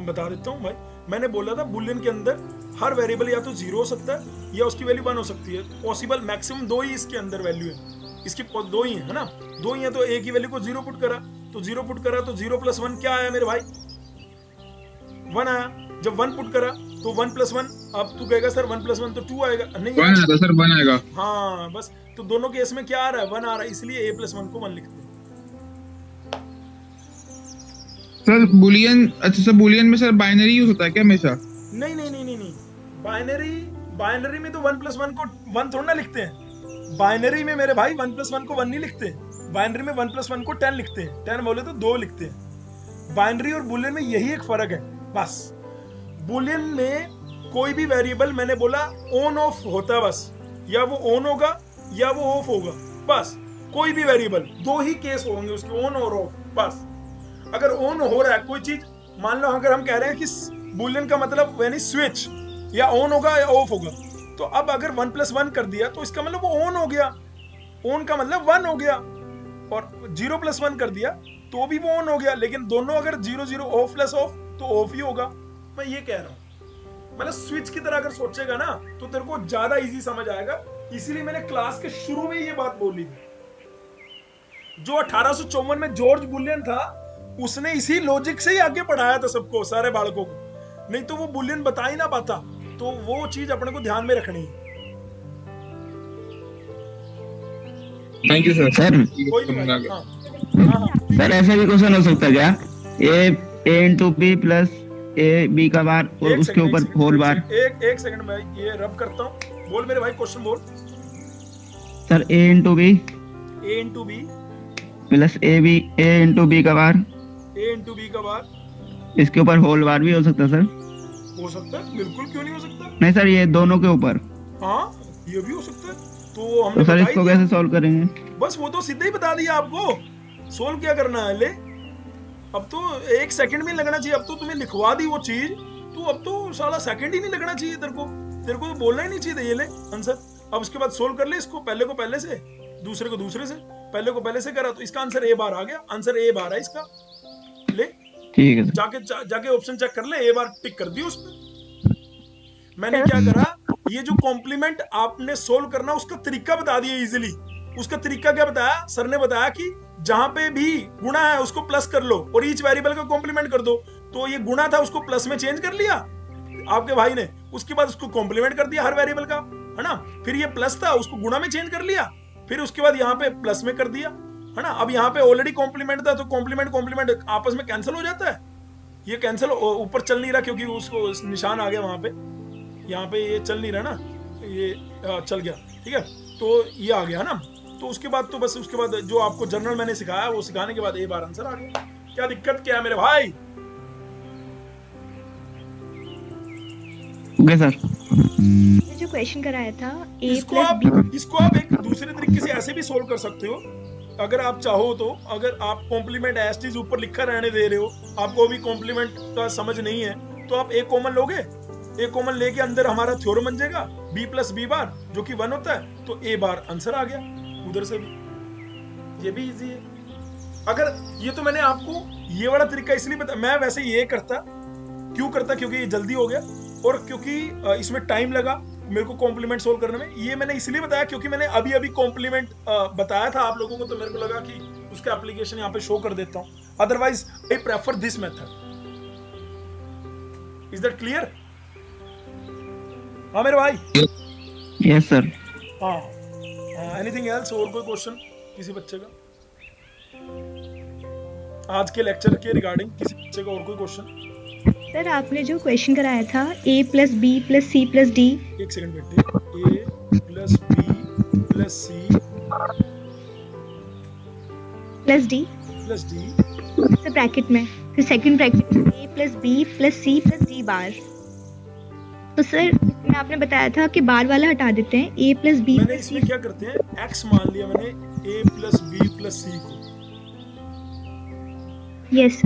बता देता हूँ भाई, मैंने बोला था बुलियन के अंदर हर वेरिएबल या तो 0 हो सकता है या उसकी वैल्यू 1 हो सकती है। पॉसिबल मैक्सिमम 2 ही इसके अंदर वैल्यू है, इसकी 2 ही है ना, 2 ही है, तो a की वैल्यू को 0 पुट करा, तो 0 पुट करा तो 0 + 1 क्या आया मेरे भाई, 1 आया। जब 1 पुट करा तो 1 + 1, अब तू कहेगा सर 1 + 1 तो 2 आएगा, नहीं 1 आता सर, 1 आएगा। हाँ बस, तो दोनों केस में क्या आ रहा है, 1 आ रहा है, इसलिए a+1 को 1 लिखते हैं। सर बुलियन, अच्छा सर बुलियन में सर बाइनरी यूज होता है क्या हमेशा? नहीं, बाइनरी में तो 1 + 1 को 1 थोड़ा ना लिखते हैं। बाइनरी में मेरे भाई 1 + 1 को 1 नहीं लिखते, बाइनरी में 1 + 1 को 10 लिखते हैं, 10 बोले तो 2 लिखते हैं। बाइनरी और बुलियन में यही एक फर्क है बस। बुलियन में कोई भी वेरिएबल मैंने बोला ऑन ऑफ होता है बस, या वो ऑन होगा या वो ऑफ होगा, बस। कोई भी वेरिएबल 2 ही केस होंगे उसके, ऑन और ऑफ, बस। अगर ऑन हो रहा है कोई चीज, मान लो अगर हम कह रहे हैं कि बुलियन का मतलब यानी स्विच, या ऑन होगा या ऑफ होगा, तो अब अगर 1 + 1 कर दिया तो इसका मतलब वो ऑन हो गया, ऑन का मतलब 1 हो गया, और 0 + 1 कर दिया तो भी वो ऑन हो गया, लेकिन दोनों अगर 0 0 ऑफ + ऑफ तो ऑफ ही होगा। मैं ये कह रहा हूं, मतलब स्विच की तरह अगर सोचेगा ना तो तेरे को ज्यादा इजी समझ आएगा, इसीलिए मैंने क्लास के शुरू में ये बात बोली थी। जो 1854 में जॉर्ज बुलियन था, उसने इसी लॉजिक से ही आगे पढ़ाया था सबको, सारे बालकों को, नहीं तो वो बुलियन बता ही ना पाता। तो वो चीज अपने को ध्यान में रखनी है। Thank you sir. सर ऐसा भी क्वेश्चन हो सकता है क्या, a × b + a b का बार और उसके ऊपर होल बार? एक सेकंड भाई, ये रब करता हूँ, बोल मेरे भाई, क्वेश्चन बोल। Sir a × b + a × b का बार, a × b का बार, इसके ऊपर होल बार भी हो सकता है सर? हो सकता है, बिल्कुल, क्यों नहीं हो सकता। नहीं सर, ये दोनों के ऊपर। हाँ, ये भी हो सकता है। तो तो हमने सर बताई इसको दी। कैसे सॉल्व करेंगे? बस वो तो सीधे ही बता दिया आपको, सोल्व क्या करना है। ले, अब तो 1 सेकंड में लगना चाहिए। अब तो तुम्हें लिखवा दी वो चीज, तो अब तो साला सेकंड ही नहीं लगना चाहिए तेरे को तो बोलना ही नहीं चाहिए। ये ले आंसर। अब उसके बाद सोल्व कर ले इसको, पहले को पहले से, दूसरे को दूसरे से। पहले को पहले से करा तो इसका आंसर ए बार आ गया। आंसर ए बार है इसका। ले, ठीक है सर। जाके ऑप्शन चेक कर ले, ए बार टिक कर दी उसमें। मैंने क्या करा, ये जो कॉम्प्लीमेंट आपने सोल्व करना उसका तरीका बता दिया इजीली। उसका तरीका क्या बताया सर ने? बताया कि जहां पे भी गुणा है उसको प्लस कर लो और ईच वेरिएबल का कॉम्प्लीमेंट कर दो। तो ये गुणा था, उसको प्लस में चेंज कर लिया आपके भाई ने। उसके बाद उसको कॉम्प्लीमेंट कर दिया हर वेरिएबल का, है ना। फिर ये प्लस था, उसको गुणा में चेंज कर लिया। फिर उसके बाद यहाँ पे प्लस में कर दिया, है ना। अब यहाँ पे ऑलरेडी कॉम्प्लीमेंट था, तो कॉम्प्लीमेंट आपस में कैंसिल हो जाता है। ये कैंसिल ऊपर चल नहीं रहा क्योंकि उसको निशान आ गया वहां पे। यहाँ पे ये चल नहीं रहा ना, ये चल गया, ठीक है। तो ये आ गया ना। तो उसके बाद तो बस उसके बाद जो आपको जनरल मैंने सिखाया वो सिखाने के बाद ए बार आंसर आ गया। क्या दिक्कत क्या है मेरे भाई? Okay sir. जो क्वेश्चन कराया था ए इसको प्लस आप एक दूसरे तरीके से ऐसे भी सोल्व कर सकते हो अगर आप चाहो तो। अगर आप कॉम्प्लीमेंट एस्टीज ऊपर लिखा रहने दे रहे हो, आपको अभी कॉम्प्लीमेंट का समझ नहीं है, तो आप ए कॉमन लोगे। ए कॉमन लेके अंदर हमारा थ्योरम बन जाएगा बी प्लस बी बार, जो कि 1 होता है। तो ए बार आंसर आ गया उधर से भी। ये भी इजी है। अगर ये तो मैंने आपको ये वाला तरीका इसलिए बता, मैं वैसे ये करता, क्यों करता, क्योंकि ये जल्दी हो गया और क्योंकि इसमें टाइम लगा मेरे को कॉम्प्लीमेंट सोल्व करने में। ये मैंने इसलिए बताया क्योंकि मैंने अभी कॉम्प्लीमेंट बताया था आप लोगों को, तो मेरे को लगा कि उसका एप्लीकेशन यहाँ पे शो कर देता हूँ। Otherwise I prefer this method. Is that clear? हाँ मेरे भाई। Yes sir. हाँ, एनीथिंग एल्स? और कोई क्वेश्चन किसी बच्चे का आज के लेक्चर के रिगार्डिंग? किसी बच्चे का और कोई क्वेश्चन? सर आपने जो क्वेश्चन कराया था A plus B plus C plus D. एक सेकंड बेटे। A plus B plus C plus D sir bracket में, फिर सेकंड ब्रैकेट में A plus B plus C plus D bar. तो सर इसमें आपने बताया था कि बार वाला हटा देते हैं, ए प्लस बी। मैंने इसमें क्या करते हैं, एक्स मान लिया मैंने ए प्लस बी प्लस सी को। यस।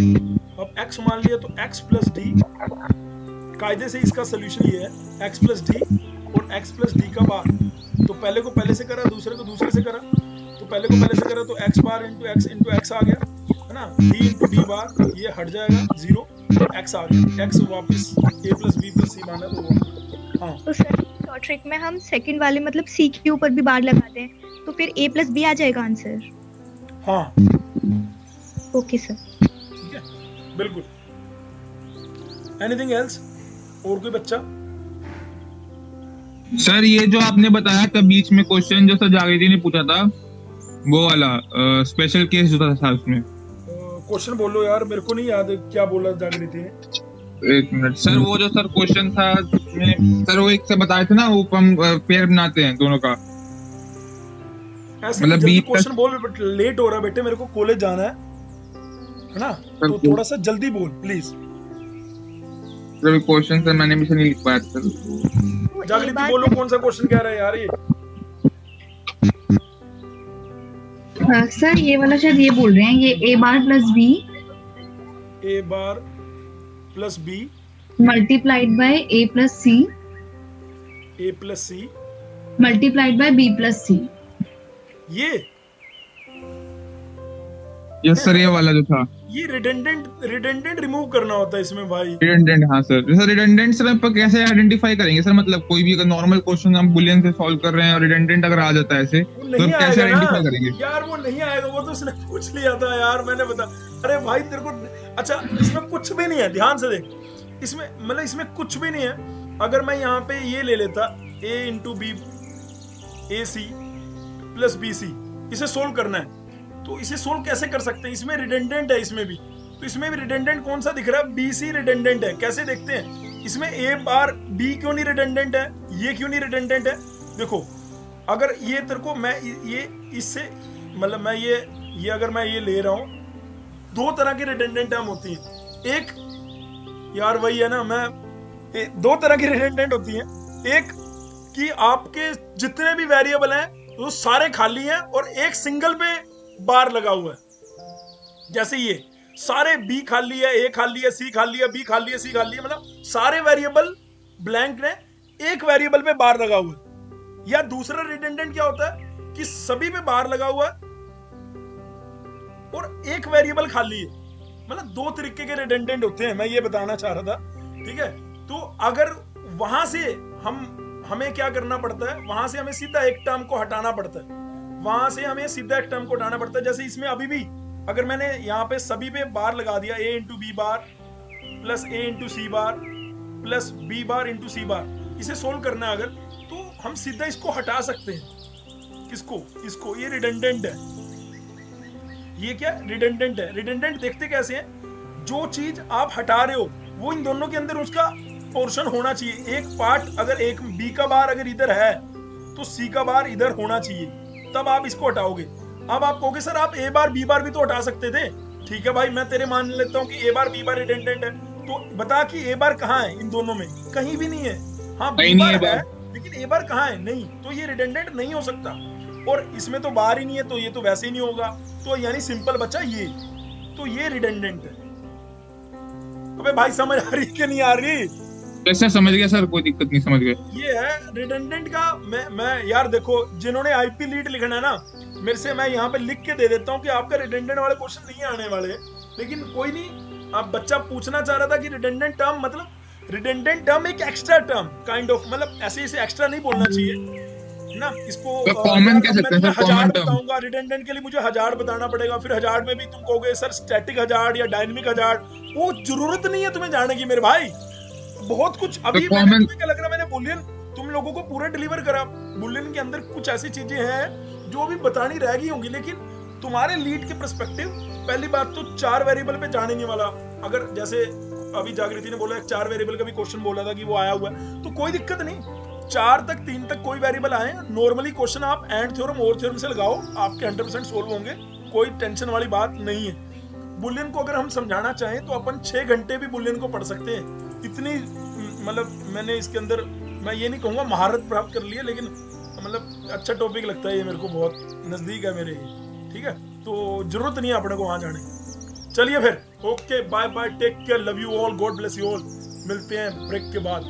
अब x मान लिया तो x प्लस डी। कायदे से इसका सोल्यूशन ये है, x प्लस डी और x प्लस डी का बार। तो पहले को पहले से करा, दूसरे को दूसरे से करा। तो पहले को पहले से करा तो x बार इंटू x आ गया, है ना। d इंटू डी बार, ये हट जाएगा 0, x आ गया। x वापस a प्लस बी प्लस सी माना तो हाँ। तो सर शॉर्ट ट्रिक में हम सेकंड वाले मतलब सी के ऊपर भी बार लगा दें तो फिर a प्लस बी आ जाएगा आंसर। हाँ ओके सर। बिल्कुल। Anything else? और कोई बच्चा? सर ये जो आपने बताया था बीच में क्वेश्चन जो सर जागृति ने पूछा था, वो वाला स्पेशल केस जो था उसमें क्वेश्चन बोलो यार, मेरे को नहीं याद क्या बोला जागृति ने। एक मिनट सर। वो जो सर क्वेश्चन था सर, वो एक से बताए थे ना, वो हम पेयर बनाते हैं दोनों का। ऐसे मतलब क्वेश्चन बोल, बट लेट हो रहा है बेटे, मेरे को कॉलेज जाना है ना, तो थोड़ा सा जल्दी बोल प्लीज। क्वेश्चन सर मैंने भी नहीं लिख पाया सर। जागृति बोलो कौन सा क्वेश्चन कह रहा है यार ये? सर ये वाला शायद ये बोल रहे हैं, ये a bar plus b, a bar plus b multiplied by a plus c, a plus c multiplied by b plus c। ये यस सर, ये वाला जो था, ये रिडंडेंट रिमूव करना होता है इसमें भाई। रिडंडेंट, हाँ सर। सर रिडंडेंट सर आप कैसे आइडेंटिफाई करेंगे सर? मतलब कोई भी अगर नॉर्मल क्वेश्चन हम बुलियन से सॉल्व कर रहे हैं और रिडंडेंट अगर आ जाता है ऐसे, तो कैसे आइडेंटिफाई करेंगे यार? वो नहीं आएगा, वो तो उसने पूछ लिया था यार, मैंने बता। अरे भाई तेरे को, अच्छा इसमें कुछ भी नहीं है, ध्यान से देख। इसमें मतलब इसमें कुछ भी नहीं है। अगर मैं यहाँ पे ये ले लेता a into B A C plus B C, इसे सोल्व करना है, तो इसे सोल्व कैसे कर सकते हैं? इसमें रिडंडेंट है, इसमें भी तो इसमें भी रिडंडेंट कौन सा दिख रहा है? बी सी रिडंडेंट है। कैसे देखते हैं? इसमें ए बार बी क्यों नहीं रिडंडेंट है, ये क्यों नहीं रिडंडेंट है? देखो अगर ये तेरे को मैं ये इससे मतलब मैं ये अगर मैं ये ले रहा हूं, दो तरह की रिडंडेंट टर्म होती है। एक यार वही है ना, मैं दो तरह की रिडंडेंट होती हैं। एक कि आपके जितने भी वेरिएबल हैं वो सारे खाली हैं और एक सिंगल पे बार लगा हुआ है। जैसे ये सारे बी खाली है, ए खाली है, सी खाली है, बी खाली है, सी खाली है, मतलब सारे वेरिएबल ब्लैंक ने, एक वेरिएबल पे बार लगा हुआ है। या दूसरा रिडंडेंट क्या होता है कि सभी पे बार लगा हुआ है और एक वेरिएबल खाली है। मतलब दो तरीके के रिडंडेंट होते हैं, मैं ये बताना चाह रहा था। ठीक है, तो अगर वहां से हमें क्या करना पड़ता है, वहां से हमें सीधा एक टर्म को हटाना पड़ता है, वहां से हमें सीधा एक टर्म को हटाना पड़ता है। जैसे इसमें अभी भी अगर मैंने यहाँ पे सभी पे बार लगा दिया, a into B bar plus a into C bar plus B bar into C bar, इसे सोल्व करना है अगर, तो हम सीधा इसको हटा सकते हैं। किसको? इसको। ये रिडंडेंट है। ये क्या रिडंडेंट है? रिडंडेंट देखते कैसे हैं, जो चीज आप हटा रहे हो वो इन दोनों के अंदर उसका पोर्शन होना चाहिए। एक पार्ट अगर एक बी का बार अगर इधर है तो सी का बार इधर होना चाहिए, तब आप इसको हटाओगे। अब आप कहोगे सर आप ए बार बी बार भी तो हटा सकते थे। ठीक है भाई, मैं तेरे मान लेता हूँ कि ए बार बी बार रिडंडेंट है, तो बता कि ए बार कहाँ है इन दोनों में? कहीं भी नहीं है। हाँ बी बार है लेकिन ए बार कहाँ है? नहीं, तो ये रिडंडेंट नहीं हो सकता। और इसमें तो बार ही नहीं है तो ये तो वैसे ही नहीं होगा, तो यानी सिंपल बच्चा ये, तो ये रिडंडेंट है। अबे भाई समझ आ रही कि नहीं आ रही? कैसे समझ गया सर, कोई दिक्कत नहीं, समझ गए। ये है रिडंडेंट का। मैं यार देखो, जिन्होंने आईपी लीड लिखना है ना, मेरे से मैं यहाँ पे लिख के दे देता हूँ कि आपका रिडंडेंट वाले क्वेश्चन नहीं आने वाले, लेकिन कोई नहीं। आप बच्चा पूछना चाह रहा था कि रिडंडेंट टर्म मतलब, रिडंडेंट टर्म एक एक्स्ट्रा टर्म काइंड ऑफ, मतलब ऐसे इसे एक्स्ट्रा नहीं बोलना चाहिए ना इसको। कॉमन कह सकते हैं सर, कॉमन टर्म। बताऊंगा रिडंडेंट के लिए मुझे हजार्ड बताना पड़ेगा, फिर हजार्ड में भी तुम कहोगे सर स्टैटिक हजार्ड या डायनामिक हजार्ड, वो जरूरत नहीं है तुम्हें जानने की मेरे भाई। बहुत कुछ अभी मैंने, क्या लग रहा है मैंने बुलियन तुम लोगों को पूरा डिलीवर करा। बुलियन के अंदर कुछ ऐसी चीजें हैं जो भी बतानी रह गई होंगी, लेकिन तुम्हारे लीड के पर्सपेक्टिव, पहली बात तो 4 वेरिएबल पे जाने नहीं वाला। अगर जैसे अभी जागृति ने बोला 4 वेरिएबल का भी क्वेश्चन बोला था कि वो आया हुआ है, तो कोई दिक्कत नहीं, 4 तक 3 तक कोई वेरिएबल आए, नॉर्मली क्वेश्चन आप एंड थ्योरम और थ्योरम से लगाओ, आपके 100% सोल्व होंगे, कोई टेंशन वाली बात नहीं है। बुलियन को अगर हम समझाना चाहें तो अपन 6 घंटे भी बुलियन को पढ़ सकते हैं। इतनी मतलब मैंने इसके अंदर, मैं ये नहीं कहूँगा महारत प्राप्त कर ली है, लेकिन मतलब अच्छा टॉपिक लगता है ये मेरे को, बहुत नजदीक है मेरे ये। ठीक है, तो जरूरत नहीं है अपने को वहां जाने की। चलिए फिर, okay bye bye, take care, love you all, God bless you all. मिलते हैं ब्रेक के बाद।